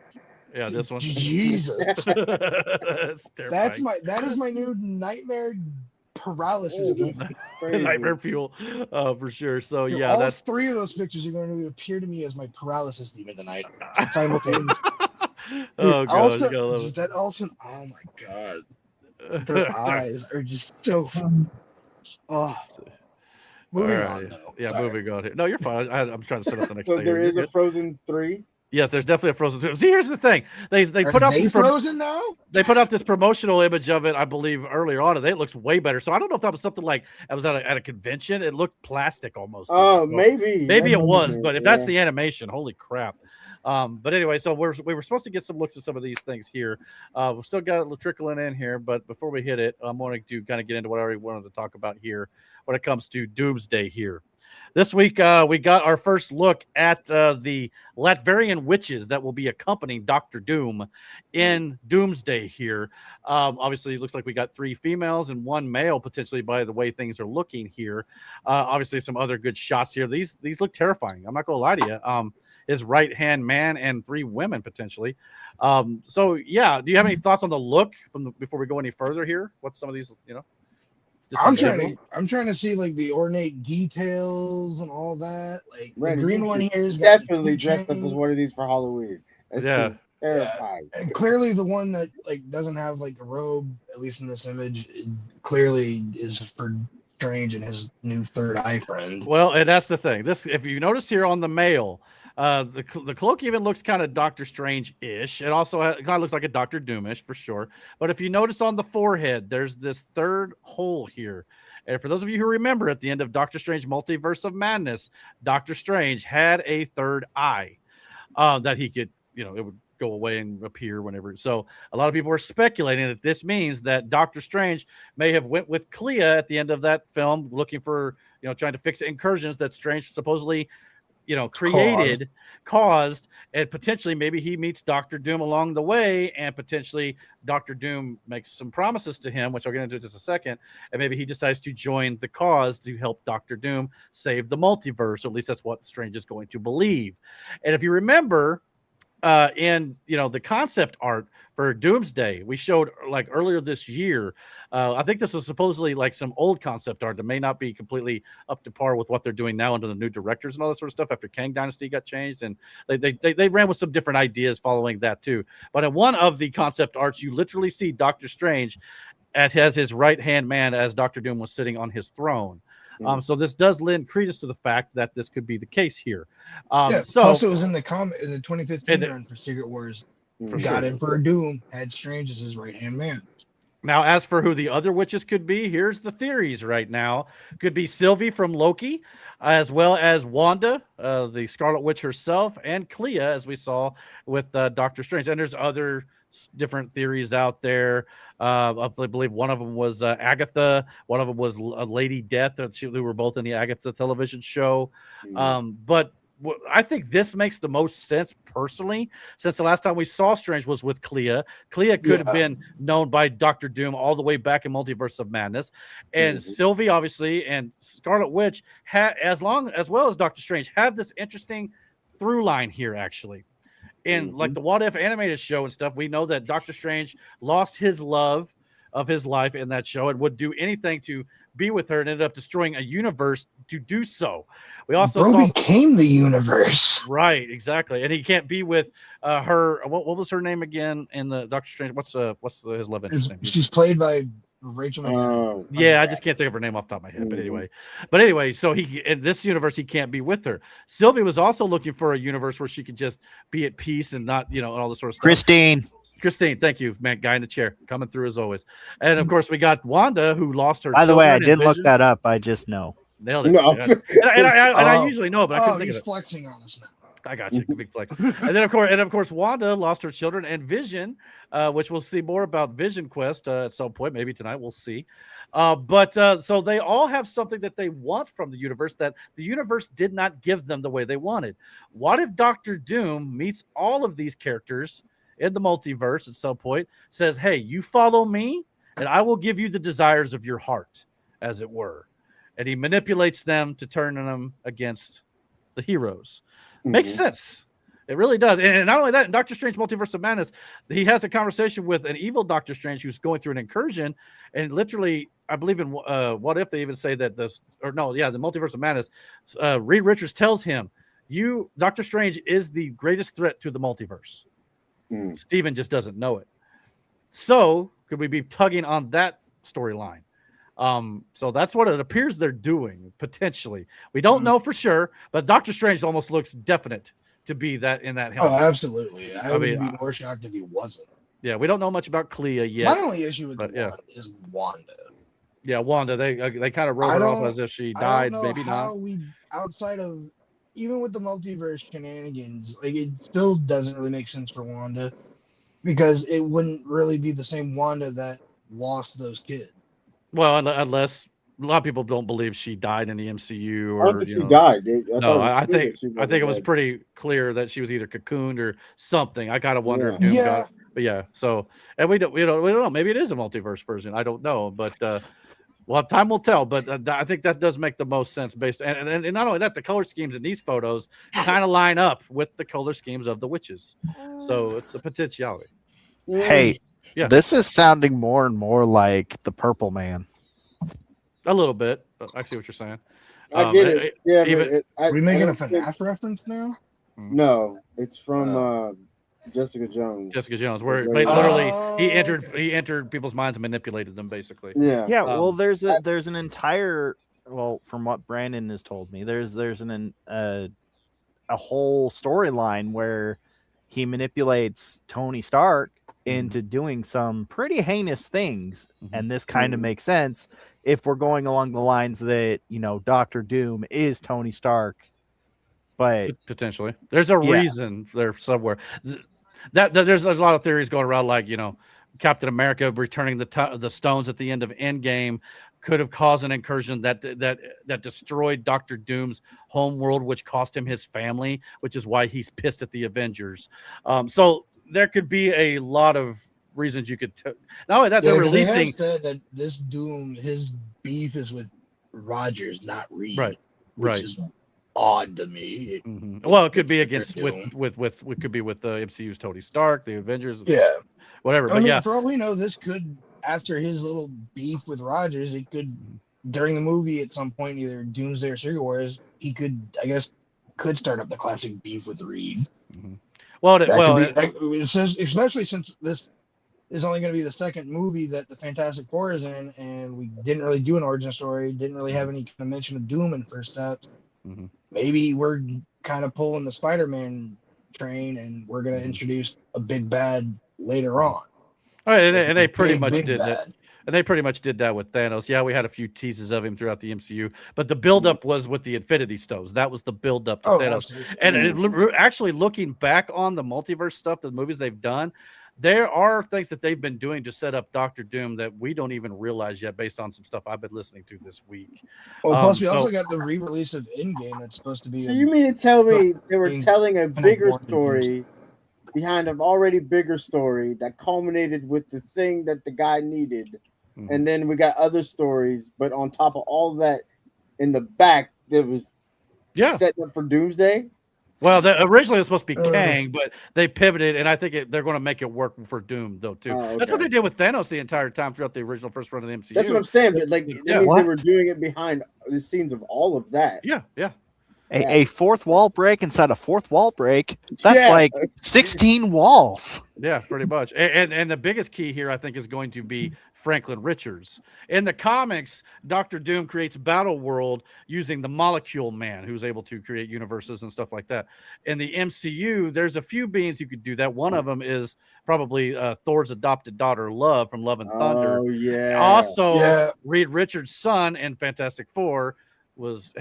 Yeah, this one. Jesus, That's terrifying. that is my new nightmare paralysis. Nightmare fuel, for sure. So Dude, yeah, all that's 3 of those pictures are going to appear to me as my paralysis demon tonight. Simultaneously. Oh god, Also, you gotta love it. that elephant. Oh my god, their eyes are just so. Oh. Moving on, though. Yeah, moving on here. No, you're fine. I'm trying to set up the next So thing. there You're is a good. Frozen 3. Yes, there's definitely a Frozen 2. See, here's the thing. They put up this Frozen now. They put up this promotional image of it, I believe, earlier on, and it looks way better. So I don't know if that was something like I was at a convention. It looked plastic almost. Oh, maybe it was, but if that's the animation, holy crap. But anyway, so we were supposed to get some looks at some of these things here. We've still got a little trickling in here, but before we hit it, I'm wanting to kind of get into what I already wanted to talk about here when it comes to Doomsday here. This week, we got our first look at the Latverian witches that will be accompanying Dr. Doom in Doomsday here. Obviously, it looks like we got 3 females and 1 male, potentially, by the way things are looking here. Obviously, some other good shots here. These look terrifying. I'm not going to lie to you. His right-hand man and 3 women, potentially. So, yeah, do you have any thoughts on the look before we go any further here? What some of these, I'm trying to see like the ornate details and all that. Like the green one here is definitely dressed up as one of these for Halloween. That's terrifying. And clearly the one that like doesn't have like a robe, at least in this image, it clearly is for Strange and his new third eye friend. Well, and that's the thing. This, if you notice here on the male, the cloak even looks kind of Doctor Strange-ish. It also kind of looks like a Doctor Doom-ish for sure. But if you notice on the forehead, there's this third hole here. And for those of you who remember, at the end of Doctor Strange Multiverse of Madness, Doctor Strange had a third eye that he could, it would go away and appear whenever. So a lot of people are speculating that this means that Doctor Strange may have went with Clea at the end of that film, looking for, trying to fix incursions that Strange supposedly, caused, and potentially maybe he meets Doctor Doom along the way, and potentially Doctor Doom makes some promises to him, which I'll get into in just a second, and maybe he decides to join the cause to help Doctor Doom save the multiverse, or at least that's what Strange is going to believe. And if you remember, in the concept art for Doomsday, we showed like earlier this year. I think this was supposedly like some old concept art that may not be completely up to par with what they're doing now under the new directors and all that sort of stuff after Kang Dynasty got changed, and they ran with some different ideas following that too. But in one of the concept arts, you literally see Doctor Strange has his right hand man as Doctor Doom was sitting on his throne. So this does lend credence to the fact that this could be the case here. So also it was in the 2015 run for Secret Wars. Emperor Doom had Strange as his right-hand man. Now, as for who the other witches could be, here's the theories right now. Could be Sylvie from Loki, as well as Wanda, the Scarlet Witch herself, and Clea, as we saw with Doctor Strange. And there's other different theories out there. I believe one of them was Agatha. One of them was Lady Death. They were both in the Agatha television show. But I think this makes the most sense personally, since the last time we saw Strange was with Clea. Clea could have been known by Doctor Doom all the way back in Multiverse of Madness, and Sylvie obviously and Scarlet Witch as well as Doctor Strange have this interesting through line here actually. In like the What If animated show and stuff, we know that Doctor Strange lost his love of his life in that show and would do anything to be with her, and ended up destroying a universe to do so. We also became the universe, right? Exactly, and he can't be with her. What was her name again in the Doctor Strange? What's his love interest name? She's played by Rachel. Yeah, I just can't think of her name off the top of my head. But anyway, so he in this universe he can't be with her. Sylvie was also looking for a universe where she could just be at peace and not, and all this sort of stuff. Christine, thank you, man. Guy in the chair, coming through as always. And of course, we got Wanda, who lost her. By the way, I did look that up. I just know. Nailed it. No. And I usually know, but I couldn't think of it. He's flexing on us now. I got you, big flex. And then of course, Wanda lost her children, and Vision, which we'll see more about Vision Quest at some point, maybe tonight. We'll see. So they all have something that they want from the universe that the universe did not give them the way they wanted. What if Doctor Doom meets all of these characters in the multiverse at some point, says, "Hey, you follow me, and I will give you the desires of your heart," as it were, and he manipulates them to turn them against the heroes. Makes sense. It really does. And not only that, in Doctor Strange Multiverse of Madness, he has a conversation with an evil Doctor Strange who's going through an incursion, and literally, I believe in What If they even say that the Multiverse of Madness, Reed Richards tells him, Doctor Strange is the greatest threat to the multiverse. Steven just doesn't know it. So could we be tugging on that storyline? So that's what it appears they're doing, potentially. We don't know for sure, but Doctor Strange almost looks definite to be that in that helmet. Oh, absolutely. I would be more shocked if he wasn't. Yeah, we don't know much about Clea yet. My only issue with is Wanda. Yeah, Wanda. They kind of wrote her off as if she died. Maybe not. Outside of even with the multiverse shenanigans, like it still doesn't really make sense for Wanda, because it wouldn't really be the same Wanda that lost those kids. Well, unless a lot of people don't believe she died in the MCU, or I don't think she died. I think it was pretty clear that she was either cocooned or something. I kind of wonder if Doom got, but yeah. So, and we don't know. Maybe it is a multiverse version. I don't know, but well, time will tell. But I think that does make the most sense based, and not only that, the color schemes in these photos kind of line up with the color schemes of the witches. So it's a potentiality. Hey. Yeah. This is sounding more and more like the Purple Man. A little bit. I see what you're saying. I get it. Yeah, are we making a FNAF reference now? No, it's from Jessica Jones, where literally he entered people's minds and manipulated them, basically. Yeah. Well, there's an entire from what Brandon has told me, there's a whole storyline where he manipulates Tony Stark into doing some pretty heinous things, and this kind of makes sense if we're going along the lines that Doctor Doom is Tony Stark. But potentially, there's a reason there somewhere. That there's a lot of theories going around, like Captain America returning the stones at the end of Endgame could have caused an incursion that destroyed Doctor Doom's home world, which cost him his family, which is why he's pissed at the Avengers. So there could be a lot of reasons you could. Not only that, they're releasing that this Doom, his beef is with Rogers, not Reed, right. Is odd to me. Well, it could be against with could be with the MCU's Tony Stark, the Avengers, whatever. I mean, for all we know, this could, after his little beef with Rogers, it could during the movie at some point, either Doomsday or Secret Wars, he could, I guess, start up the classic beef with Reed. Especially since this is only going to be the second movie that the Fantastic Four is in, and we didn't really do an origin story, didn't really have any kind of mention of Doom in first steps. Maybe we're kind of pulling the Spider-Man train, and we're going to introduce a big bad later on. All right, and they pretty much did that. And they pretty much did that with Thanos. Yeah, we had a few teases of him throughout the MCU, but the buildup was with the Infinity Stones. That was the buildup to Thanos. Absolutely. And actually, looking back on the multiverse stuff, the movies they've done, there are things that they've been doing to set up Doctor Doom that we don't even realize yet, based on some stuff I've been listening to this week. Well, plus we also got the re-release of Endgame that's supposed to be. So you mean to tell me they were telling a bigger story behind an already bigger story that culminated with the thing that the guy needed, and then we got other stories, but on top of all that, in the back, there was setting up for Doomsday. Well, originally it was supposed to be Kang, but they pivoted, and I think they're going to make it work for Doom, though, too. That's what they did with Thanos the entire time throughout the original first run of the MCU. That's what I'm saying, but that means they were doing it behind the scenes of all of that. Yeah. A fourth wall break inside a fourth wall break. That's like 16 walls. Yeah, pretty much. And the biggest key here, I think, is going to be Franklin Richards. In the comics, Dr. Doom creates Battle World using the Molecule Man, who's able to create universes and stuff like that. In the MCU, there's a few beings you could do that. One of them is probably Thor's adopted daughter, Love, from Love and Thunder. Oh, yeah. Also, Reed Richards' son in Fantastic Four was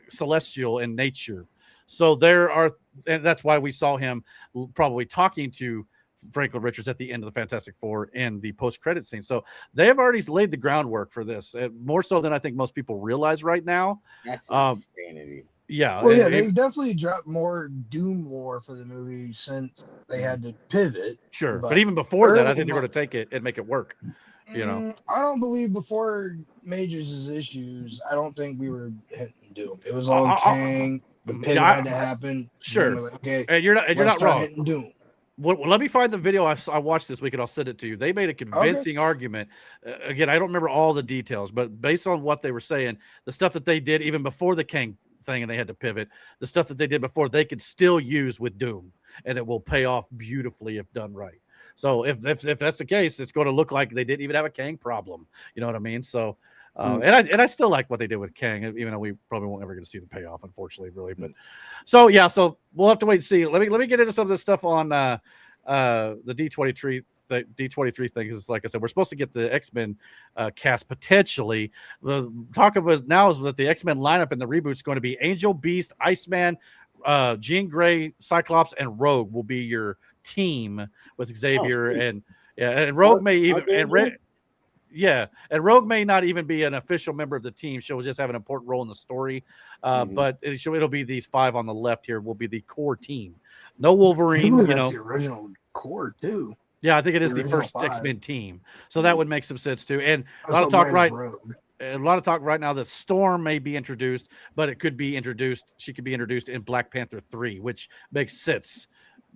celestial in nature. So there are, and that's why we saw him probably talking to Franklin Richards at the end of the Fantastic Four in the post-credit scene. So they have already laid the groundwork for this, more so than I think most people realize right now. That's insanity. Yeah. Well, they definitely dropped more Doom lore for the movie since they had to pivot. Sure. But even before that, I think they're going to take it and make it work. You know, I don't believe before Majors' issues, I don't think we were hitting Doom. It was all Kang. The pivot had to happen. Sure. Like, okay, and you're not wrong. Hitting Doom. Well, let me find the video I watched this week, and I'll send it to you. They made a convincing argument. Again, I don't remember all the details, but based on what they were saying, the stuff that they did even before the Kang thing and they had to pivot, the stuff that they did before, they could still use with Doom, and it will pay off beautifully if done right. So if that's the case, it's going to look like they didn't even have a Kang problem. You know what I mean? So, and I still like what they did with Kang, even though we probably won't ever get to see the payoff, unfortunately, really. But so we'll have to wait and see. Let me get into some of this stuff on the D23. The D23 thing is, like I said, we're supposed to get the X-Men cast potentially. The talk of us now is that the X-Men lineup in the reboot is going to be Angel, Beast, Iceman, Jean Grey, Cyclops, and Rogue will be your team with Xavier and Rogue may even and Rogue may not even be an official member of the team. She'll just have an important role in the story. But it'll be these five on the left here will be the core team. No Wolverine, that's the original core too. Yeah, I think it is the first X-Men team. So that would make some sense too. And a lot of talk right now that Storm may be introduced, but it could be introduced. She could be introduced in Black Panther 3, which makes sense.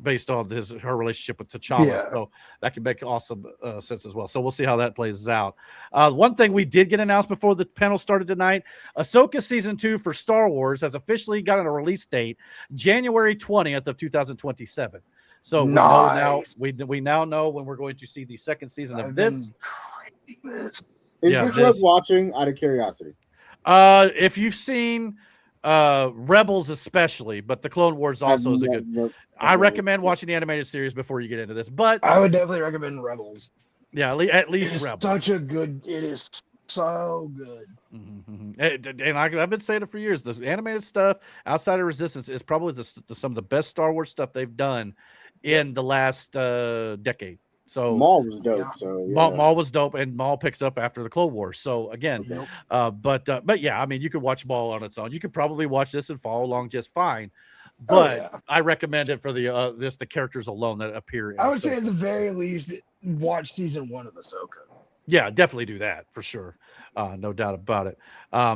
based on her relationship with T'Challa. Yeah. So that can make awesome sense as well. So we'll see how that plays out. One thing we did get announced before the panel started tonight, Ahsoka season 2 for Star Wars has officially gotten a release date, January 20th of 2027. So we now know when we're going to see the second season of this. Is this worth watching out of curiosity? If you've seen Rebels especially, but the Clone Wars also is a good. I recommend watching the animated series before you get into this. But I would definitely recommend Rebels. Yeah, at least Rebels. It is so good. Mm-hmm. And I've been saying it for years. The animated stuff outside of Resistance is probably some of the best Star Wars stuff they've done in the last decade. So Maul was dope. So Maul was dope, and Maul picks up after the Clone Wars. So again, but yeah, I mean, you could watch Maul on its own. You could probably watch this and follow along just fine. But I recommend it for the characters alone that appear. I would say at the very least, watch season 1 of Ahsoka. Yeah, definitely do that for sure. No doubt about it.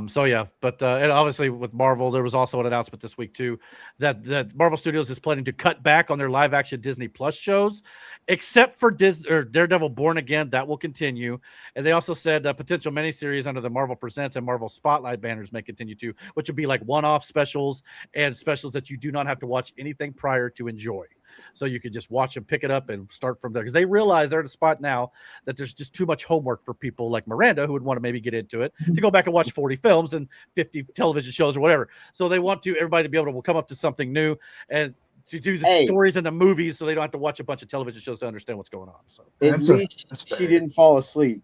So yeah, but and obviously with Marvel, there was also an announcement this week too that Marvel Studios is planning to cut back on their live action Disney Plus shows, except for Daredevil Born Again. That will continue. And they also said potential miniseries under the Marvel Presents and Marvel Spotlight banners may continue too, which would be like one-off specials and specials that you do not have to watch anything prior to enjoy. So you could just watch them, pick it up, and start from there. Because they realize they're at a spot now that there's just too much homework for people like Miranda, who would want to maybe get into it, to go back and watch 40 films and 50 television shows or whatever. So they want everybody to be able to come up to something new and to do the stories and the movies, so they don't have to watch a bunch of television shows to understand what's going on. So at least she didn't fall asleep.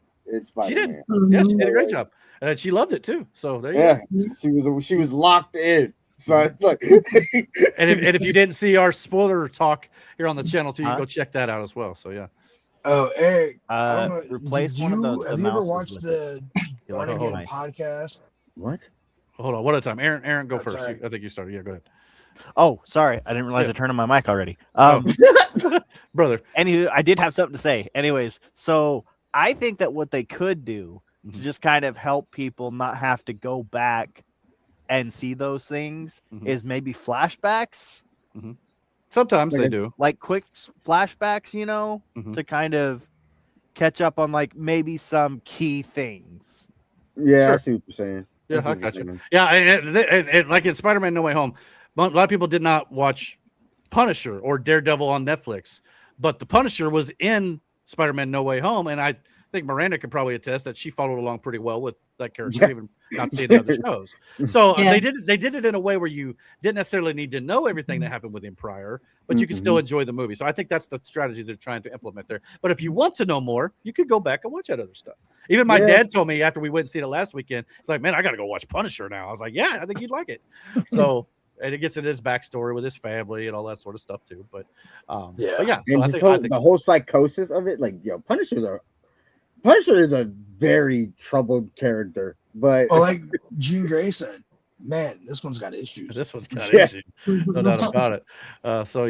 She did. Yeah, she did a great job, and she loved it too. So there you go. She was locked in. So it's like, and if you didn't see our spoiler talk here on the channel too, you can go check that out as well. So yeah. Oh, Eric, replace one of those. Have you ever watched the Born Again podcast? What? Hold on, one at a time. Aaron, go first. I think you started. Yeah, go ahead. Oh, sorry, I didn't realize I turned on my mic already. Brother. Anywho, I did have something to say. Anyways, so I think that what they could do to just kind of help people not have to go back and see those things is maybe flashbacks. Sometimes they do, like quick flashbacks, to kind of catch up on like maybe some key things. Yeah, sure. I see what you're saying. Yeah, I got you. Yeah, and like in Spider-Man No Way Home, a lot of people did not watch Punisher or Daredevil on Netflix, but the Punisher was in Spider-Man No Way Home, and I think Miranda could probably attest that she followed along pretty well with that character, even not seeing the other shows. So they did it in a way where you didn't necessarily need to know everything that happened with him prior, but you can still enjoy the movie. So I think that's the strategy they're trying to implement there. But if you want to know more, you could go back and watch that other stuff. Even my dad told me after we went and seen it last weekend, he's like, "Man, I got to go watch Punisher now." I was like, "Yeah, I think you'd like it." So. And it gets into his backstory with his family and all that sort of stuff too. But so I think the whole psychosis of it, like, Punisher is a very troubled character. But like Jean Grey said, man, this one's got issues. This one's got issues, no doubt about it. So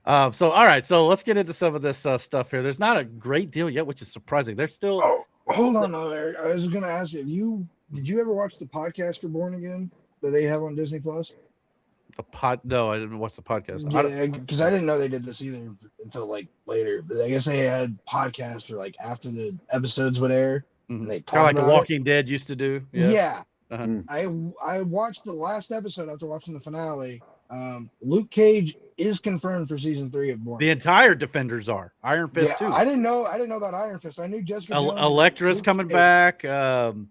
all right, so let's get into some of this stuff here. There's not a great deal yet, which is surprising. There's still. Oh, hold on, Eric. I was going to ask you, did you ever watch the podcast for Born Again that they have on Disney Plus? No, I didn't watch the podcast. Yeah, because I didn't know they did this either until like later. But I guess they had podcasts or like after the episodes would air. And they kind of like The Walking Dead used to do. Yeah. I watched the last episode after watching the finale. Luke Cage is confirmed for season 3 of Born. The entire Defenders are. Iron Fist too. I didn't know about Iron Fist. I knew Jessica Jones. Elektra's coming back. And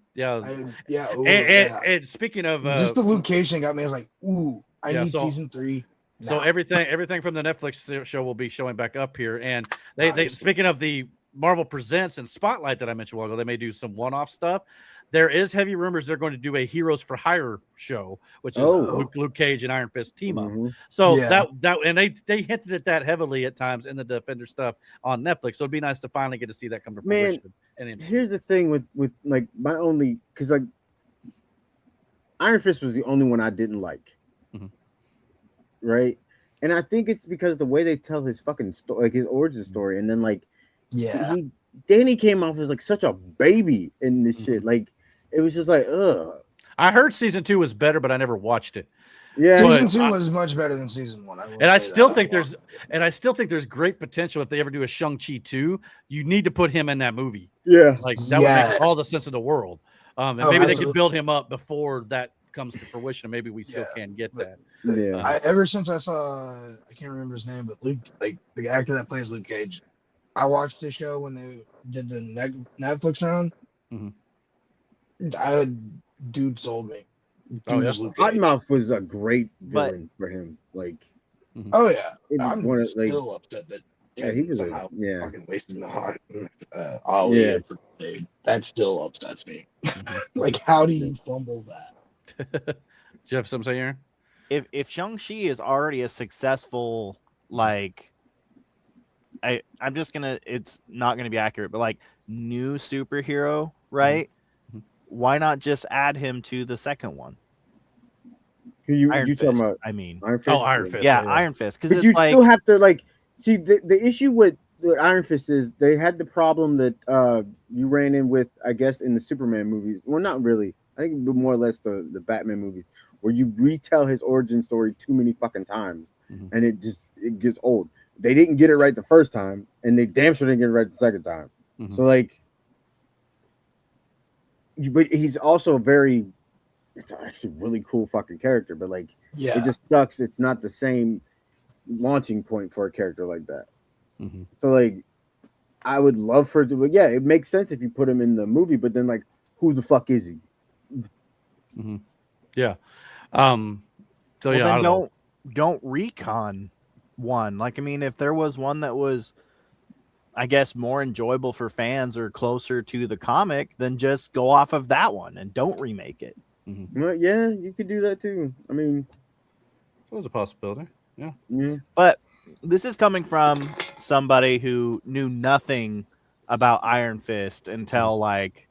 speaking of just the Luke Cage thing got me. I was like, ooh. I need season 3. Now. So everything from the Netflix show will be showing back up here. And they speaking of the Marvel Presents and Spotlight that I mentioned a while ago, they may do some one-off stuff. There is heavy rumors they're going to do a Heroes for Hire show, which is Luke Cage and Iron Fist team up. So that and they hinted at that heavily at times in the Defender stuff on Netflix. So it'd be nice to finally get to see that come to fruition. And here's the thing with like my only, because like Iron Fist was the only one I didn't like. Right, and I think it's because the way they tell his fucking story, like his origin story, and then like, Danny came off as like such a baby in this shit. Like, it was just like, ugh. I heard season 2 was better, but I never watched it. Yeah, Season 2 was much better than season 1. I still think there's great potential if they ever do a Shang-Chi 2. You need to put him in that movie. Yeah, like that would make all the sense in the world. And maybe they could build him up before that comes to fruition. And maybe we still can get that. Yeah. Ever since I saw, I can't remember his name, but Luke, like the actor that plays Luke Cage, I watched the show when they did the Netflix round. Dude sold me. Cottonmouth was a great villain for him. Like, I'm still upset that. He was fucking wasting the hot Ollie. That still upsets me. Like, how do you fumble that? Jeff, something here. If Shang-Chi is already a successful, like, I'm just gonna, it's not gonna be accurate, but like new superhero, right? Why not just add him to the second one? You Iron talking Fist, about Iron Fist? Iron Fist. Yeah, Iron Fist. Because you still have to like see the issue with Iron Fist is they had the problem that you ran in with, I guess, in the Superman movies. Well, not really. I think more or less the Batman movies, where you retell his origin story too many fucking times, and it gets old. They didn't get it right the first time, and they damn sure didn't get it right the second time. So like, but he's also it's actually a really cool fucking character, but like, it just sucks. It's not the same launching point for a character like that. So like, I would love for it to, but it makes sense if you put him in the movie, but then like, who the fuck is he? Yeah. So then don't recon one. Like, I mean, if there was one that was, I guess, more enjoyable for fans or closer to the comic, then just go off of that one and don't remake it. Well, yeah, you could do that too. I mean, it was a possibility. Yeah. But this is coming from somebody who knew nothing about Iron Fist until like,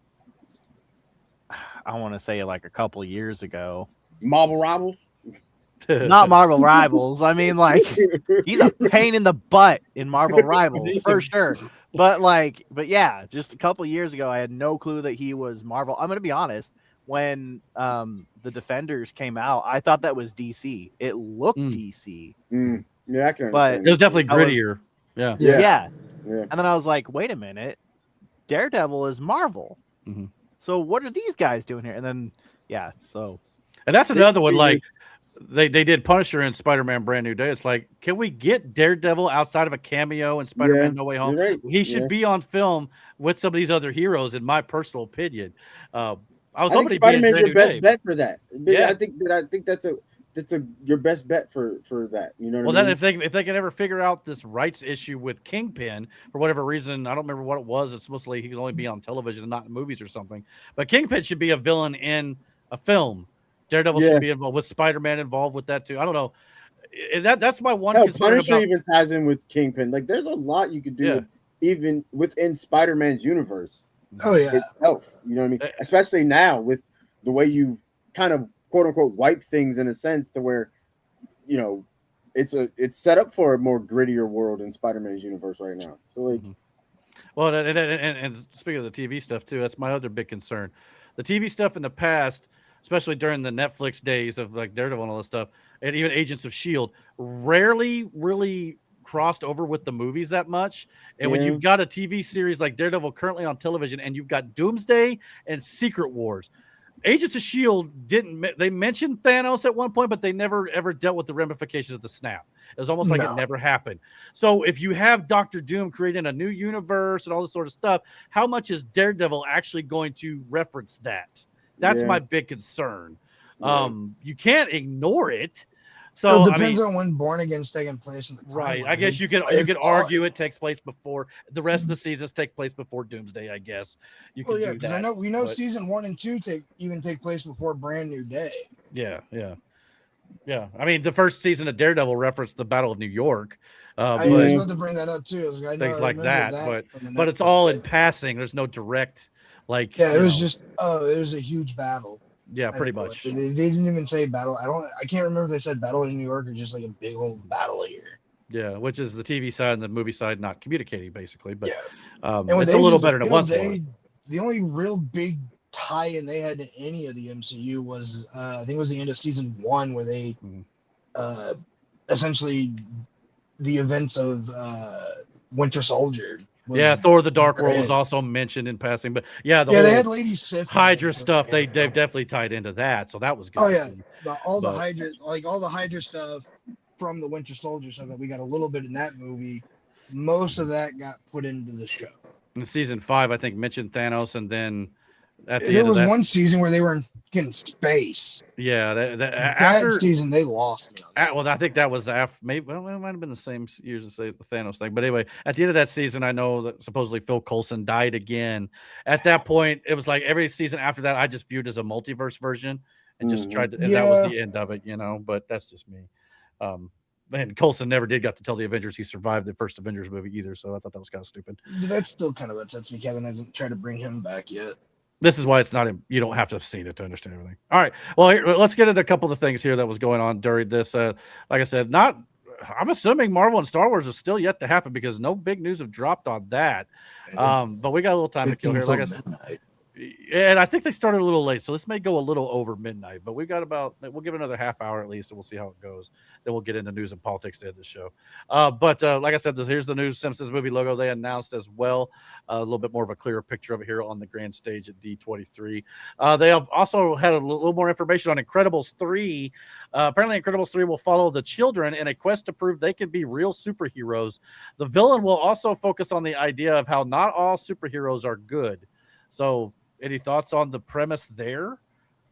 I want to say like a couple years ago. Marvel Rivals? Not Marvel Rivals. I mean, like, he's a pain in the butt in Marvel Rivals for sure. But yeah, just a couple years ago, I had no clue that he was Marvel. I'm going to be honest. When the Defenders came out, I thought that was DC. It looked DC. Yeah, I can understand. But it was definitely grittier. Yeah. And then I was like, wait a minute. Daredevil is Marvel. So what are these guys doing here? And then, and that's another one. Like, they did Punisher in Spider-Man Brand New Day. It's like, can we get Daredevil outside of a cameo in Spider-Man No Way Home? Right. He should be on film with some of these other heroes, in my personal opinion. I think Spider-Man's your best bet for that. Yeah. I think that's your best bet for that. You know what I mean? Then if they can ever figure out this rights issue with Kingpin for whatever reason, I don't remember what it was. It's mostly he can only be on television and not in movies or something. But Kingpin should be a villain in a film. Daredevil should be involved with Spider-Man involved with that too. I don't know. That's my one concern. Punisher even ties in with Kingpin. Like, there's a lot you could do even within Spider-Man's universe. Oh yeah, itself. You know what I mean? Especially now with the way you've kind of quote unquote wiped things in a sense to where, you know, it's set up for a more grittier world in Spider-Man's universe right now. So like, well, and speaking of the TV stuff too, that's my other big concern. The TV stuff in the past, especially during the Netflix days of like Daredevil and all this stuff, and even Agents of S.H.I.E.L.D., rarely really crossed over with the movies that much. And when you've got a TV series like Daredevil currently on television, and you've got Doomsday and Secret Wars, Agents of S.H.I.E.L.D. they mentioned Thanos at one point, but they never ever dealt with the ramifications of the snap. It was almost like it never happened. So if you have Dr. Doom creating a new universe and all this sort of stuff, how much is Daredevil actually going to reference that? That's my big concern. You can't ignore it. So it depends on when Born Again's taking place in the timeline. Right. I guess you could argue it takes place before the rest of the seasons take place before Doomsday. I guess you could do that. Because we know season 1 and 2 take place before Brand New Day. Yeah. I mean, the first season of Daredevil referenced the Battle of New York. I was about to bring that up too. Things like that, but it's all in passing. There's no direct like. Yeah, it was just it was a huge battle. Yeah, pretty much. They didn't even say battle. I can't remember if they said battle in New York or just like a big old battle here. Yeah, which is the TV side and the movie side not communicating basically, but and it's a little better than it once was. The only real big tie-in they had to any of the MCU was I think it was the end of season 1 where they essentially the events of Winter Soldier. Thor: The Dark World was also mentioned in passing, but yeah, the whole they had Lady Sif Hydra stuff. They've definitely tied into that, so that was good. Oh yeah, all the Hydra stuff from the Winter Soldier, so that we got a little bit in that movie. Most of that got put into the show. In season 5, I think mentioned Thanos, and then at the there end was of that, one season where they were in space. Yeah, after season they lost me. Well, I think that was after. Maybe it might have been the same years as the Thanos thing. But anyway, at the end of that season, I know that supposedly Phil Coulson died again. At that point, it was like every season after that, I just viewed as a multiverse version and just tried to. And that was the end of it, But that's just me. And Coulson never did get to tell the Avengers he survived the first Avengers movie either. So I thought that was kind of stupid. That still kind of upsets me. Kevin hasn't tried to bring him back yet. This is why it's not. You don't have to have seen it to understand everything. All right. Well, here, let's get into a couple of the things here that was going on during this. Like I said, I'm assuming Marvel and Star Wars is still yet to happen because no big news have dropped on that. But we got a little time to kill here. Like I said, and I think they started a little late, so this may go a little over midnight. But we'll give it another half hour at least, and we'll see how it goes. Then we'll get into news and politics to end the show. But like I said, here's the new Simpsons movie logo they announced as well. A little bit more of a clearer picture of it here on the grand stage at D23. They have also had a little more information on Incredibles 3. Apparently, Incredibles 3 will follow the children in a quest to prove they can be real superheroes. The villain will also focus on the idea of how not all superheroes are good. So, any thoughts on the premise there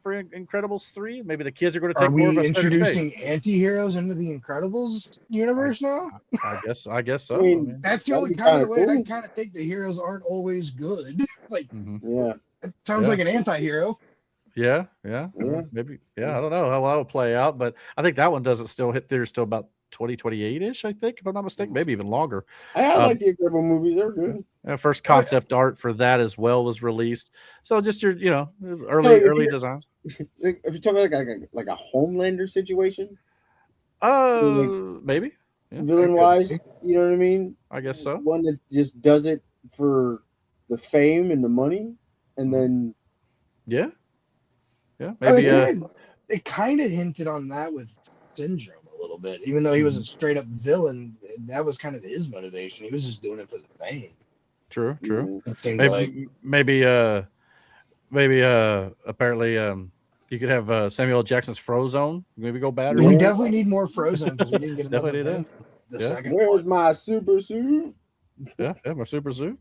for Incredibles 3? Maybe the kids are going to take more of a introducing anti-heroes into the Incredibles universe now? I guess so. I mean, that's the only kind of way I kind of think the heroes aren't always good. It sounds like an anti-hero. Yeah. Maybe. Yeah, I don't know how that will play out, but I think that one doesn't still hit theaters till about 2028-ish, I think, if I'm not mistaken, maybe even longer. I like the Incredible movies; they're good. First concept art for that as well was released. So just your, early designs. If you're talking like a Homelander situation, maybe villain wise, you know what I mean? I guess so. One that just does it for the fame and the money, and then maybe. It kind of hinted on that with Syndrome a little bit, even though he was a straight up villain. That was kind of his motivation. He was just doing it for the fame. True. It seemed maybe apparently you could have Samuel L. Jackson's Frozone maybe go bad. We definitely need more Frozone because we didn't get another the second Where's one. my super suit? Yeah, my super suit.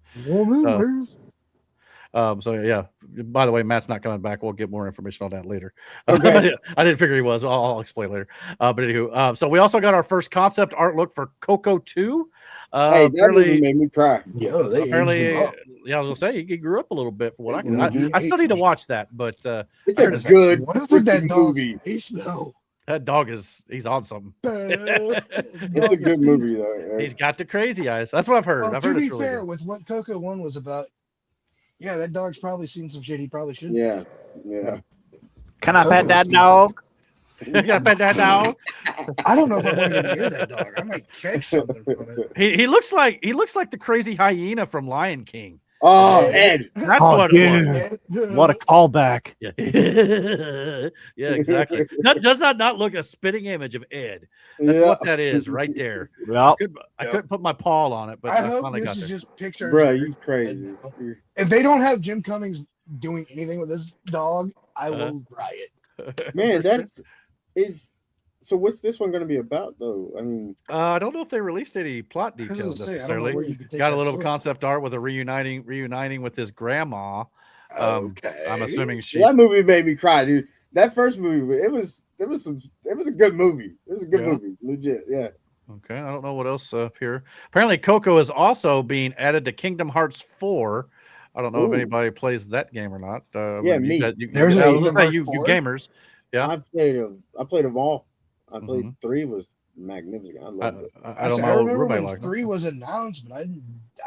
So yeah. By the way, Matt's not coming back. We'll get more information on that later. Okay. I didn't figure he was. I'll explain later. But anywho, so we also got our first concept art look for Coco 2. Hey, that movie made me cry. Apparently, I was gonna say he grew up a little bit. For what I can, I still need to watch that. But it's a good. What is with that movie? That dog he's on something. It's a good movie though. He's got the crazy eyes. That's what I've heard. I've heard to it's be really fair, good. with what Coco 1 was about, yeah, that dog's probably seen some shit he probably shouldn't. Yeah. Can I pet that dog? You gotta pet that dog. I don't know if I want to go near that dog. I might catch something from it. He looks like the crazy hyena from Lion King. Oh, Ed. That's what it was. What a callback. Yeah, yeah, exactly. That does not look a spitting image of Ed. That's what that is right there. Yep. I couldn't put my paw on it, but I I hope finally this got is there. just pictures. Bro, you crazy. If they don't have Jim Cummings doing anything with this dog, I will riot. Man, so what's this one going to be about, though? I mean, I don't know if they released any plot details necessarily. Got a little concept art with a reuniting with his grandma. Okay. I'm assuming that movie made me cry, dude. That first movie, it was a good movie. It was a good movie, legit. Yeah. Okay, I don't know what else up here. Apparently, Coco is also being added to Kingdom Hearts 4. I don't know if anybody plays that game or not. Me. There's you gamers. Yeah, I played them all. I played 3 was magnificent. I love it. I don't know. I remember when when 3 was announced, but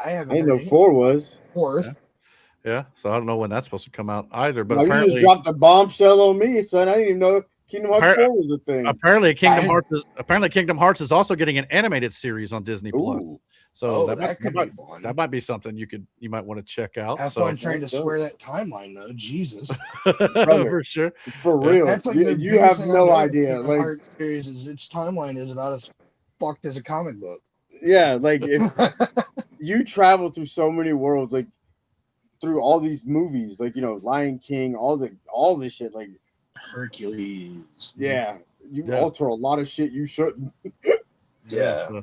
I haven't. I didn't know 4 was. 4th. Yeah, so I don't know when that's supposed to come out either. But you apparently, just dropped a bombshell on me, son. I didn't even know Kingdom Hearts 4 was a thing. Apparently, Kingdom Hearts is also getting an animated series on Disney Plus. So that might be something you might want to check out. Have fun trying to square that timeline, though. Jesus, Brother, for sure, for real. That's like you have no idea. Like Heart series is its timeline is about as fucked as a comic book. Yeah, like if you travel through so many worlds, like through all these movies, like Lion King, all this shit, like Hercules. Yeah, you alter a lot of shit you shouldn't. Yeah.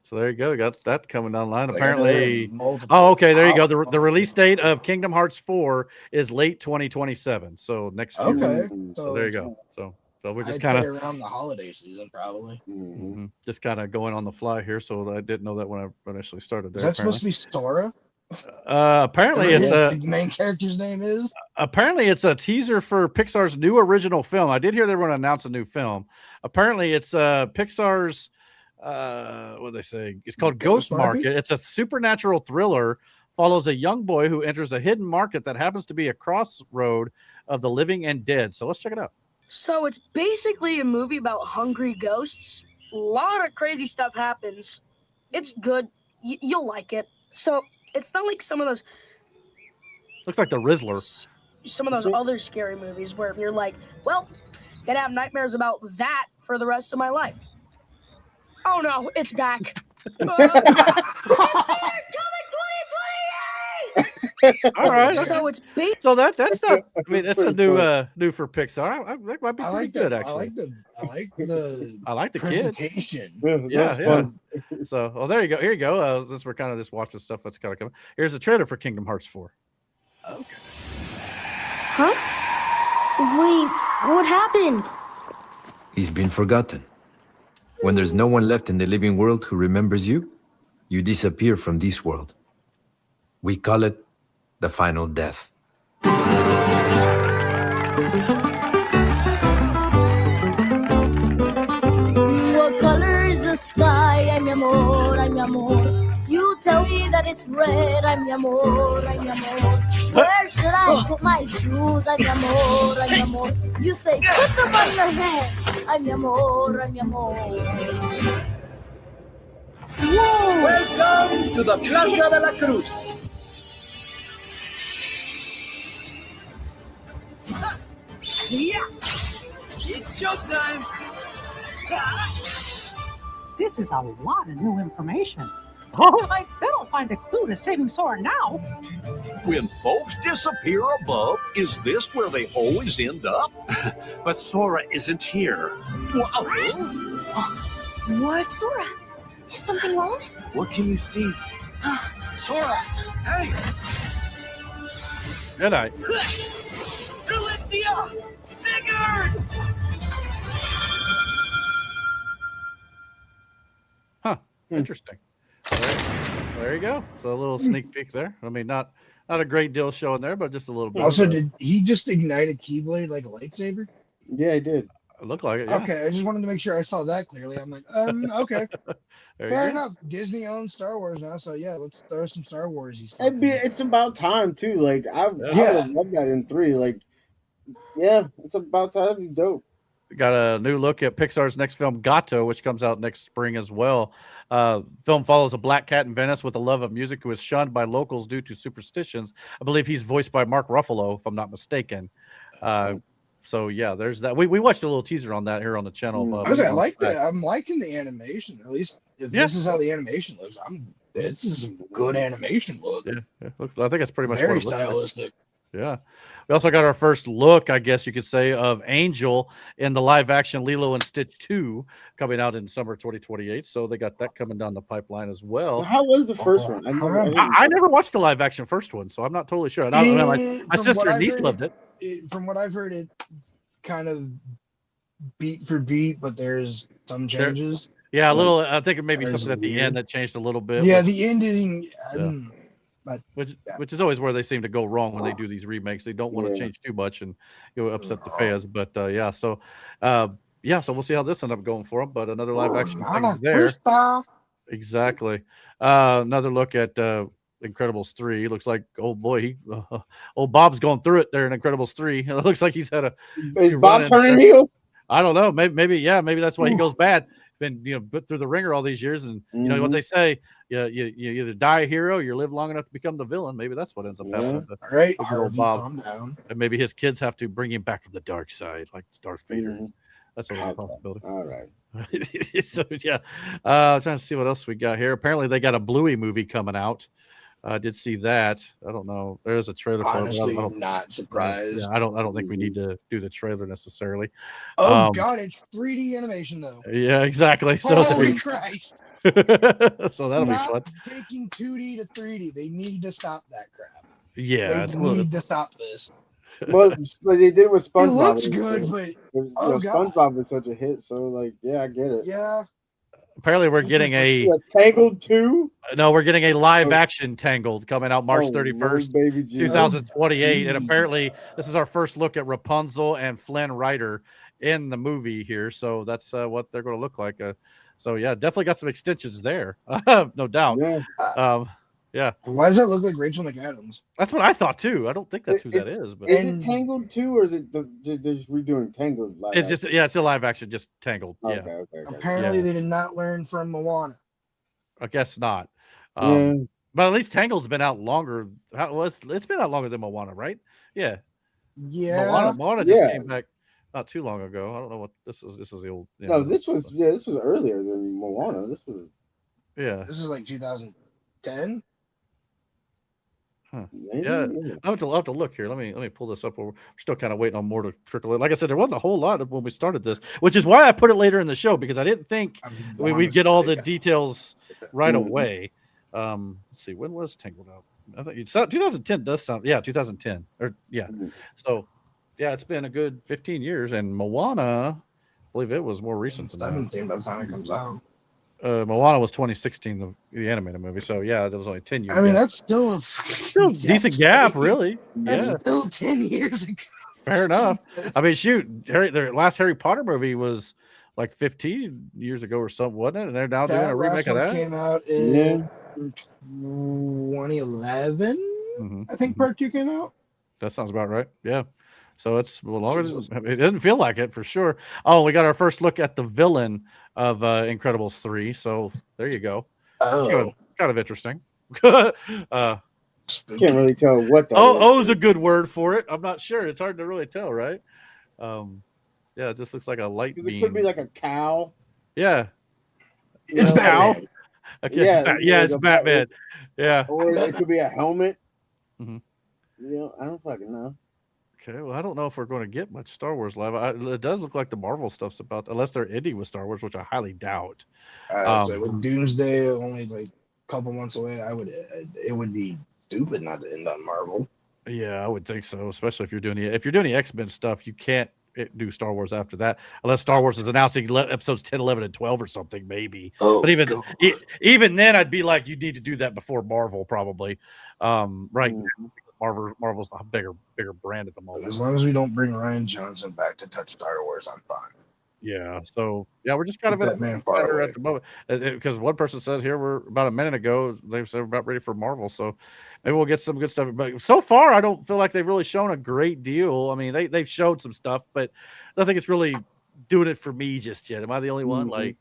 So there you go. We got that coming down the line. Apparently. Okay. There you go. The release date of Kingdom Hearts 4 is late 2027. So next year. Okay. So there you go. So we're just kind of around the holiday season, probably. Just kind of going on the fly here. So I didn't know that when I initially started there. Is that supposed to be Sora? Apparently it's the main character's name is. Apparently it's a teaser for Pixar's new original film. I did hear they were going to announce a new film. Apparently it's Pixar's what do they say? It's called Ghost Market. It's a supernatural thriller. Follows a young boy who enters a hidden market that happens to be a crossroad of the living and dead. So let's check it out. So it's basically a movie about hungry ghosts. A lot of crazy stuff happens. It's good. You'll like it. So it's not like some of those. Looks like the Rizzler. Some of those other scary movies where you're like, well, gonna have nightmares about that for the rest of my life. Oh no, it's back. Coming 2028. All right. So it's so that's not. I mean, that's a new for Pixar. That might be pretty good, actually. I like the presentation. Kid. Yeah. So, there you go. Here you go. Since we're kind of just watching stuff that's kind of coming. Here's the trailer for Kingdom Hearts 4. Okay. Huh? Wait, what happened? He's been forgotten. When there's no one left in the living world who remembers you, you disappear from this world. We call it the final death. What color is the sky? Ay, mi amor, ay, mi amor. You tell me that it's red. Ay, mi amor, ay, mi amor. Where should I put my shoes? Ay, mi amor, ay, mi amor. You say, put them on your head. Ay, mi amor, ay, mi amor. Whoa. Welcome to the Plaza de la Cruz. Yeah, it's showtime. This is a lot of new information. Like, they don't find a clue to saving Sora now. When folks disappear above, is this where they always end up? But Sora isn't here. What? Sora, is something wrong? What can you see? Sora, hey! Good night. Valencia! Sigurd! Huh. Interesting. There you go. So a little sneak peek there. I mean, not a great deal showing there, but just a little bit. Also, did he just ignite a Keyblade like a lightsaber? Yeah, he did. It looked like it. Yeah. Okay, I just wanted to make sure I saw that clearly. I'm like, okay. Fair enough. Disney owns Star Wars now, so yeah, let's throw some Star Wars-y stuff. It's about time too. Like I would love that in 3. Like, yeah, it's about time. That'd be dope. We got a new look at Pixar's next film, Gato, which comes out next spring as well. Film follows a black cat in Venice with a love of music who is shunned by locals due to superstitions. I believe he's voiced by Mark Ruffalo, if I'm not mistaken. So yeah, there's that. We watched a little teaser on that here on the channel. I like that. I'm liking the animation. At least if this is how the animation looks, this is some good animation look. Yeah. I think it's pretty much very what it looks stylistic. Like. Yeah. We also got our first look, I guess you could say, of Angel in the live action Lilo and Stitch 2 coming out in summer 2028. So they got that coming down the pipeline as well. How was the first one? I never watched the live action first one, so I'm not totally sure. My sister and niece loved it. From what I've heard, it kind of beat for beat, but there's some changes. Yeah, a little. I think it may be something at the end that changed a little bit. Yeah, the ending. Which is always where they seem to go wrong when they do these remakes. They don't want to change too much and upset the fans. But so we'll see how this ends up going for them. But another live action thing there. Exactly. Another look at Incredibles 3. Looks like old Bob's going through it there in Incredibles 3. It looks like he's had Is Bob turning heel? I don't know. Maybe that's why he goes bad. Been put through the ringer all these years, and you know what they say. You either die a hero, or you live long enough to become the villain. Maybe that's what ends up happening. All right, to Harvey, Bob. calm down. And maybe his kids have to bring him back from the dark side, like Darth Vader. That's always a possibility. All right. So yeah, I'm trying to see what else we got here. Apparently, they got a Bluey movie coming out. I did see that. I don't know. There's a trailer for it. Honestly, not surprised. Yeah, I don't think we need to do the trailer necessarily. Oh God, it's 3D animation though. Yeah, exactly. So holy Christ. So that'll be fun. Taking 2D to 3D. They need to stop that crap. Yeah, they need to stop this. Well, but they did it with SpongeBob. It looks good, but SpongeBob was such a hit, so like, yeah, I get it. Yeah. Apparently, we're getting a Tangled 2. No, we're getting a live action Tangled coming out March 31st, 2028. And apparently, this is our first look at Rapunzel and Flynn Rider in the movie here. So that's what they're going to look like. So yeah, definitely got some extensions there, no doubt. Yeah. Why does that look like Rachel McAdams? That's what I thought too. I don't think that's who that is. But is it Tangled 2 or is it just redoing Tangled? It's just it's a live action, just Tangled. Okay. Apparently, they did not learn from Moana. I guess not. But at least Tangled's been out longer. It's been out longer than Moana, right? Yeah. Yeah. Moana just came back not too long ago. I don't know what this is. This is the old. No, this was earlier than Moana. This was. Yeah. This is like 2010. Huh. Yeah, I'll have to look here. Let me pull this up. We're still kind of waiting on more to trickle in. Like I said, there wasn't a whole lot when we started this, which is why I put it later in the show because I didn't think we'd get all the details right away. Let's see, when was Tangled out? I think 2010 does sound 2010 or So it's been a good 15 years, and Moana, I believe it was more recent than 17 by the time it comes out. Moana was 2016, the animated movie. So yeah, that was only 10 years. I mean, that's still a decent gap, really. That's still 10 years ago. Fair enough. I mean, shoot, their last Harry Potter movie was like 15 years ago or something, wasn't it? And they're now doing a remake of that. Came out in 2011. I think Part 2 came out. That sounds about right. Yeah. So it's longer. It doesn't feel like it for sure. Oh, we got our first look at the villain of Incredibles 3. So there you go. Oh, kind of interesting. Can't really tell what that is. O's a good word for it. I'm not sure. It's hard to really tell, right? It just looks like a light beam. It could be like a cow. Yeah. It's Batman. Okay, it's Batman. Yeah. Or it could be a helmet. Mm-hmm. I don't fucking know. Okay, well, I don't know if we're going to get much Star Wars live. It does look like the Marvel stuff's about, unless they're ending with Star Wars, which I highly doubt. With Doomsday only like a couple months away, it would be stupid not to end on Marvel. Yeah, I would think so. Especially if you're doing the X-Men stuff, you can't do Star Wars after that, unless Star Wars is announcing episodes 10, 11, and 12 or something, maybe. But even then, I'd be like, you need to do that before Marvel, probably. Right. Marvel's a bigger brand at the moment. As long as we don't bring Ryan Johnson back to touch Star Wars, I'm fine. Yeah. So we're just kind of at the moment because one person says here we're about a minute ago they said we're about ready for Marvel. So maybe we'll get some good stuff. But so far, I don't feel like they've really shown a great deal. I mean, they've showed some stuff, but I don't think it's really doing it for me just yet. Am I the only one? Like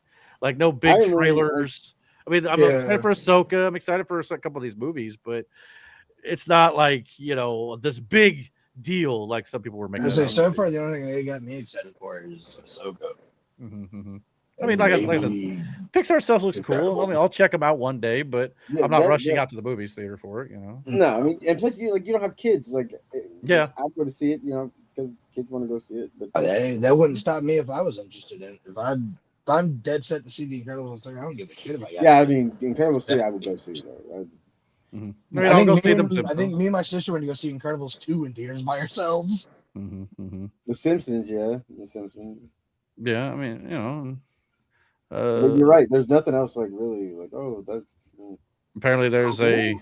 no big trailers. I mean, I'm excited for Ahsoka. I'm excited for a couple of these movies, but it's not like, this big deal like some people were making. So far, the only thing they got me excited for is Ahsoka. I mean, like I said, Pixar stuff looks cool. I mean, I'll check them out one day, but I'm not rushing out to the movies theater for it, No, I mean, and plus, you don't have kids. I'll go to see it, because kids want to go see it. But that wouldn't stop me if I was interested in it. If I'm dead set to see the Incredibles 3, I don't give a shit if I got I mean, the Incredibles 3, I would go see it. I think me and my sister went to go see Incredibles 2 in theaters by ourselves. The Simpsons, The Simpsons. Yeah, I mean, but you're right. There's nothing else really that's. Apparently, there's a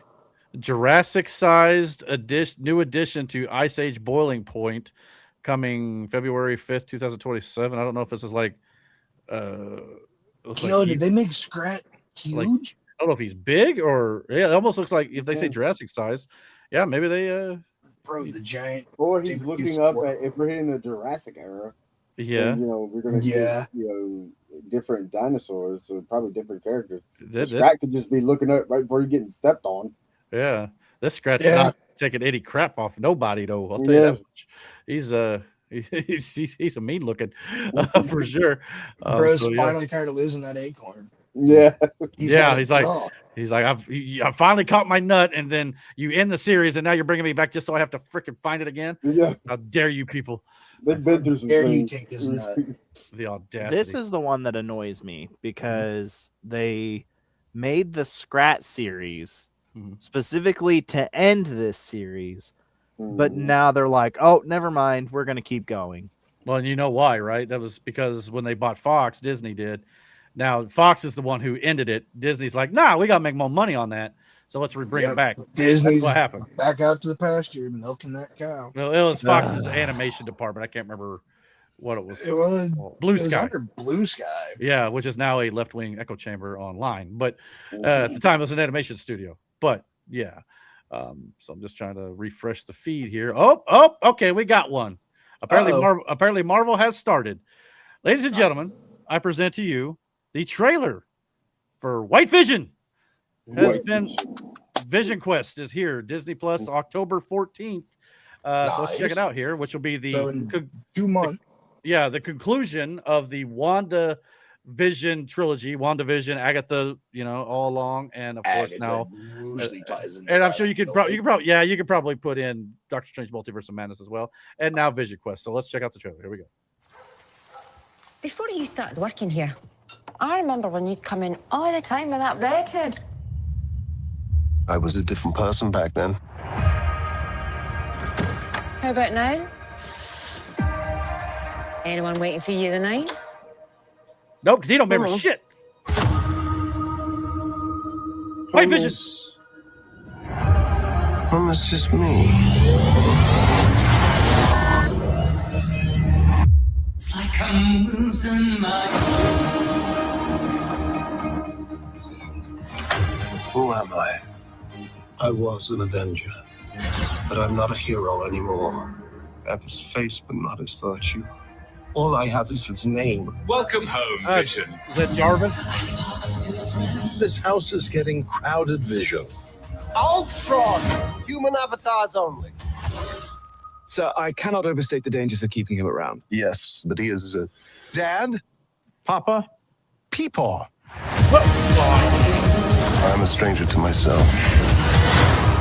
Jurassic-sized new addition to Ice Age Boiling Point coming February 5th, 2027. I don't know if this is like. Did they make Scrat huge? I don't know if he's big or it almost looks like if they say Jurassic size, maybe they the giant. Or he's looking up at if we're hitting the Jurassic era. Yeah. then, we're gonna get different dinosaurs, so probably different characters. So This- Scrat could just be looking up right before you're getting stepped on. Yeah, this Scrat's not taking any crap off nobody though. I'll tell you that much. He's a mean looking for sure. Bro's finally tired of losing that acorn. Yeah, he's like I finally caught my nut, and then you end the series, and now you're bringing me back just so I have to freaking find it again. Yeah, how dare you people? They've been through some things. Take his nut. The audacity. This is the one that annoys me because they made the Scrat series specifically to end this series, but now they're like, oh, never mind, we're going to keep going. Well, and you know why, right? That was because when they bought Fox, Disney did. Now Fox is the one who ended it. Disney's like, nah, we got to make more money on that, so let's bring it back. Disney's That's what happened. Back out to the pasture, milking that cow. Well, it was Fox's animation department. I can't remember what it was. It was Blue it was Sky. under Blue Sky. Yeah, which is now a left-wing echo chamber online. But at the time, it was an animation studio. But yeah, so I'm just trying to refresh the feed here. Oh, okay, we got one. Apparently, Marvel has started. Ladies and gentlemen, I present to you the trailer for White Vision. Vision Quest is here. Disney Plus, October 14th. So let's check it out here, which will be the 2 months. The conclusion of the WandaVision trilogy. WandaVision, Agatha, all along, and of course now, and I'm sure you could probably put in Doctor Strange Multiverse of Madness as well, and now Vision Quest. So let's check out the trailer. Here we go. Before you started working here, I remember when you'd come in all the time with that redhead. I was a different person back then. How about now? Anyone waiting for you tonight? No, because he don't remember shit. White Vision. Almost just me. It's like I'm losing my Who am I? I was an Avenger, but I'm not a hero anymore. I have his face, but not his virtue. All I have is his name. Welcome home, Vision. Is that Jarvis? This house is getting crowded, Vision. Ultron! Human avatars only. Sir, I cannot overstate the dangers of keeping him around. Yes, but he is Dad? Papa? Peepaw. I'm a stranger to myself.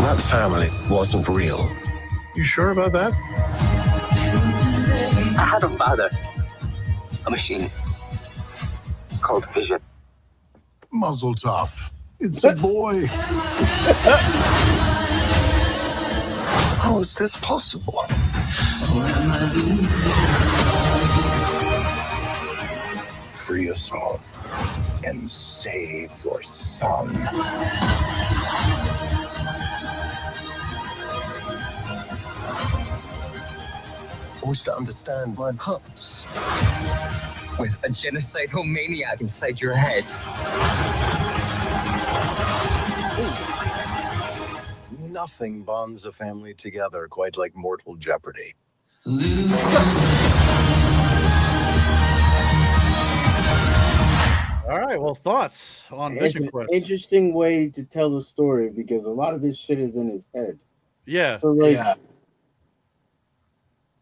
That family wasn't real. You sure about that? I had a father. A machine. Called Vision. Muzzle tough. It's a boy. How is this possible? Free us all and save your son. I wish to understand my purpose. With a genocidal maniac inside your head. Nothing bonds a family together quite like mortal jeopardy. All right. Well, thoughts on It's Vision an Quest? interesting way to tell the story because a lot of this shit is in his head. Yeah. So like, Yeah.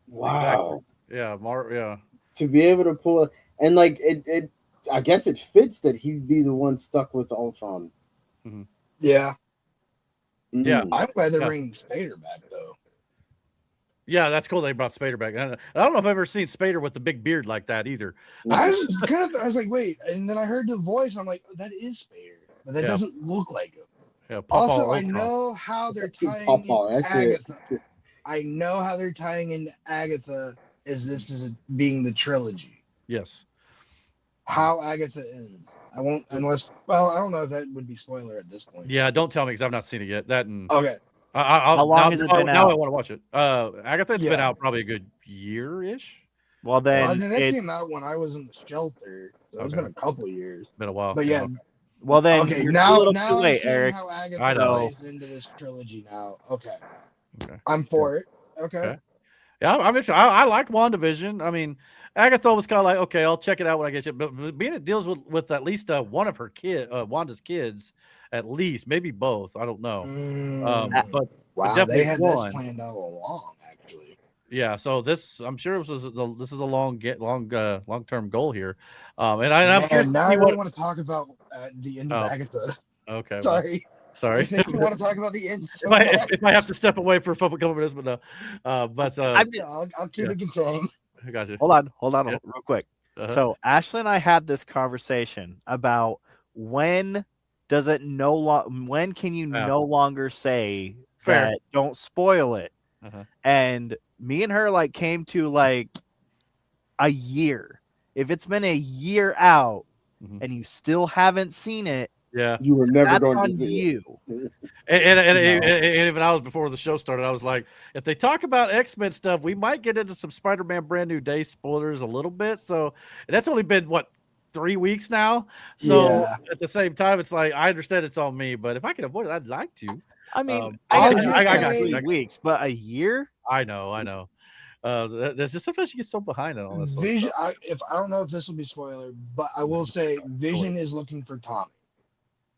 wow. Exactly. Yeah. To be able to pull it, and like it I guess it fits that he'd be the one stuck with Ultron. Yeah. Yeah. I'm glad they're Yeah. bringing Spader back though. Yeah, that's cool. They brought Spader back. I don't know if I've ever seen Spader with the big beard like that either. I was like, wait, and then I heard the voice, and I'm like, that is Spader, but that doesn't look like him. Yeah, Also, I know how they're tying in Agatha. I know how they're tying in Agatha as this is being the trilogy. Yes. How Agatha ends. I won't unless. Well, I don't know if that would be spoiler at this point. Yeah, don't tell me because I've not seen it yet. That and Okay. How long has it been now out? I want to watch it. Agatha, it's been Yeah. out probably a good year-ish. Well, then that came out when I was in the shelter. So it's been a couple years. Been a while. But yeah. Well, then Okay, you're now a little now too I'm late, seeing Eric. how I Agatha know. plays into this trilogy now. Okay. Okay. I'm for it. Okay. Okay. Yeah, I'm interested. I liked WandaVision. I mean, Agatha was kind of like, okay, I'll check it out when I get it. But being it deals with at least one of her Wanda's kids, at least, maybe both. I don't know. But wow, definitely they had one. this planned all along, actually. Yeah, so I'm sure this is a long-term goal here. I'm Man, curious. now I really want to talk about the end of Agatha. Okay. Sorry. Sorry. This makes me want to talk about the end. So if I have to step away for a couple minutes, but no. I'll keep it contained. I got you. Hold on, real quick. So Ashley and I had this conversation about when can you no longer say that don't spoil it, and me and her came to a year. If it's been a year out and you still haven't seen it, you were never going on to see you. And even I was before the show started, I was like, if they talk about X-Men stuff, we might get into some Spider-Man Brand New Day spoilers a little bit. So that's only been 3 weeks now. So at the same time, it's like I understand it's on me, but if I can avoid it, I'd like to. I mean, I got 3 weeks, but a year? I know. There's just sometimes you get so behind on all this. Vision. I don't know if this will be spoiler, but I will say Vision is looking for Tommy.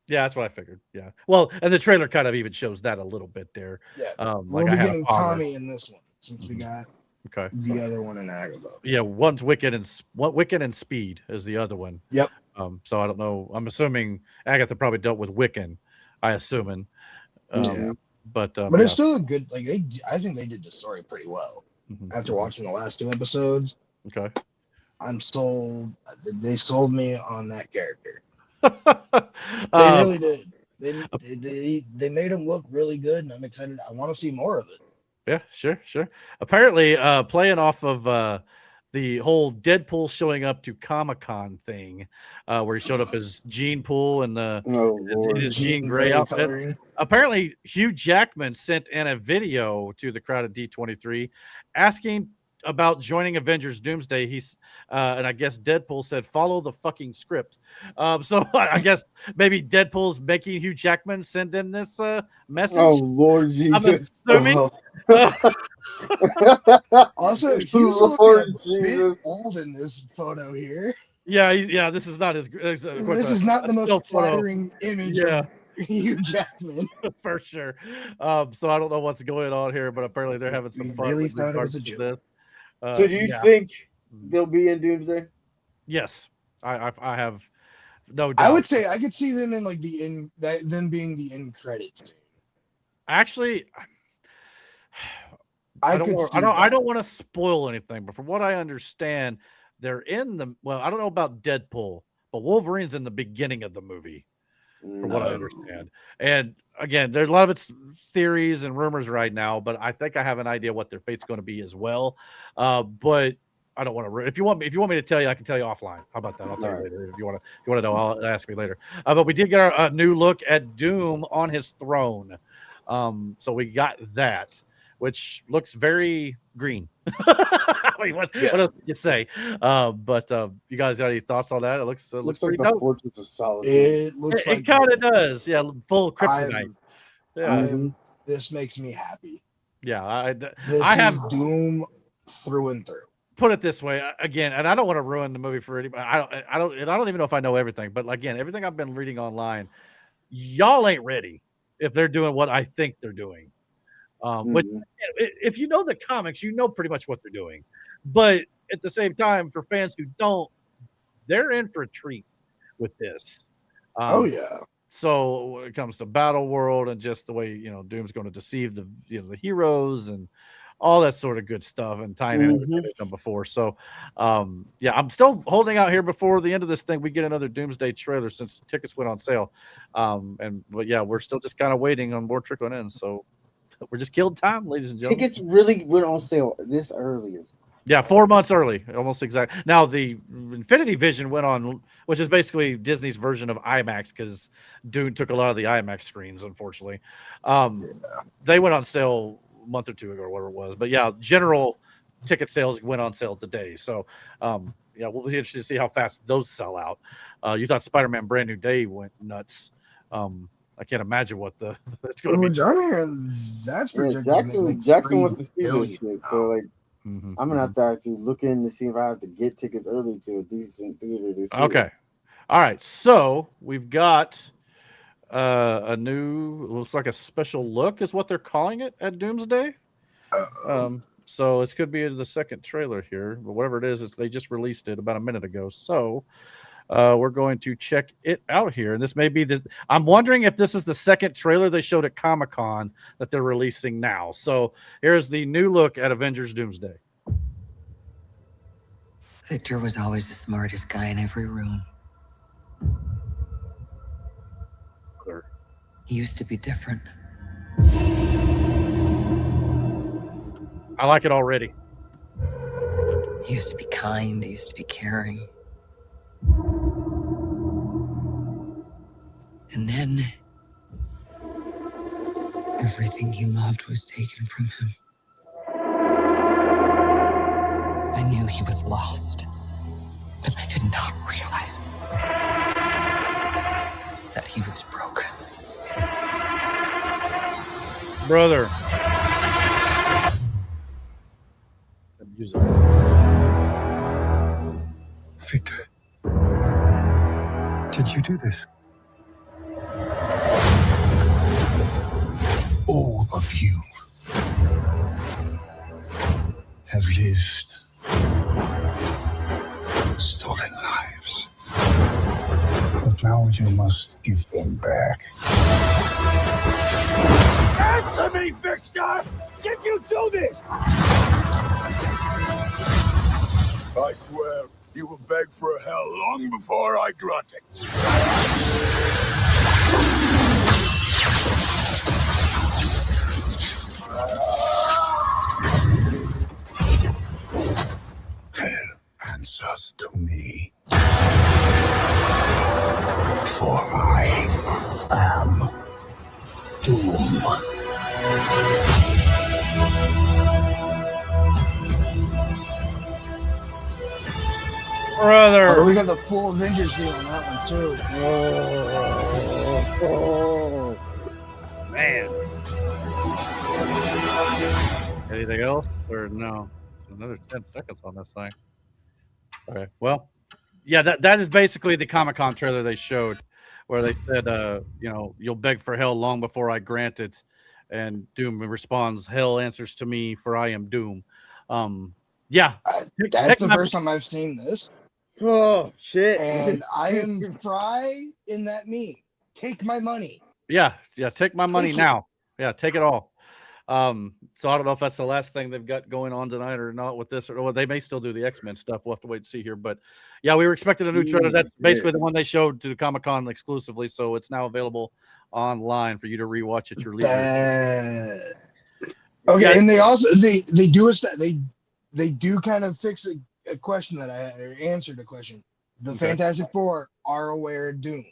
Yeah, that's what I figured. Yeah. Well, and the trailer kind of even shows that a little bit there. Yeah. We'll be getting Tommy in this one since we got the other one in Agatha. Yeah, one's Wicked and Speed is the other one. Yep. So I don't know. I'm assuming Agatha probably dealt with Wiccan. I assuming. But it's still a good I think they did the story pretty well. After watching the last 2 episodes. Okay. I'm sold. They sold me on that character. They really did. They made him look really good, and I'm excited. I want to see more of it. Yeah, sure. Apparently, playing off of the whole Deadpool showing up to Comic-Con thing, where he showed up as Gene Pool and his Jean Grey outfit. Apparently, Hugh Jackman sent in a video to the crowd at D23 asking about joining Avengers Doomsday. And I guess Deadpool said, follow the fucking script. So I guess maybe Deadpool's making Hugh Jackman send in this message. Oh, Lord Jesus. I'm assuming. Also, he's looking a bit old in this photo here. Yeah, this is not his. This is not the most flattering image of Hugh Jackman. For sure. So I don't know what's going on here, but apparently they're having some fun. Really thought it was a joke. So do you think they'll be in Doomsday? Yes, I have no doubt. I would say I could see them in them being the end credits. Actually, I don't want to spoil anything, but from what I understand, they're in the I don't know about Deadpool, but Wolverine's in the beginning of the movie, from what I understand. And again, there's a lot of it's theories and rumors right now, but I think I have an idea what their fate's going to be as well. But I don't want to. If you want me to tell you, I can tell you offline. How about that? I'll tell you later. If you want to know, I'll ask me later. But we did get our new look at Doom on his throne. So we got that, which looks very green. I mean, what else can you say? But you guys got any thoughts on that? It looks like pretty the dope. Fortress of Solitude. It kind of does. Yeah, full kryptonite. This makes me happy. Yeah, This is Doom through and through. Put it this way again, and I don't want to ruin the movie for anybody. I don't even know if I know everything, but again, everything I've been reading online, y'all ain't ready if they're doing what I think they're doing. But if you know the comics, you know pretty much what they're doing. But at the same time, for fans who don't, they're in for a treat with this. So when it comes to Battle World and just the way Doom's going to deceive the the heroes and all that sort of good stuff and tying in everything they've done before. So I'm still holding out here before the end of this thing. We get another Doomsday trailer since tickets went on sale. But we're still just kind of waiting on more trickling in. So we're just killing time, ladies and gentlemen. Tickets really went on sale this early. Yeah, 4 months early, almost exact. Now the Infinity Vision went on, which is basically Disney's version of IMAX because Dune took a lot of the IMAX screens, unfortunately. They went on sale a month or two ago or whatever it was. But general ticket sales went on sale today. So we'll be interested to see how fast those sell out. You thought Spider-Man Brand New Day went nuts. I can't imagine what it's going to be. John here, that's projected. Jackson wants to see this shit. So I'm gonna have to actually look in to see if I have to get tickets early to a decent theater to see Okay. it. All right. So we've got a new, looks like a special look is what they're calling it at Doomsday. So it could be the second trailer here, but whatever it is, they just released it about a minute ago. So we're going to check it out here. And this may be I'm wondering if this is the second trailer they showed at Comic-Con that they're releasing now. So here's the new look at Avengers Doomsday. Victor was always the smartest guy in every room. He used to be different. I like it already. He used to be kind. He used to be caring. And then everything he loved was taken from him. I knew he was lost, but I did not realize that he was broken. Brother. Victor, did you do this? All of you have lived stolen lives. But now you must give them back. Answer me, Victor! Did you do this? I swear, you will beg for hell long before I grant it. Hell answers to me. For I am Doom. Brother. Oh, we got the full Avengers deal on that one too. Man. Anything else or no? Another 10 seconds on this thing. Okay. Well, yeah, that is basically the Comic-Con trailer they showed where they said, you'll beg for hell long before I grant it. And Doom responds, hell answers to me, for I am Doom. Yeah. That's the first time I've seen this. Oh, shit. And I am Fry in that meme. Take my money. Yeah. Take my money Take it. now. Yeah, take it all. So I don't know if that's the last thing they've got going on tonight or not with this, or they may still do the X-Men stuff. We'll have to wait and see here. But yeah, we were expecting a new trailer. That's basically the one they showed to the Comic-Con exclusively. So it's now available online for you to rewatch at your leisure. Okay, Yeah. and they also they do kind of fix a question that answered a question. The Okay. Fantastic Four are aware of Doom.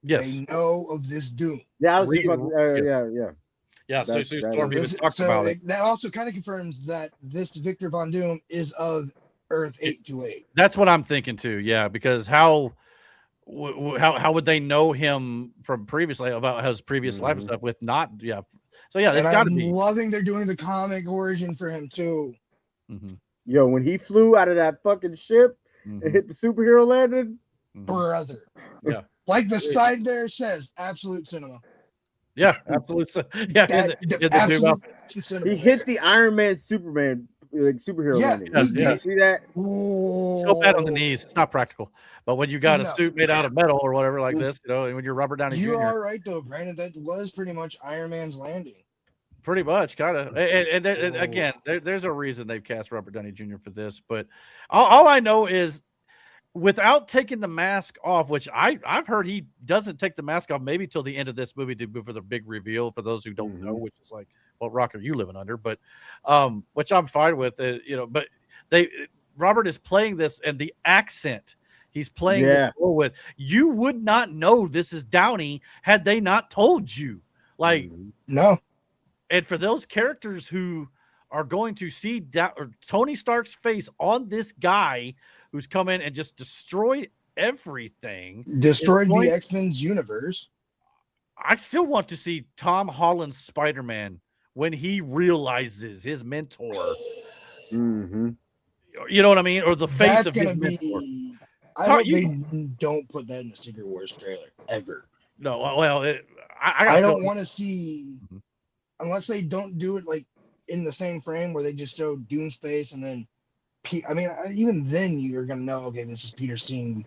Yes. They know of this Doom. Yeah, I was just about to, Yeah, so Storm even talked so about it. that also kind of confirms that this Victor Von Doom is of Earth 828. That's what I'm thinking too. Yeah, because how would they know him from previously about his previous life and stuff with not? Yeah. So yeah, it's And got to I'm be. loving they're doing the comic origin for him too. Yo, when he flew out of that fucking ship and hit the superhero landing, Brother. Yeah. Like the side there says, absolute cinema. Yeah, absolutely. Yeah, he hit the Iron Man Superman superhero landing. Yeah. You see that? So bad on the knees. It's not practical. But when you got a suit made out of metal or whatever like this, and when you're Robert Downey Jr. You are right though, Brandon. That was pretty much Iron Man's landing. Pretty much, kind of. And again, there's a reason they've cast Robert Downey Jr. for this. But all I know is without taking the mask off, which I've heard he doesn't take the mask off maybe till the end of this movie for the big reveal. For those who don't know, which is like, what rock are you living under? But which I'm fine with, But Robert is playing this, and the accent he's playing this role with, you would not know this is Downey had they not told you. Like no. And for those characters who are going to see Tony Stark's face on this guy who's come in and just destroyed everything. Destroyed the X-Men's universe. I still want to see Tom Holland's Spider-Man when he realizes his mentor Mm-hmm. You know what I mean? Or the face That's of gonna his mentor. be. I hope they don't put that in the Secret Wars trailer ever. No, well, I don't want to see unless they don't do it like in the same frame where they just show Doom's face and then. I mean, even then you're gonna know. Okay, this is Peter seeing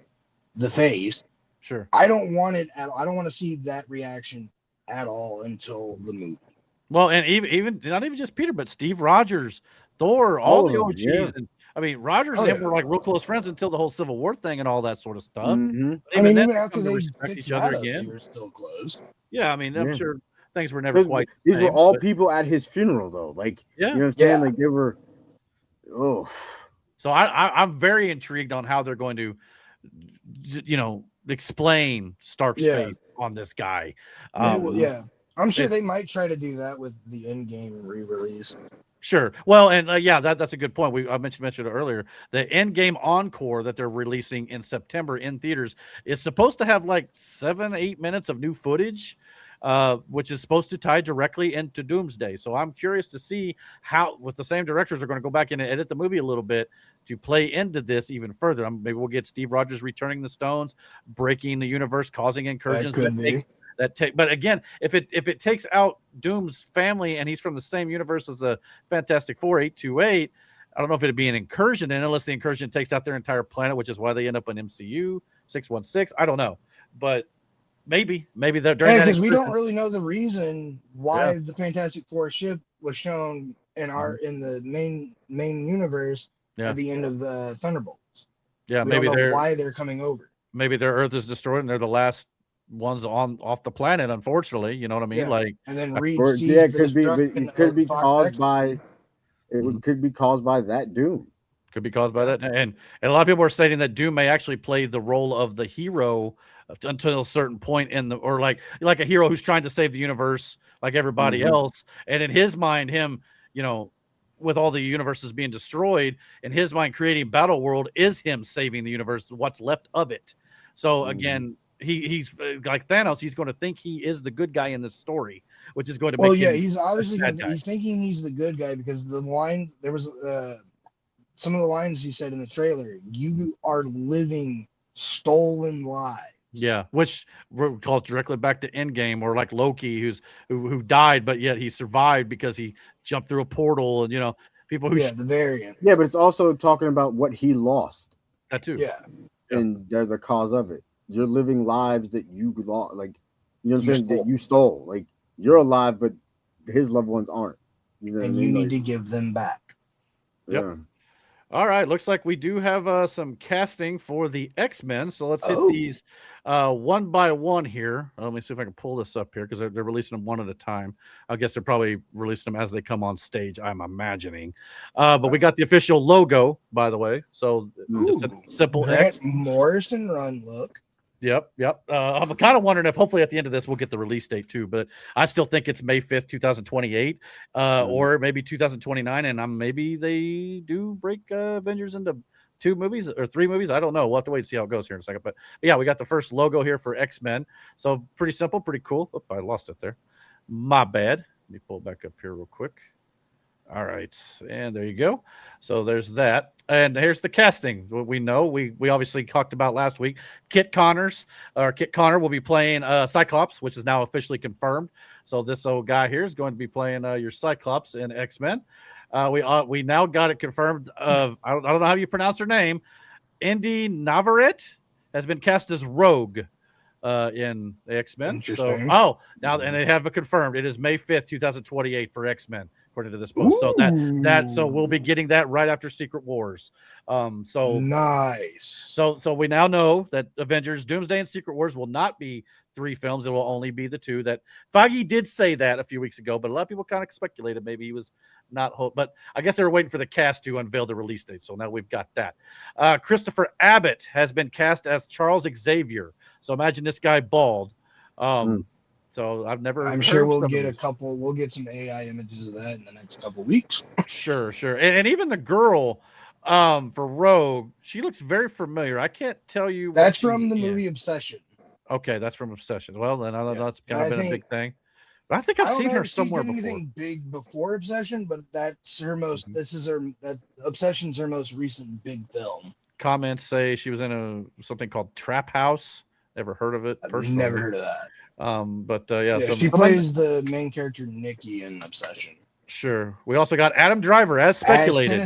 the face. Sure. I don't want it at. I don't want to see that reaction at all until the movie. Well, and even not even just Peter, but Steve Rogers, Thor, all the OGs, yeah. and I mean Rogers and him were like real close friends until the whole Civil War thing and all that sort of stuff. Mm-hmm. I mean, even then after they respect fixed each other that up, again, they were still close. Yeah, I mean, I'm Yeah. sure things were never quite. The These same, were all but- people at his funeral, though. Like, Yeah. you know what I'm saying? Yeah. Like, they were. Oh. So I'm very intrigued on how they're going to, explain Stark's face on this guy. Yeah, I'm sure they might try to do that with the Endgame re-release. Sure. Well, and that's a good point. I mentioned it earlier. The Endgame Encore that they're releasing in September in theaters is supposed to have like 7-8 minutes of new footage, which is supposed to tie directly into Doomsday. So I'm curious to see how, with the same directors, are going to go back in and edit the movie a little bit to play into this even further. Maybe we'll get Steve Rogers returning the stones, breaking the universe, causing incursions. But again, if it takes out Doom's family and he's from the same universe as the Fantastic Four 828, I don't know if it'd be an incursion in, unless the incursion takes out their entire planet, which is why they end up in MCU 616. I don't know, but maybe they're during because we don't really know the reason why the Fantastic Four ship was shown in the main universe at the end of the Thunderbolts. Yeah, we maybe don't know why they're coming over. Maybe their Earth is destroyed and they're the last ones off the planet, unfortunately. You know what I mean? Yeah. Like, and then Reed it could be caused by could be caused by that Doom. Could be caused by that, and a lot of people are stating that Doom may actually play the role of the hero until a certain point or like a hero who's trying to save the universe like everybody else, and in his mind, him, with all the universes being destroyed, in his mind, creating Battle World is him saving the universe, what's left of it. So again, he's like Thanos. He's going to think he is the good guy in this story, which is going to make him he's obviously he's thinking he's the good guy because the line there was some of the lines he said in the trailer. You are living stolen lives. Yeah, which calls directly back to Endgame, or like Loki, who died, but yet he survived because he jumped through a portal, and people who the variant. Yeah, but it's also talking about what he lost. That too. Yeah, and they're the cause of it. You're living lives that you lost, like what I'm saying, that you stole. Like you're alive, but his loved ones aren't. And you need to give them back. Yep. Yeah. All right, looks like we do have some casting for the X-Men. So let's hit these one by one here. Let me see if I can pull this up here because they're releasing them one at a time. I guess they're probably releasing them as they come on stage, I'm imagining. But we got the official logo, by the way. So just a simple X. Morrison run look. Yep. I'm kind of wondering if hopefully at the end of this we'll get the release date too, but I still think it's May 5th, 2028, or maybe 2029, and maybe they do break Avengers into 2 movies or 3 movies. I don't know. We'll have to wait and see how it goes here in a second. But yeah, we got the first logo here for X-Men. So pretty simple, pretty cool. Oh, I lost it there. My bad. Let me pull it back up here real quick. All right, and there you go. So there's that, and here's the casting. What we know, we obviously talked about last week. Kit Connor will be playing Cyclops, which is now officially confirmed. So this old guy here is going to be playing your Cyclops in X-Men. We now got it confirmed. I don't know how you pronounce her name. Indy Navarrete has been cast as Rogue in X-Men. So now and they have it confirmed. It is May 5th, 2028 for X-Men. According to this post. So we'll be getting that right after Secret Wars. So nice. So we now know that Avengers Doomsday and Secret Wars will not be 3 films. It will only be the 2. That Feige did say that a few weeks ago, but a lot of people kind of speculated maybe he was not. But I guess they were waiting for the cast to unveil the release date. So now we've got that. Christopher Abbott has been cast as Charles Xavier. So imagine this guy bald. So I've never. I'm sure we'll get We'll get some AI images of that in the next couple weeks. Sure. And even the girl, for Rogue, she looks very familiar. I can't tell you. That's from the movie Obsession. Okay, that's from Obsession. Well, then that's kind of been a big thing. But I think I've don't seen know her if she somewhere did before. anything big before Obsession, but that's her most. This is her. That Obsession's her most recent big film. Comments say she was in something called Trap House. Never heard of it personally. Never heard of that. But Yeah, so she plays the main character Nikki in Obsession. Sure. We also got Adam Driver as speculated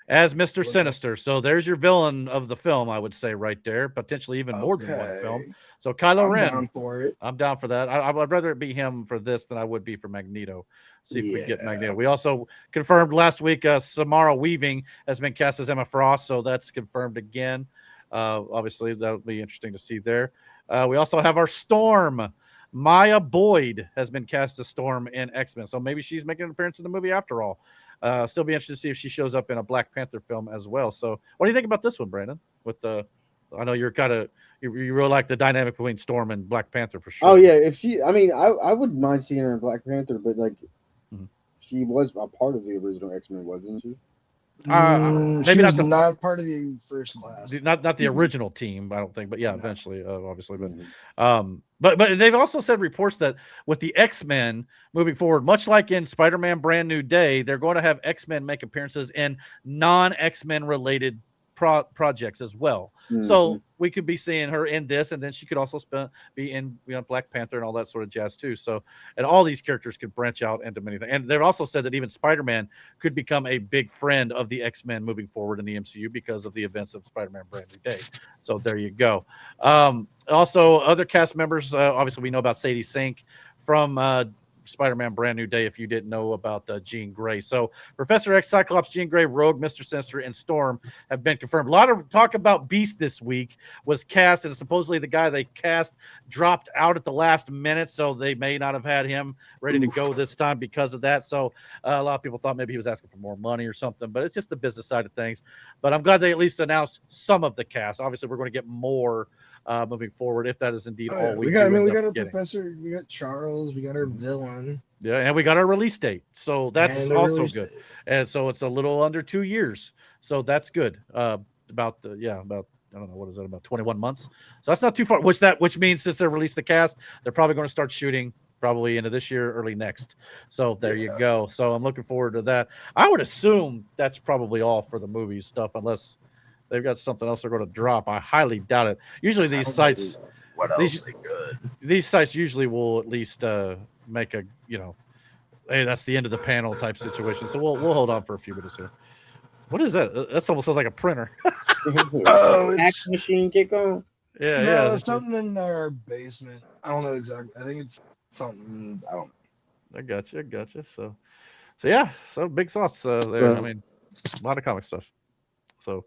as Mr. Okay. Sinister. So there's your villain of the film, I would say, right there. Potentially even more than one film. So Kylo Ren. I'm down for it. I'm down for that. I'd rather it be him for this than I would be for Magneto. See if we get Magneto. We also confirmed last week Samara Weaving has been cast as Emma Frost, so that's confirmed again. Obviously, that'll be interesting to see there. We also have our Storm. Maya Boyd has been cast as Storm in X-Men, so maybe she's making an appearance in the movie after all. Still be interested to see if she shows up in a Black Panther film as well. So what do you think about this one, Brandon? I know you're you really like the dynamic between Storm and Black Panther for sure. Oh yeah, I wouldn't mind seeing her in Black Panther, but like she was a part of the original X-Men, wasn't she? Maybe not part of the first class. Not the original team, I don't think, but yeah, eventually, obviously. But they've also said reports that with the X-Men moving forward, much like in Spider-Man Brand New Day, they're going to have X-Men make appearances in non-X-Men related projects as well. So we could be seeing her in this, and then she could also be in Black Panther and all that sort of jazz too. So, and all these characters could branch out into many things. And they've also said that even Spider-Man could become a big friend of the X-Men moving forward in the MCU because of the events of Spider-Man Brand New Day. So there you go. Also, other cast members, obviously we know about Sadie Sink from Spider-Man Brand New Day, if you didn't know about Jean Grey. So Professor X, Cyclops, Jean Grey, Rogue, Mr. Sinister, and Storm have been confirmed. A lot of talk about Beast this week was cast, and supposedly the guy they cast dropped out at the last minute, so they may not have had him ready to go this time because of that. So a lot of people thought maybe he was asking for more money or something, but it's just the business side of things. But I'm glad they at least announced some of the cast. Obviously, we're going to get more moving forward, if that is indeed all we got. do. We got our professor, we got Charles, we got our villain. Yeah, and we got our release date, so that's also good. And so it's a little under 2 years, so that's good. About I don't know, what is that, about 21 months? So that's not too far. Which means since they released the cast, they're probably going to start shooting probably into this year, early next. So there you go. So I'm looking forward to that. I would assume that's probably all for the movie stuff, unless they've got something else they're going to drop. I highly doubt it. Usually these sites, these sites usually will at least make a, hey, that's the end of the panel type situation. So we'll hold on for a few minutes here. What is that? That almost sounds like a printer. Fax machine kick on. Yeah, no, there's something in our basement. I don't know exactly. I think it's something. I don't know. I gotcha. So yeah, so big thoughts there. I mean, a lot of comic stuff. So,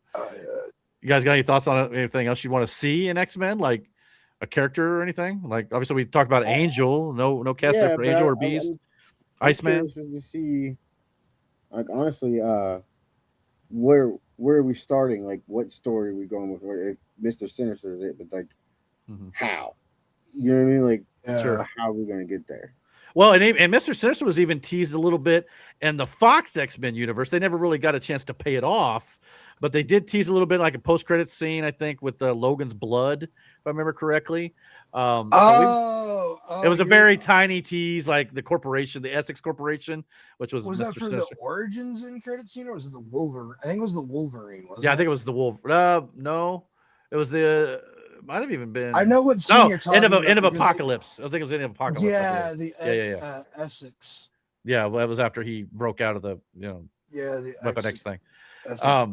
you guys got any thoughts on anything else you want to see in X-Men, like a character or anything? Like, obviously, we talked about Angel. No cast there for Angel or Beast. Iceman. To see, like, honestly, where are we starting? Like, what story are we going with? If Mr. Sinister is it, but like, how? You know what I mean? Like, how are we going to get there? Well, and Mr. Sinister was even teased a little bit in the Fox X-Men universe. They never really got a chance to pay it off, but they did tease a little bit, like a post-credits scene, I think, with Logan's blood, if I remember correctly. It was a very tiny tease, like the corporation, the Essex Corporation, which was Mr. that for Sinister. the origins in credit scene, or was it the Wolverine? I think it was the Wolverine. I think it was the Wolverine. No, it was the. Might have even been. I know what scene you're talking about. End of Apocalypse. I think it was End of Apocalypse. Yeah, Essex. Yeah, well, that was after he broke out of the the Weapon X thing.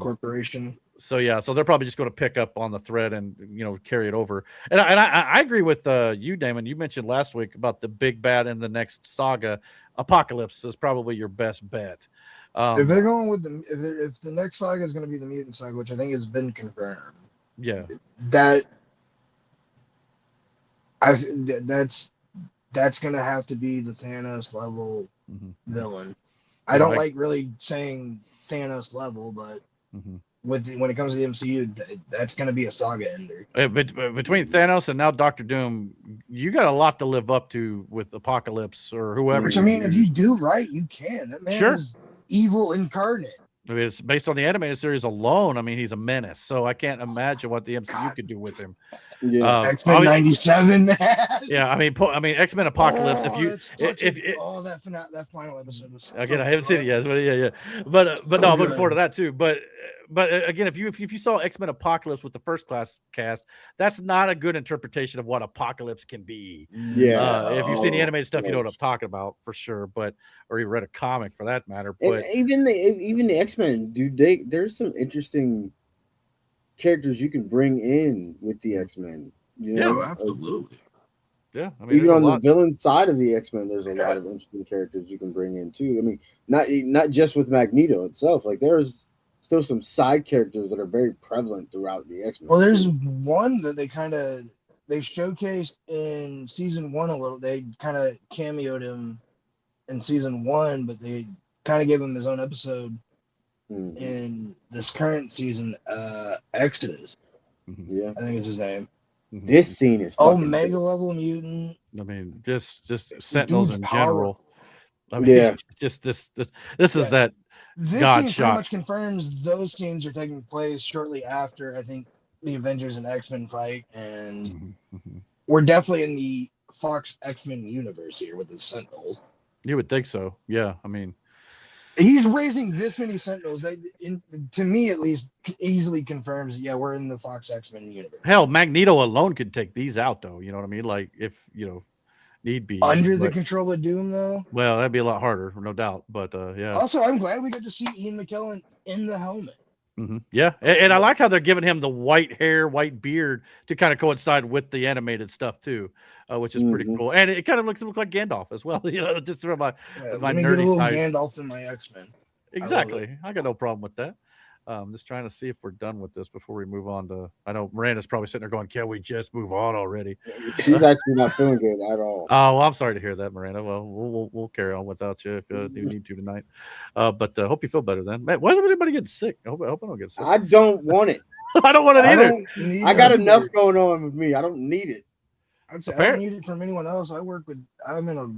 Corporation. So they're probably just going to pick up on the thread and carry it over. And I agree with you, Damon. You mentioned last week about the big bad in the next saga. Apocalypse is probably your best bet. If they're going with if the next saga is going to be the mutant saga, which I think has been confirmed. Yeah. That's going to have to be the Thanos level villain. I don't like really saying Thanos level, but when it comes to the MCU, that's going to be a saga ender. Between Thanos and now Doctor Doom, you got a lot to live up to with Apocalypse or whoever. Which, I mean, if you do right, you can. That man is evil incarnate. I mean, it's based on the animated series alone. I mean, he's a menace. So I can't imagine what the MCU could do with him. Yeah, X-Men '97, man. Yeah, I mean, X-Men Apocalypse. That final episode was again, I haven't seen it yet, but yeah. But no, I'm looking forward to that too. But again, if you saw X-Men Apocalypse with the first class cast, that's not a good interpretation of what Apocalypse can be. Yeah, if you've seen the animated stuff, you know what I'm talking about for sure. Or you read a comic for that matter. But and even the X-Men, dude, there's some interesting characters you can bring in with the X-Men. You know? Yeah, absolutely. Yeah, I mean, even on the villain side of the X-Men, there's a lot of interesting characters you can bring in too. I mean, not just with Magneto itself. Like there's still some side characters that are very prevalent throughout the X-Men. Well, there's one that they showcased in season 1 a little. They kind of cameoed him in season 1, but they kind of gave him his own episode in this current season. Exodus, yeah, I think is his name. This scene is mega level mutant. I mean, just Sentinels in general. I mean, yeah, just this is that this God scene shot. pretty much confirms those scenes are taking place shortly after I think the Avengers and X-Men fight, and we're definitely in the Fox X-Men universe here with the Sentinels. You would think so, yeah. I mean, he's raising this many Sentinels. That, to me, at least, easily confirms. Yeah, we're in the Fox X-Men universe. Hell, Magneto alone could take these out, though. You know what I mean? Like if need be under the control of Doom, though. Well, that'd be a lot harder, no doubt. But yeah. Also, I'm glad we got to see Ian McKellen in the helmet. Yeah, and I like how they're giving him the white hair, white beard to kind of coincide with the animated stuff too, which is pretty cool. And it kind of look like Gandalf as well. Just from my nerdy side. Gandalf in my X-Men. Exactly. I got no problem with that. Just trying to see if we're done with this before we move on to. I know Miranda's probably sitting there going, "Can we just move on already?" She's actually not feeling good at all. Oh, well, I'm sorry to hear that, Miranda. Well, we'll carry on without you if you need to tonight. But hope you feel better then. Man, why is everybody getting sick? I hope I don't get sick. I don't want it. I don't want it either. I got enough going on with me. I don't need it. I don't need it from anyone else. I'm in a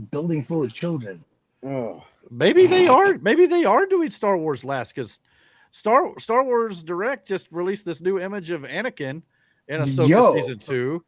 building full of children. Oh, maybe they are. Maybe they are doing Star Wars last because Star Wars Direct just released this new image of Anakin in Ahsoka season 2.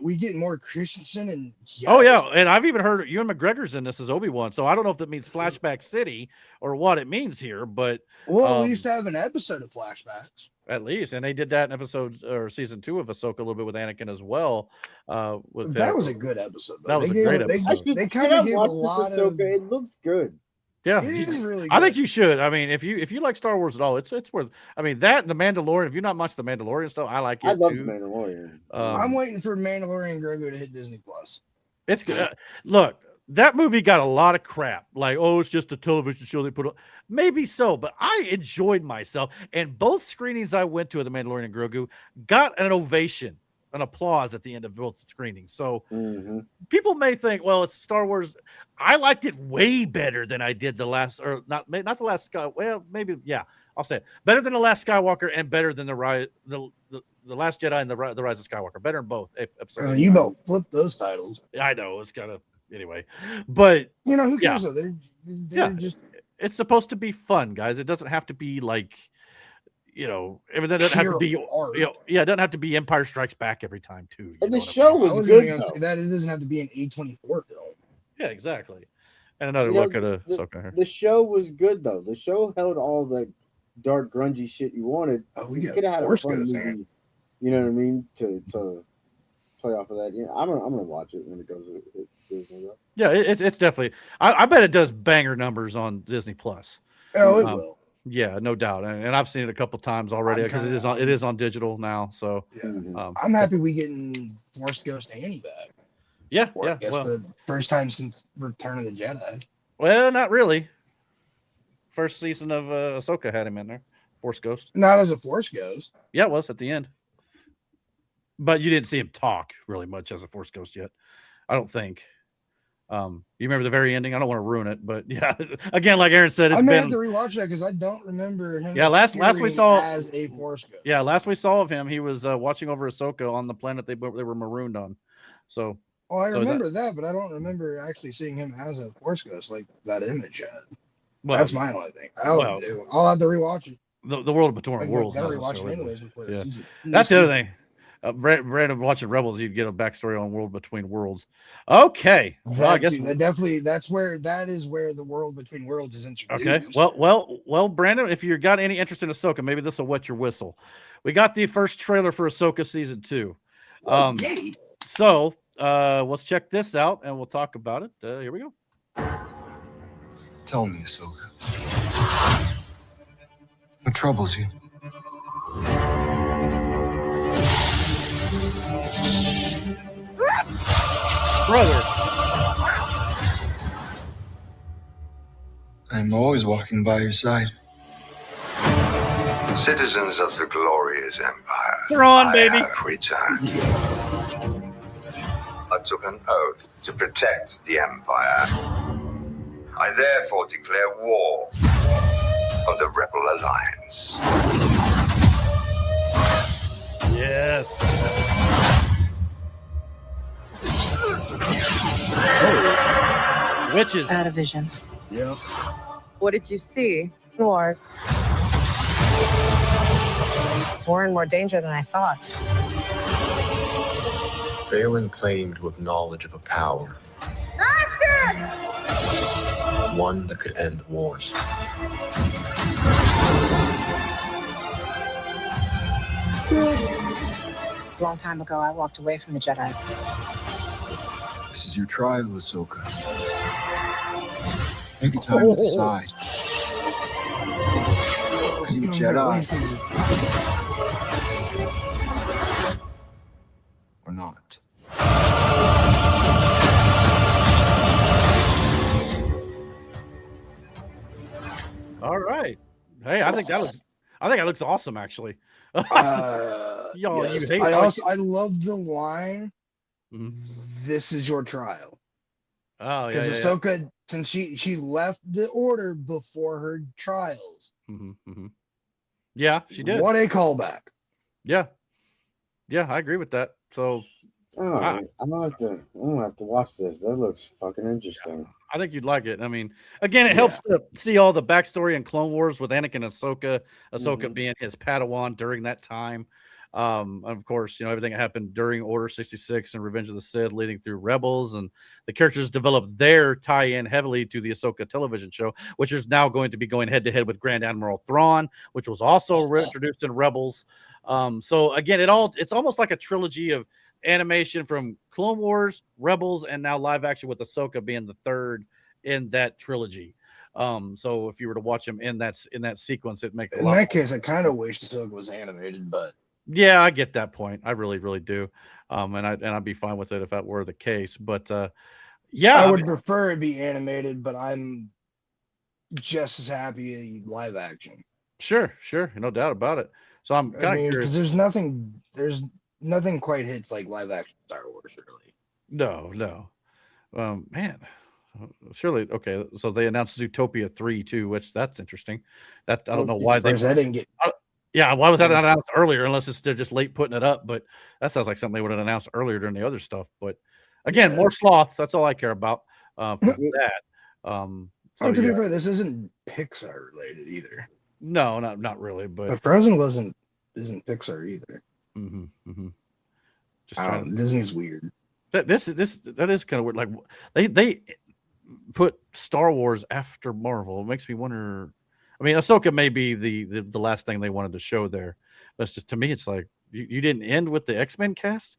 We get more Christensen and and I've even heard Ewan McGregor's in this as Obi-Wan, so I don't know if that means Flashback City or what it means here, but we'll at least have an episode of flashbacks. At least, and they did that in season 2 of Ahsoka a little bit with Anakin as well. That was a good episode. That was a great episode. They kind of gave a lot of. It looks good. Yeah, it is really good. I think you should. I mean, if you like Star Wars at all, it's worth. I mean, that and the Mandalorian. If you're not much the Mandalorian stuff, I like it. I love too. the Mandalorian. I'm waiting for Mandalorian Grogu to hit Disney Plus. It's good. Look, that movie got a lot of crap. Like, oh, it's just a television show they put on. Maybe so, but I enjoyed myself. And both screenings I went to of the Mandalorian and Grogu got an ovation, an applause at the end of both screenings. So people may think, well, it's Star Wars. I liked it way better than I did the last, or not the last Sky. Well, maybe, yeah, I'll say it. Better than the Last Skywalker and better than the Last Jedi and the Rise of Skywalker. Better in both episodes. You both flip those titles. I know it's kind of anyway, but who cares? Though? They're just. It's supposed to be fun, guys. It doesn't have to be like. Everything doesn't have to be. It doesn't have to be Empire Strikes Back every time too. And the show was good. That it doesn't have to be an A24 film. Yeah, exactly. And another look at the show was good though. The show held all the dark, grungy shit you wanted. You could have had a fun movie. You know what I mean? To play off of that. Yeah, I'm gonna watch it when it goes. Yeah, it's definitely. I bet it does banger numbers on Disney Plus. Oh, it will. Yeah, no doubt, and I've seen it a couple times already because it is on digital now. So I'm happy we getting Force Ghost Annie back. Yeah, well, the first time since Return of the Jedi. Well, not really. First season of Ahsoka had him in there, Force Ghost. Not as a Force Ghost. Yeah, it was at the end. But you didn't see him talk really much as a Force Ghost yet. I don't think. You remember the very ending? I don't want to ruin it, but yeah. Again, like Aaron said, I may have to rewatch that because I don't remember him. Yeah, last we saw as a Force Ghost. Yeah, last we saw of him, he was watching over Ahsoka on the planet they were marooned on. So. Oh, I remember that, but I don't remember actually seeing him as a Force Ghost like that image had. Well, That's my only thing. I'll have to rewatch it. The World Between Worlds. Gotta rewatch it anyways before the season. That's the other thing. Brandon watching Rebels, you'd get a backstory on World Between Worlds. Okay, well, I guess that is where the World Between Worlds is introduced. Okay, well, Brandon, if you got any interest in Ahsoka, maybe this will wet your whistle. We got the first trailer for Ahsoka season 2. So let's check this out and we'll talk about it. Here we go. Tell me, Ahsoka. What troubles you? Brother. I'm always walking by your side. Citizens of the glorious empire. Thrawn, baby. I have returned. I took an oath to protect the empire. I therefore declare war on the Rebel Alliance. Yes. Witches. Out of vision. Yep. What did you see? More. More and more danger than I thought. Balin claimed to have knowledge of a power, Master! one that could end wars. A long time ago, I walked away from the Jedi. This is your trial, Ahsoka. Take your time to decide. Are you a Jedi? Or not? All right. Hey, I think that looks awesome, actually. Yes. You hate I love the line. This is your trial. Oh, yeah. Because Ahsoka, since she left the order before her trials. Yeah, she did. What a callback. Yeah, I agree with that. So, I'm gonna have to watch this. That looks fucking interesting. I think you'd like it. I mean, again, it helps to see all the backstory in Clone Wars with Anakin and Ahsoka being his Padawan during that time. Of course, everything that happened during Order 66 and Revenge of the Sith leading through Rebels, and the characters developed their tie-in heavily to the Ahsoka television show, which is now going to be going head-to-head with Grand Admiral Thrawn, which was also reintroduced in Rebels. So again, it's almost like a trilogy of animation from Clone Wars, Rebels, and now live action with Ahsoka being the third in that trilogy. So if you were to watch them in that sequence, it'd make in that case, I kind of wish Ahsoka was animated, but yeah, I get that point. I really, really do. And I'd be fine with it if that were the case. But yeah, I would prefer it be animated, but I'm just as happy live action. Sure, no doubt about it. So I'm kind of curious. There's nothing quite hits like live action Star Wars, really. No. Man, surely. Okay, so they announced Zootopia 3 too, which that's interesting. That I don't know why they didn't get. Yeah, why was that not announced earlier? Unless they're just late putting it up. But that sounds like something they would have announced earlier during the other stuff. But again, more sloth. That's all I care about for that. To be fair, this isn't Pixar related either. No, not really. But Frozen isn't Pixar either. Just Disney's weird. That is kind of weird. Like they put Star Wars after Marvel. It makes me wonder. I mean, Ahsoka may be the last thing they wanted to show there. But it's just, to me, it's like you didn't end with the X-Men cast.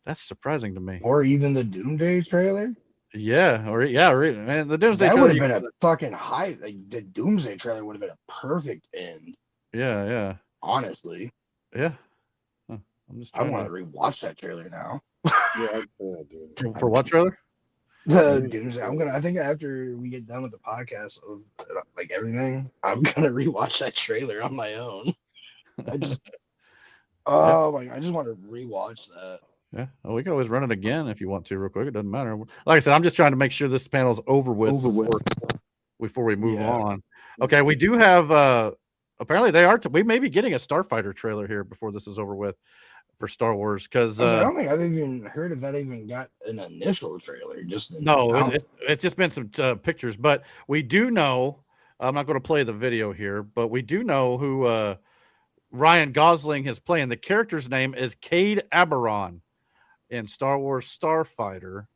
That's surprising to me. Or even the Doomsday trailer. Yeah, man, the Doomsday that trailer would have been a fucking high. Like, the Doomsday trailer would have been a perfect end. Yeah. Honestly. Yeah. I want to rewatch that trailer now. Yeah, for what trailer? The Doomsday. I think after we get done with the podcast of like everything, I'm gonna rewatch that trailer on my own. I just want to rewatch that. Yeah, well, we can always run it again if you want to, real quick. It doesn't matter. Like I said, I'm just trying to make sure this panel's over with before we move on. Okay, we do have. Apparently, we may be getting a Starfighter trailer here before this is over with for Star Wars, because I don't think I've even heard if that even got an initial trailer. It's just been some pictures, but we do know I'm not going to play the video here, but we do know who Ryan Gosling is playing. The character's name is Cade Aberon in Star Wars Starfighter,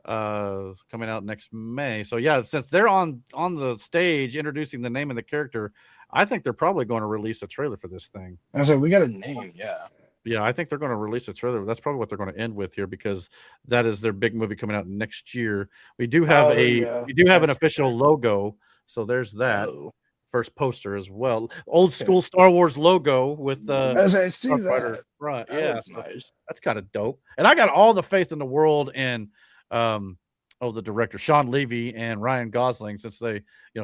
coming out next May. So yeah, since they're on the stage introducing the name of the character, I think they're probably going to release a trailer for this thing. And so we got a name, yeah. Yeah, I think they're going to release a trailer. That's probably what they're going to end with here, because that is their big movie coming out next year. We do have an official logo, so there's that first poster as well. Old school Star Wars logo with as I see Starfighter. that. Right, That yeah, looks nice. that's kind of dope. And I got all the faith in the world in the director Sean Levy and Ryan Gosling, since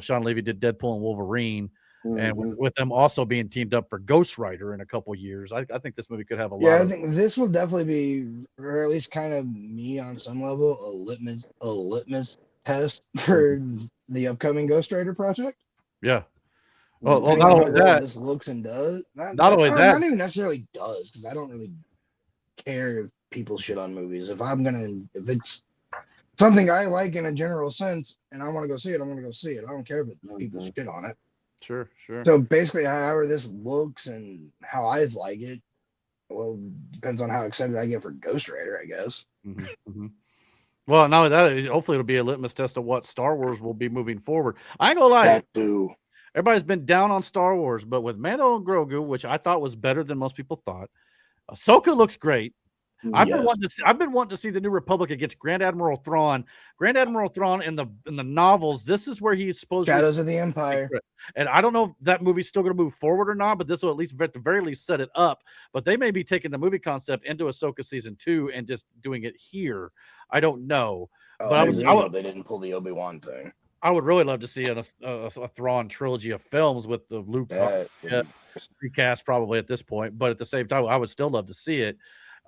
Sean Levy did Deadpool and Wolverine. And with them also being teamed up for Ghost Rider in a couple years, I think this movie could have a lot. Yeah, I think this will definitely be, or at least kind of me on some level, a litmus test for the upcoming Ghost Rider project. Yeah. Well, not only that, this looks and does. Not even necessarily does, because I don't really care if people shit on movies. If it's something I like in a general sense, and I want to go see it, I'm going to go see it. I don't care if people shit on it. Sure. So basically, however this looks and how I like it, well, depends on how excited I get for Ghost Rider, I guess. Well, not only that, hopefully it'll be a litmus test of what Star Wars will be moving forward. I ain't gonna lie. That too. Everybody's been down on Star Wars, but with Mando and Grogu, which I thought was better than most people thought, Ahsoka looks great. I've been wanting to see the New Republic against Grand Admiral Thrawn. Grand Admiral Thrawn in the novels, this is where he's supposed Shadows of the Empire. And I don't know if that movie's still going to move forward or not, but this will at the very least set it up. But they may be taking the movie concept into Ahsoka season 2 and just doing it here. I don't know. But they didn't pull the Obi-Wan thing. I would really love to see a Thrawn trilogy of films with the Luke recast probably at this point. But at the same time, I would still love to see it.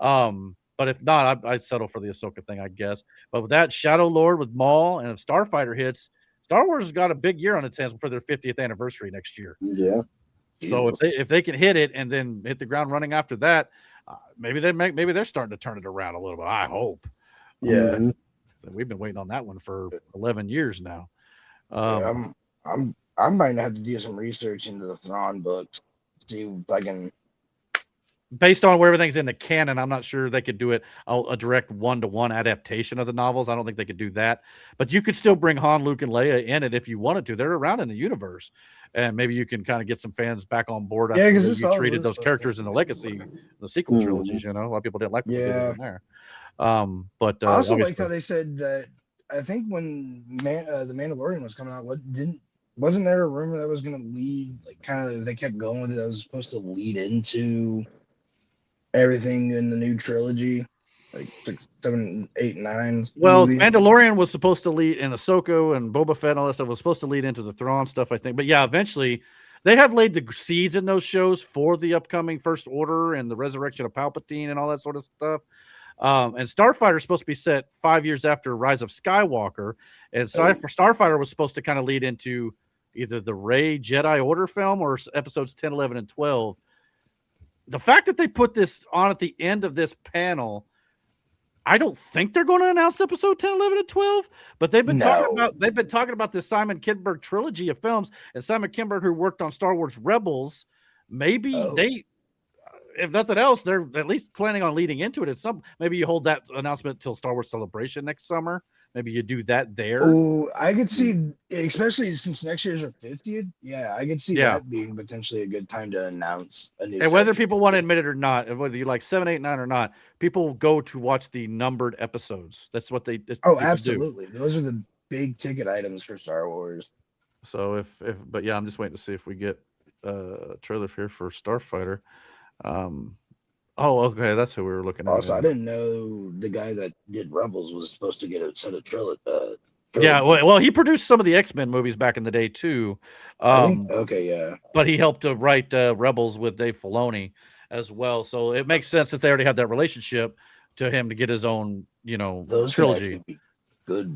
But if not, I'd settle for the Ahsoka thing, I guess. But with that, Shadow Lord with Maul, and if Starfighter hits, Star Wars has got a big year on its hands for their 50th anniversary next year. Yeah. So if they can hit it and then hit the ground running after that, maybe they're starting to turn it around a little bit. I hope. Yeah. We've been waiting on that one for 11 years now. I might have to do some research into the Thrawn books, see if I can. Based on where everything's in the canon, I'm not sure they could do it a direct one-to-one adaptation of the novels. I don't think they could do that. But you could still bring Han, Luke, and Leia in it if you wanted to. They're around in the universe. And maybe you can kind of get some fans back on board after you treated those characters in the Legacy, the sequel trilogies. A lot of people didn't like what they did in there. But I also like how they said that, I think when the Mandalorian was coming out, wasn't there a rumor that was going to lead, they kept going with it, that was supposed to lead into everything in the new trilogy, like 6, 7, 8, 9. Well, Mandalorian was supposed to lead in Ahsoka and Boba Fett and all that stuff was supposed to lead into the Thrawn stuff, I think. But yeah, eventually they have laid the seeds in those shows for the upcoming First Order and the resurrection of Palpatine and all that sort of stuff. And Starfighter is supposed to be set 5 years after Rise of Skywalker, and Starfighter was supposed to kind of lead into either the Rey Jedi Order film or episodes 10, 11, and 12. The fact that they put this on at the end of this panel, I don't think they're going to announce episode 10, 11, and 12, but they've been talking about this Simon Kinberg trilogy of films, and Simon Kinberg, who worked on Star Wars Rebels, maybe they, if nothing else, they're at least planning on leading into it. Maybe you hold that announcement till Star Wars Celebration next summer. Maybe you do that there. Oh, I could see, especially since next year's our 50th. Yeah, I could see that being potentially a good time to announce a new. And whether people want to admit it or not, and whether you like 7, 8, 9 or not, people go to watch the numbered episodes. That's what they. Absolutely. Those are the big ticket items for Star Wars. So but yeah, I'm just waiting to see if we get a trailer here for Starfighter. Oh, okay, that's who we were looking at. Also, I didn't know the guy that did Rebels was supposed to get a set of trilogy. Yeah, well, he produced some of the X-Men movies back in the day too. But he helped to write Rebels with Dave Filoni as well. So it makes sense that they already had that relationship to him to get his own, those trilogy. Good.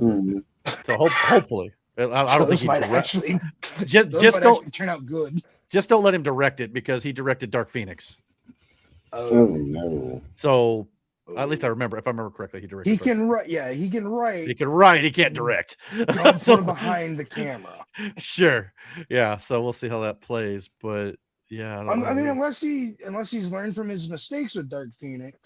So hopefully, I don't think he might actually just don't turn out good. Just don't let him direct it, because he directed Dark Phoenix. Oh no! So At least I remember, if I remember correctly, he directed. He can write. Yeah, he can write. He can write. He can't direct. Don't put him behind the camera. Sure. Yeah. So we'll see how that plays. But yeah, I mean, unless he's learned from his mistakes with Dark Phoenix.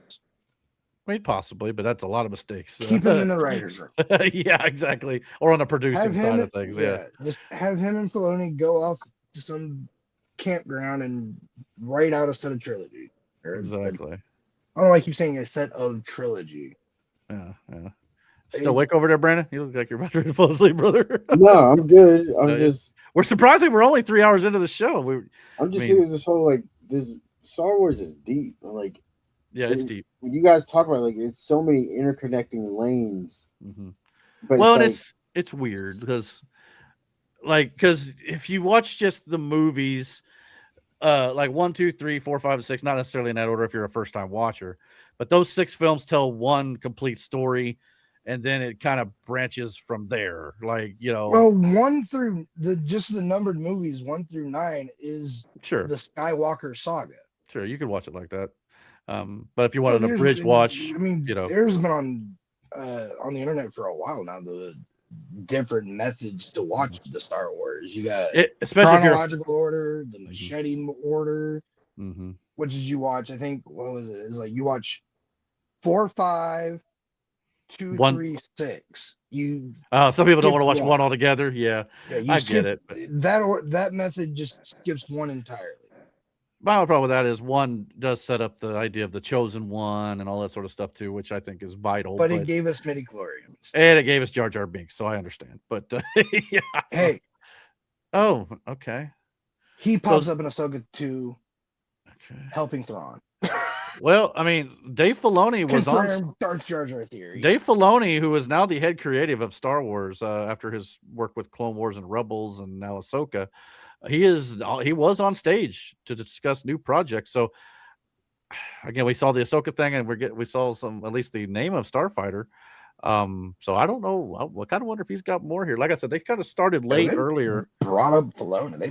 I mean, possibly, but that's a lot of mistakes. Keep him in the writer's room. Yeah, exactly. Or on the producing side of things. Yeah. Just have him and Filoni go off to some campground and write out a set of trilogy. Exactly. I don't know why I keep saying a set of trilogy. Yeah. Still awake over there, Brandon? You look like you're about to fall asleep, brother. No, I'm good. We're surprisingly we're only 3 hours into the show. I'm just thinking this whole this Star Wars is deep. Like, yeah, it's deep. When you guys talk about it's so many interconnecting lanes. Mm-hmm. But well, and it's weird because if you watch just the movies, like 1, 2, 3, 4, 5, and 6, not necessarily in that order if you're a first time watcher, but those 6 films tell one complete story, and then it kind of branches from there. Well, 1 through the numbered movies 1 through 9 is the Skywalker saga. Sure, you could watch it like that. But if you wanted a bridge watch, there's been on the internet for a while now the different methods to watch the Star Wars. You got especially chronological order, the machete order, mm-hmm. which is you watch. I think what was it? It's like you watch 4, 5, 2, 3, 6. You some people don't want to watch one altogether. Yeah, I get it. That method just skips one entirely. My problem with that is 1 does set up the idea of the chosen one and all that sort of stuff too, which I think is vital. But it gave us midichlorians. And it gave us Jar Jar Binks, so I understand. But yeah. Hey. Oh, okay. He pops up in Ahsoka 2, helping Thrawn. Well, I mean, Dave Filoni was on Darth Jar Jar theory. Dave Filoni, who is now the head creative of Star Wars after his work with Clone Wars and Rebels and now Ahsoka. He was on stage to discuss new projects. So again, we saw the Ahsoka thing, and we saw at least the name of Starfighter. So I don't know. I kind of wonder if he's got more here. Like I said, they kind of started late earlier. They brought out Filoni. They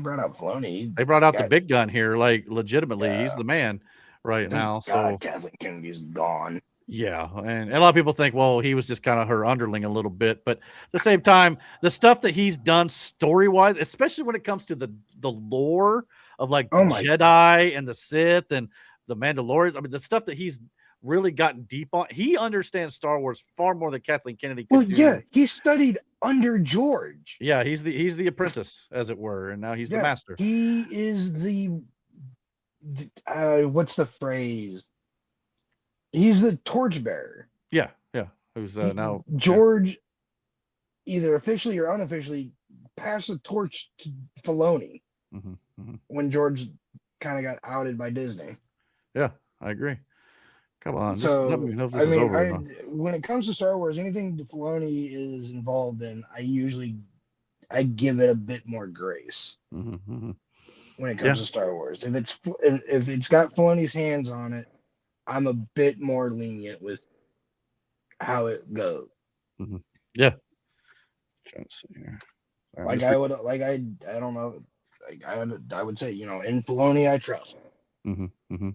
brought out the big gun here, like legitimately. Yeah. He's the man right now. So Kathleen Kennedy's gone. Yeah, and a lot of people think, well, he was just kind of her underling a little bit, but at the same time, the stuff that he's done story-wise, especially when it comes to the lore of the Jedi and the Sith and the Mandalorians, I mean, the stuff that he's really gotten deep on, he understands Star Wars far more than Kathleen Kennedy could do. Yeah, he studied under George. Yeah, he's the apprentice, as it were, and now he's the master. He is the what's the phrase? He's the torchbearer. Yeah. Who's now George, either officially or unofficially, passed the torch to Filoni when George kind of got outed by Disney. Yeah, I agree. Come on. So let me know if this is over. When it comes to Star Wars, anything Filoni is involved in, I give it a bit more grace. Mm-hmm. When it comes to Star Wars, if it's got Filoni's hands on it, I'm a bit more lenient with how it goes. Mm-hmm. Yeah. Trying to see here. I don't know. I would say, in Filoni, I trust. Mm-hmm.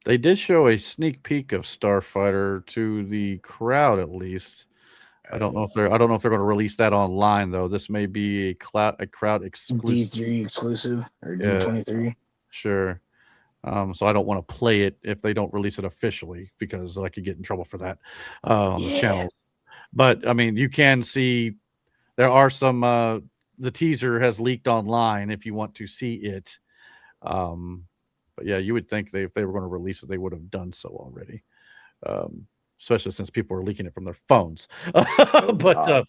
They did show a sneak peek of Starfighter to the crowd, at least. I don't know if they're going to release that online though. This may be a crowd exclusive. D3 exclusive or D23. Sure. So I don't want to play it if they don't release it officially because I could get in trouble for that on the channels. But I mean, you can see there are some. The teaser has leaked online if you want to see it. But yeah, you would think if they were going to release it, they would have done so already. Especially since people are leaking it from their phones. But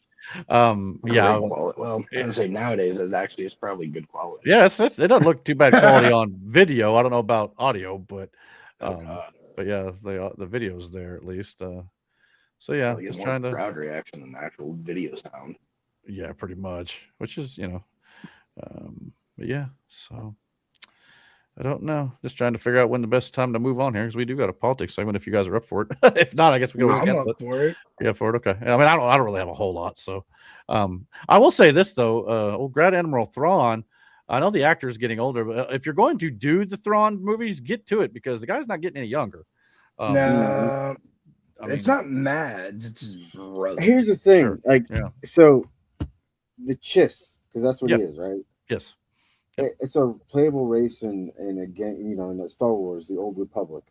yeah. Well, I can say nowadays it actually is probably good quality. Yeah, it doesn't look too bad quality on video. I don't know about audio, but yeah, the video's there at least. So yeah, just trying to crowd reaction than actual video sound. Yeah, pretty much. Which is but yeah, so I don't know. Just trying to figure out when the best time to move on here because we do got a politics segment. If you guys are up for it, if not, I guess we can always cancel it. For it. Yeah, for it. Okay. I mean, I don't really have a whole lot. So, I will say this though. Old Grand Admiral Thrawn. I know the actor is getting older, but if you're going to do the Thrawn movies, get to it because the guy's not getting any younger. No, I it's mean, not Mads. It's his brother. Here's the thing, Sure. like, Yeah. so the Chiss, because that's what Yep. he is, right? Yes. It's a playable race in again, in the Star Wars, the Old Republic.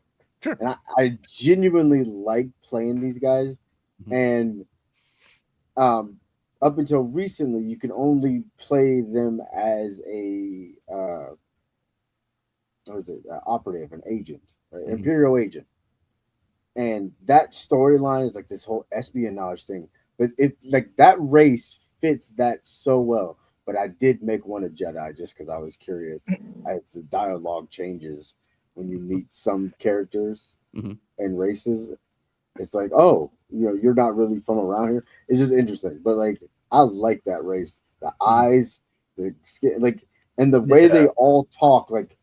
Sure. And I genuinely like playing these guys, and up until recently, you can only play them as a operative, an agent, right? Imperial agent. And that storyline is like this whole espionage thing. But if like that race fits that so well. But I did make one a Jedi just because I was curious as the dialogue changes when you meet some characters and races. It's like, oh, you're not really from around here. It's just interesting. But like, I like that race. The eyes, the skin, like, and the way they all talk, like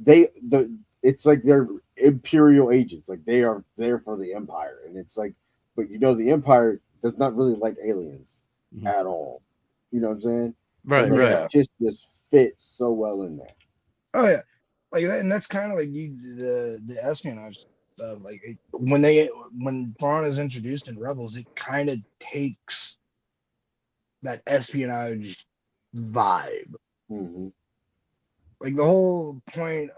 it's like they're Imperial agents. Like they are there for the Empire. And it's like, but the Empire does not really like aliens at all. You know what I'm saying? Right, like, right. It just fits so well in there. Oh yeah, like that, and that's kind of like the espionage stuff. Like when Thrawn is introduced in Rebels, it kind of takes that espionage vibe. Like the whole point,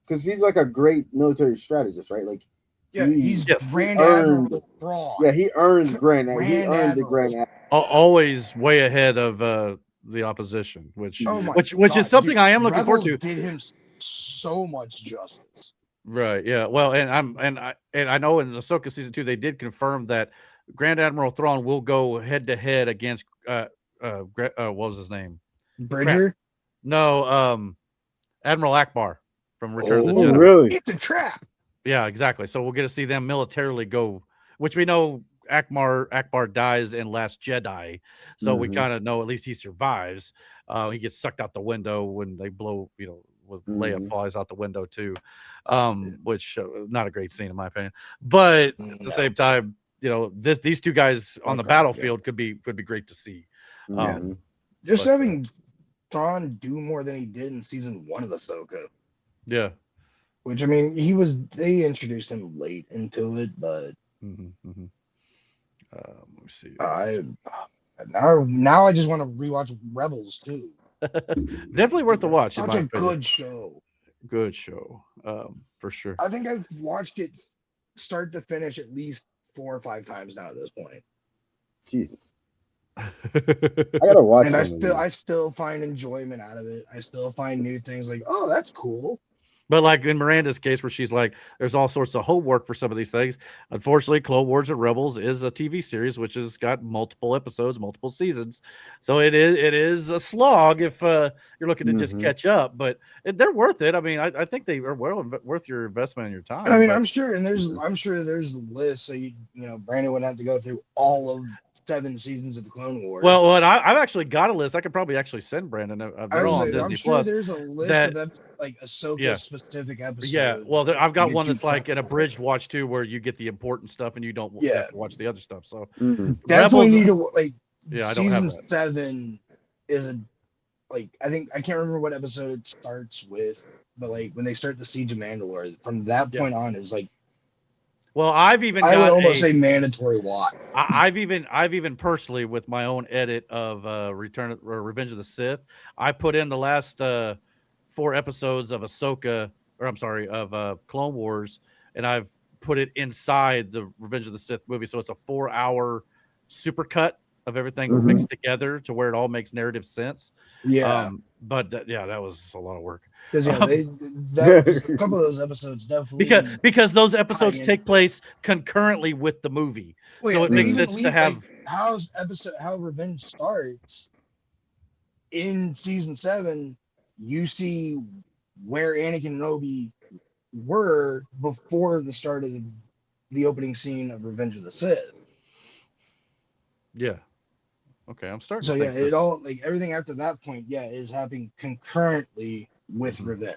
because he's like a great military strategist, right? Like, he's Grand Admiral Thrawn. Yeah, he earned Grand. He earned the Grand Admiral. Always way ahead of the opposition, which God, is something dude, I am looking forward to. Did him so much justice. Right. Yeah. Well, and I know in Ahsoka season 2 they did confirm that Grand Admiral Thrawn will go head to head against what was his name? Bridger? No, Admiral Akbar from Return of the Jedi. Really? It's a trap. Yeah, exactly. So we'll get to see them militarily go, which we know Akbar dies in Last Jedi, so we kind of know at least he survives. He gets sucked out the window when they blow, with Leia flies out the window too, which not a great scene in my opinion. But at the same time, these two guys on the battlefield could be great to see. Just having Thrawn do more than he did in season 1 of Ahsoka. Yeah. Which, I mean, they introduced him late into it, but let me see. Now I just want to rewatch Rebels too. Definitely worth a watch. Such a good show. Good show, for sure. I think I've watched it start to finish at least 4 or 5 times now at this point. Jesus. I gotta watch. And I still find enjoyment out of it. I still find new things like, oh, that's cool. But like in Miranda's case, where she's like, there's all sorts of homework for some of these things. Unfortunately, Clone Wars and Rebels is a TV series which has got multiple episodes, multiple seasons. So it is a slog if you're looking to just catch up. But they're worth it. I mean, I think they are worth your investment and your time. I mean, I'm sure there's a list. So Brandon would have to go through all of 7 seasons of the Clone Wars. Well, I've actually got a list. I could probably actually send Brandon. They're all on Disney I'm sure Plus. There's a list of them, like Ahsoka specific episodes. Yeah, well, I've got one that's like an abridged watch too, where you get the important stuff and you don't have to watch the other stuff. So definitely need to like. Yeah, I don't have season 7 is I can't remember what episode it starts with, but like when they start the Siege of Mandalore, from that point on is like. Well, I've even I would almost say mandatory watch. I've even personally, with my own edit of Revenge of the Sith, I put in the last 4 episodes of of Clone Wars, and I've put it inside the Revenge of the Sith movie, so it's a 4-hour supercut of everything mixed together to where it all makes narrative sense. Yeah. But that was a lot of work. Because a couple of those episodes definitely because those episodes take place concurrently with the movie, so it makes sense to have how Revenge starts in season 7. You see where Anakin and Obi were before the start of the opening scene of Revenge of the Sith. Yeah. Okay, I'm starting. So to think it all like everything after that point, is happening concurrently with Revenge.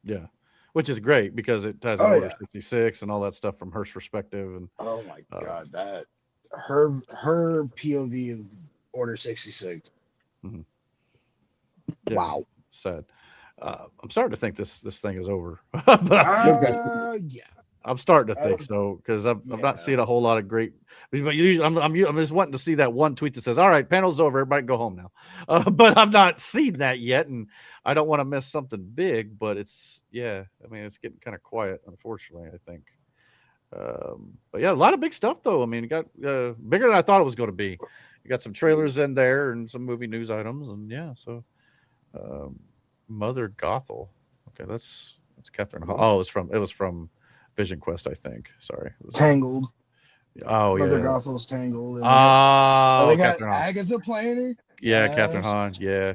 Yeah, which is great because it has Order 66 and all that stuff from her perspective. And oh my god, that her POV of Order 66. Yeah, wow, sad. I'm starting to think this thing is over. But Yeah. I'm starting to think so because I'm not seeing a whole lot of great. But usually I'm just wanting to see that one tweet that says, "All right, panel's over, everybody go home now." But I've not seen that yet, and I don't want to miss something big. But it's I mean, it's getting kind of quiet, unfortunately. I think. But yeah, a lot of big stuff though. I mean, it got bigger than I thought it was going to be. You got some trailers in there and some movie news items, and so Mother Gothel. Okay, that's Catherine. Oh, it was from Vision Quest, I think. Sorry, it was Tangled. Oh Mother yeah, Gothel's Tangled. Oh, they got Catherine Hahn. Agatha playing her. Yeah, Yes. Catherine Hahn. Yeah.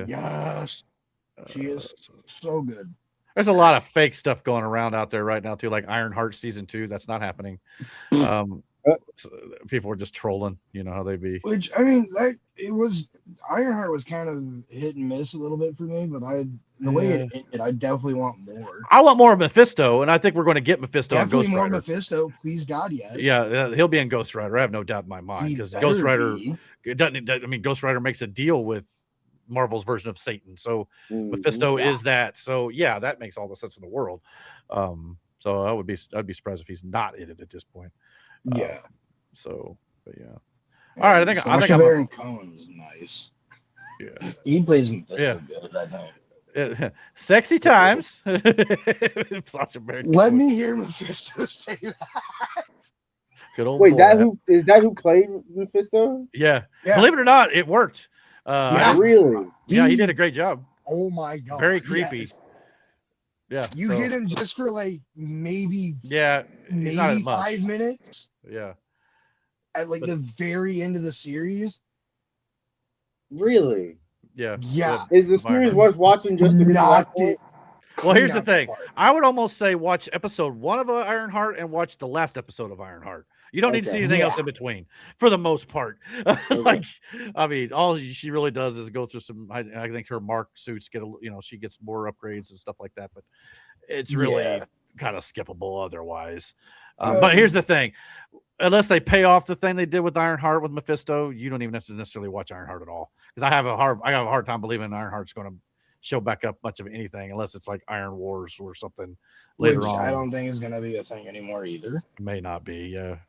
Yes, she is so good. There's a lot of fake stuff going around out there right now too, like Ironheart season 2. That's not happening. People are just trolling. You know how they be. Which I mean, Ironheart was kind of hit and miss a little bit for me, but the way it ended, I definitely want more. I want more of Mephisto, and I think we're going to get Mephisto and Definitely Ghost more Rider. Mephisto, please God, yes. Yeah, he'll be in Ghost Rider. I have no doubt in my mind because Ghost Rider. It doesn't. I mean, Ghost Rider makes a deal with Marvel's version of Satan, so Mephisto is that. So yeah, that makes all the sense in the world. So I'd be surprised if he's not in it at this point. Yeah. So, but yeah. All right, I think Baron Cohen's nice. Yeah, he plays Mephisto good. I think. Sexy times. Let me hear Mephisto say that. Good old Wait, boy. is that who played Mephisto? Yeah. Believe it or not, it worked. Really? Yeah, he did a great job. Oh my God. Very creepy. Yes. Yeah. You get him just for like maybe he's not at much. 5 minutes. Yeah. At the very end of the series. Really? Yeah. Yeah. Is the series worth watching just to get to that point? Well, here's the thing. I would almost say watch episode 1 of Ironheart and watch the last episode of Ironheart. You don't need to see anything else in between, for the most part. Like, I mean, all she really does is go through some. I think her Mark suits get she gets more upgrades and stuff like that, but it's really kind of skippable otherwise. But here's the thing: unless they pay off the thing they did with Ironheart with Mephisto, you don't even have to necessarily watch Ironheart at all. Because I have a hard time believing Ironheart's going to show back up much of anything unless it's like Iron Wars or something later on. I don't think is going to be a thing anymore either. It may not be, or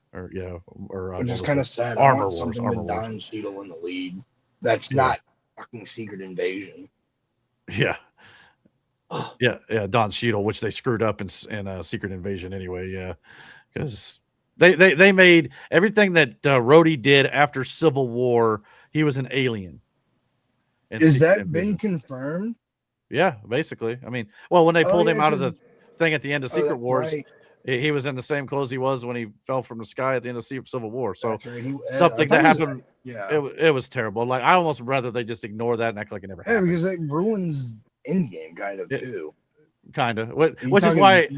which is kind of sad. Armor Wars. Wars. Don Cheadle in the lead. That's not fucking Secret Invasion. Yeah. Don Cheadle, which they screwed up in Secret Invasion anyway. Yeah, because they made everything that Rhodey did after Civil War. He was an alien. Is that been confirmed? Yeah, basically. I mean, well, when they pulled him out of the thing at the end of Secret Wars, he was in the same clothes he was when he fell from the sky at the end of Civil War. So something that happened, it was terrible. Like, I almost rather they just ignore that and act like it never happened. Yeah, because it ruins Endgame kind of too. Kind of, which is why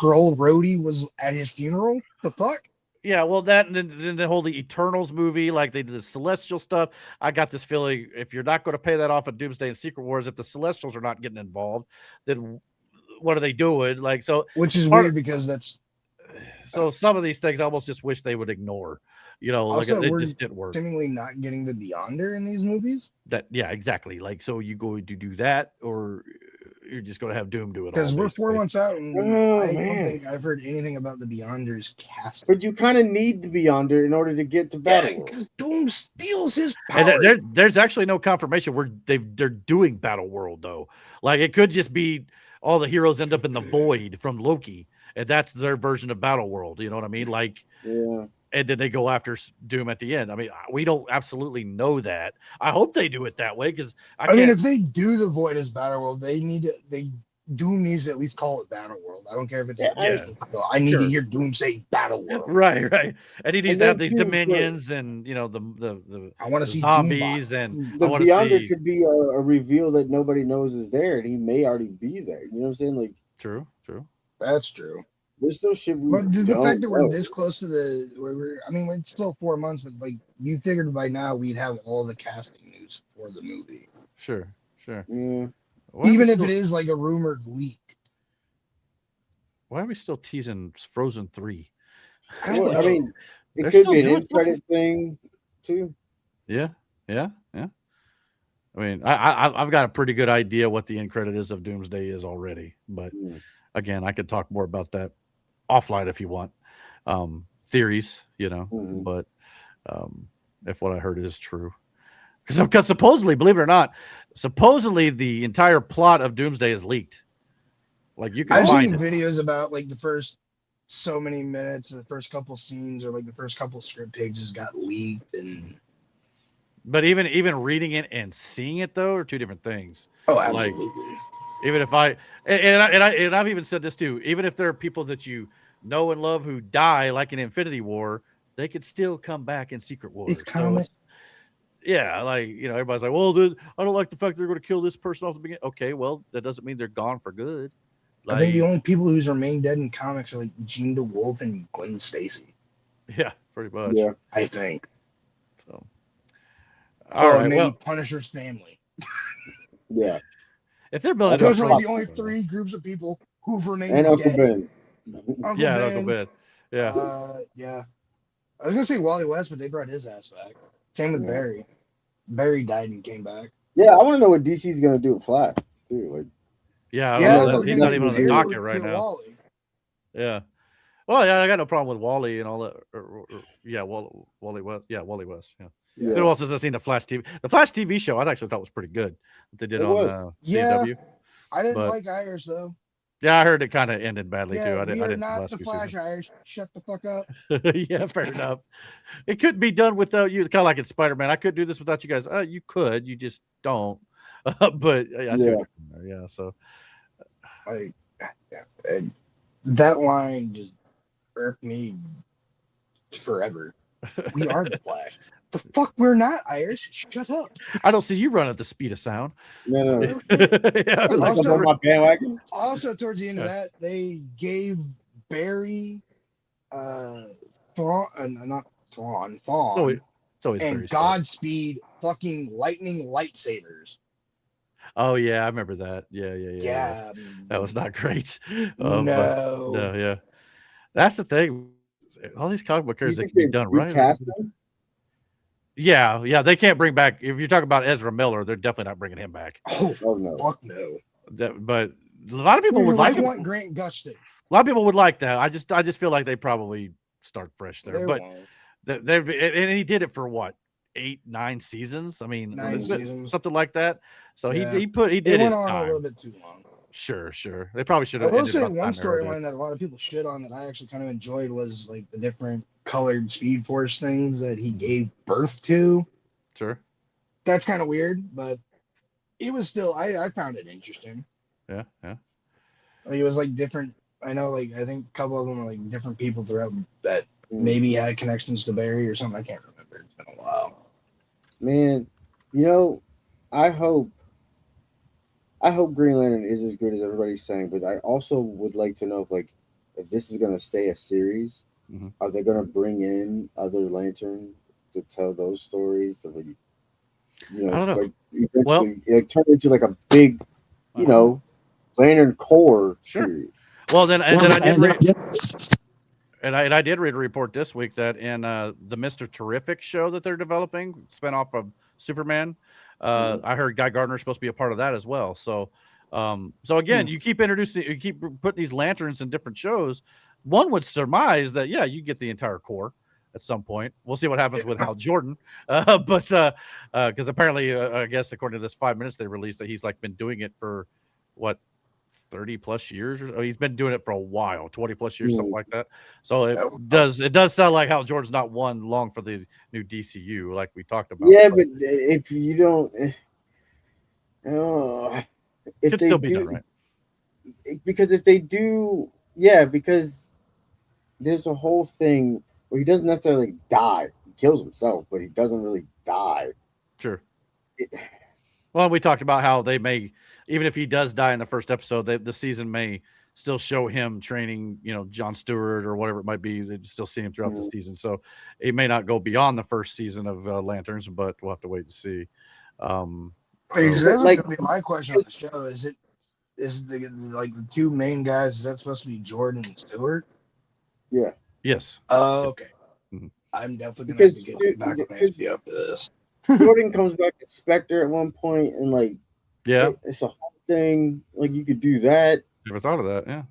Skrull Rhodey was at his funeral. The fuck? Yeah, well, that and then the whole Eternals movie, like they did the Celestial stuff. I got this feeling if you're not going to pay that off at Doomsday and Secret Wars, if the Celestials are not getting involved, then what are they doing? Like, so, which is weird because that's so some of these things I almost just wish they would ignore. Also, like it just didn't work. Seemingly not getting the Beyonder in these movies. Exactly. Like, so you going to do that, or you're just going to have Doom do it all? Because we're 4 months out, and I don't think I've heard anything about the Beyonder's cast. But you kind of need the Beyonder in order to get to Battle World. Doom steals his power. And there's actually no confirmation where they're doing Battle World though. Like, it could just be all the heroes end up in the void from Loki, and that's their version of Battle World. You know what I mean? Like, and then they go after Doom at the end. I mean, we don't absolutely know that. I hope they do it that way because I mean, if they do the Void as Battle World, Doom needs to at least call it Battle World. I don't care if it's I need to hear Doom say Battle World. Right. And he needs to have these dominions and the I want to see zombies and the Beyonder could be a reveal that nobody knows is there, and he may already be there. You know what I'm saying? Like, true. That's true. There's still shit but the fact that we're this close to we're still 4 months, but like you figured by now we'd have all the casting news for the movie. Sure. Yeah. Even if it is like a rumored leak. Why are we still teasing Frozen 3? Well, I mean, it could be an end credit thing too. Yeah. I mean, I've got a pretty good idea what the end credit is of Doomsday is already, but again, I could talk more about that offline if you want. Theories, but if what I heard is true, because supposedly, believe it or not, supposedly the entire plot of Doomsday is leaked. Like you can I've find seen videos about like the first so many minutes, the first couple scenes, or like the first couple script pages got leaked, and but even reading it and seeing it though are two different things. Oh, absolutely. Like, even if I've even said this too, even if there are people that you know and love who die like in Infinity War, they could still come back in Secret Wars. Yeah, like everybody's like, well, I don't like the fact they're going to kill this person off the beginning. Okay, well, that doesn't mean they're gone for good. I think the only people who's remained dead in comics are like Jean DeWolf and Gwen Stacy. Yeah, pretty much. Yeah, I think. So, maybe Punisher's family. Yeah. If they're building, those are like the only three groups of people who've remained and Uncle dead. Ben. Uncle Ben. Yeah. Yeah. I was gonna say Wally West, but they brought his ass back. Same with Barry. Barry died and came back. Yeah, I want to know what DC's gonna do with Flash too. Like, he's not even on the docket right now. Wally. Yeah. Well, yeah, I got no problem with Wally and all that. Wally West. Yeah, Wally West. Yeah. Who else has seen the Flash TV? The Flash TV show I actually thought was pretty good. What they did on CW. I didn't like Irish though. Yeah, I heard it kind of ended badly too. I You're didn't not see the the last Flash, Irish. Shut the fuck up. Yeah, fair enough. It could be done without you. It's kind of like in Spider-Man. I could do this without you guys. You could. You just don't. But I see what you're doing there. Yeah. So, that line just irked me forever. We are the Flash. The fuck, we're not Irish. Shut up. I don't see you run at the speed of sound. No. Yeah, also, on my bandwagon. Also, towards the end of that, they gave Barry, Thawne, and Godspeed fucking lightning lightsabers. Oh yeah, I remember that. Yeah. That was not great. No. Yeah. That's the thing. All these comic book characters that can be done right. Yeah, they can't bring back. If you're talking about Ezra Miller, they're definitely not bringing him back. Oh no, fuck no. But a lot of people would like. I want Grant Gustin. A lot of people would like that. I just feel like they probably start fresh there. But and he did it for what, 8-9 seasons? I mean, 9 seasons. Something like that. So he did his time. A little bit too long. Sure. They probably should have. I will say one storyline that a lot of people shit on that I actually kind of enjoyed was like the different colored Speed Force things that he gave birth to. Sure. That's kind of weird, but it was still I found it interesting. Yeah. Like it was like different. I know, like I think a couple of them were like different people throughout that maybe had connections to Barry or something. I can't remember. It's been a while. Man, I hope Green Lantern is as good as everybody's saying, but I also would like to know if this is going to stay a series, are they going to bring in other Lanterns to tell those stories? I don't know. Eventually, turn into like a big, Lantern Corps series. Well, then I did read. And I did read a report this week that in the Mr. Terrific show that they're developing, spinoff of Superman, I heard Guy Gardner's supposed to be a part of that as well. So again, you keep putting these lanterns in different shows. One would surmise that you get the entire Corps at some point. We'll see what happens with Hal Jordan, but because apparently, I guess according to this 5 minutes they released, that he's been doing it for what, 30 plus years or so. He's been doing it for a while, 20 plus years, something like that. So it does sound like Hal Jordan's not one long for the new DCU, like we talked about. Yeah, but if you don't, if they still be do, done right. Because if they do, because there's a whole thing where he doesn't necessarily die. He kills himself, but he doesn't really die. Sure. Well, we talked about how they may, even if he does die in the first episode, the season may still show him training, John Stewart or whatever it might be. They still see him throughout the season. So it may not go beyond the first season of Lanterns, but we'll have to wait and see. That's going to be my question on the show. Is the two main guys, is that supposed to be Jordan and Stewart? Yeah. Yes. Okay. I'm definitely going to have to get back on up to this. Jordan comes back as Spectre at one point, and like, yeah, it's a whole thing. Like, you could do that. Never thought of that. Yeah,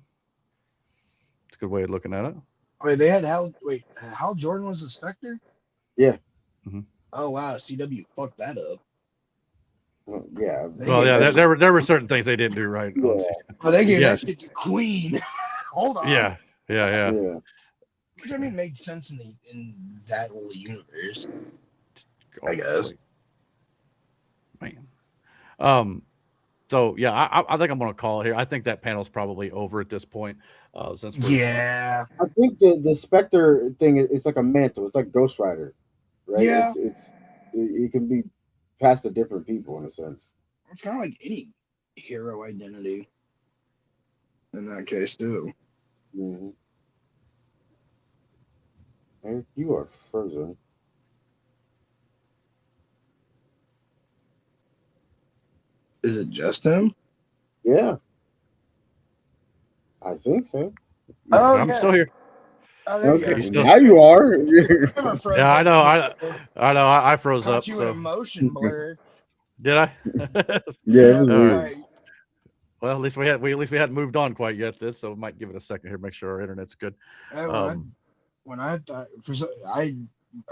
it's a good way of looking at it. Wait, they had Hal. Wait, Hal Jordan was the Spectre? Yeah. Mm-hmm. Oh wow, CW fucked that up. Well, yeah. Well, yeah, there were certain things they didn't do right. Yeah. Oh, they gave that shit to Queen. Hold on. Yeah. Which I mean made sense in that little universe. I guess. Man. So yeah, I think I'm gonna call it here. I think that panel's probably over at this point. Since yeah, I think the Spectre thing it's like a mantle. It's like Ghost Rider, right? Yeah, it can be passed to different people in a sense. it's kind of like any hero identity in that case too. Mm-hmm. Eric, you are frozen. Is it just him? Yeah, I think so. Oh, I'm still here. Oh, there Okay, you go. now you are. Yeah, I know. I know. I froze Caught up. you So in motion blur. did I? Yeah, it was All weird. right. Well, at least we hadn't moved on quite yet. So we might give it a second here, make sure our internet's good. When I thought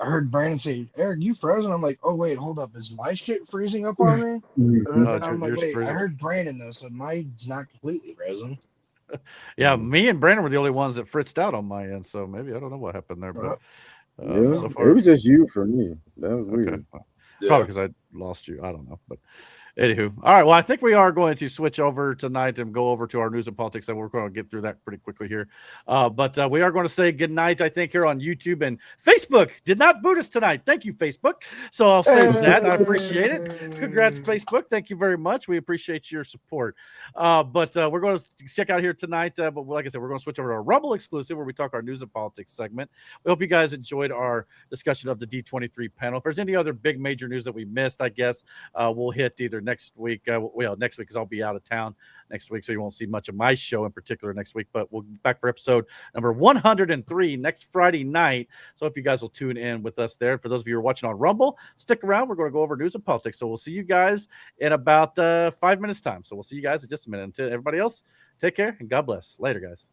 I heard Brandon say, "Eric, you frozen?" I'm like, "Oh wait, hold up, is my shit freezing up on me?" And then I'm like, "Wait, I heard Brandon though, so mine's not completely frozen." Yeah, me and Brandon were the only ones that fritzed out on my end, so maybe I don't know what happened there, but Yeah, so far it was just you for me. That was weird. well, probably because I lost you. I don't know, but anywho, all right. Well, I think we are going to switch over tonight and go over to our news and politics, and we're going to get through that pretty quickly here. But we are going to say good night, I think, here on YouTube and Facebook. Did not boot us tonight. Thank you, Facebook. So I'll say that. I appreciate it. Congrats, Facebook. Thank you very much. We appreciate your support. But we're going to check out here tonight. But like I said, we're going to switch over to a Rumble exclusive where we talk our news and politics segment. We hope you guys enjoyed our discussion of the D23 panel. If there's any other big major news that we missed, I guess we'll hit either next week. Next week because I'll be out of town next week, so you won't see much of my show in particular next week. But we'll be back for episode number 103 next Friday night. So I hope you guys will tune in with us there. For those of you who are watching on Rumble, stick around. We're going to go over news and politics. So we'll see you guys in about 5 minutes time. So we'll see you guys in just a minute. Until everybody else, take care and God bless. Later, guys.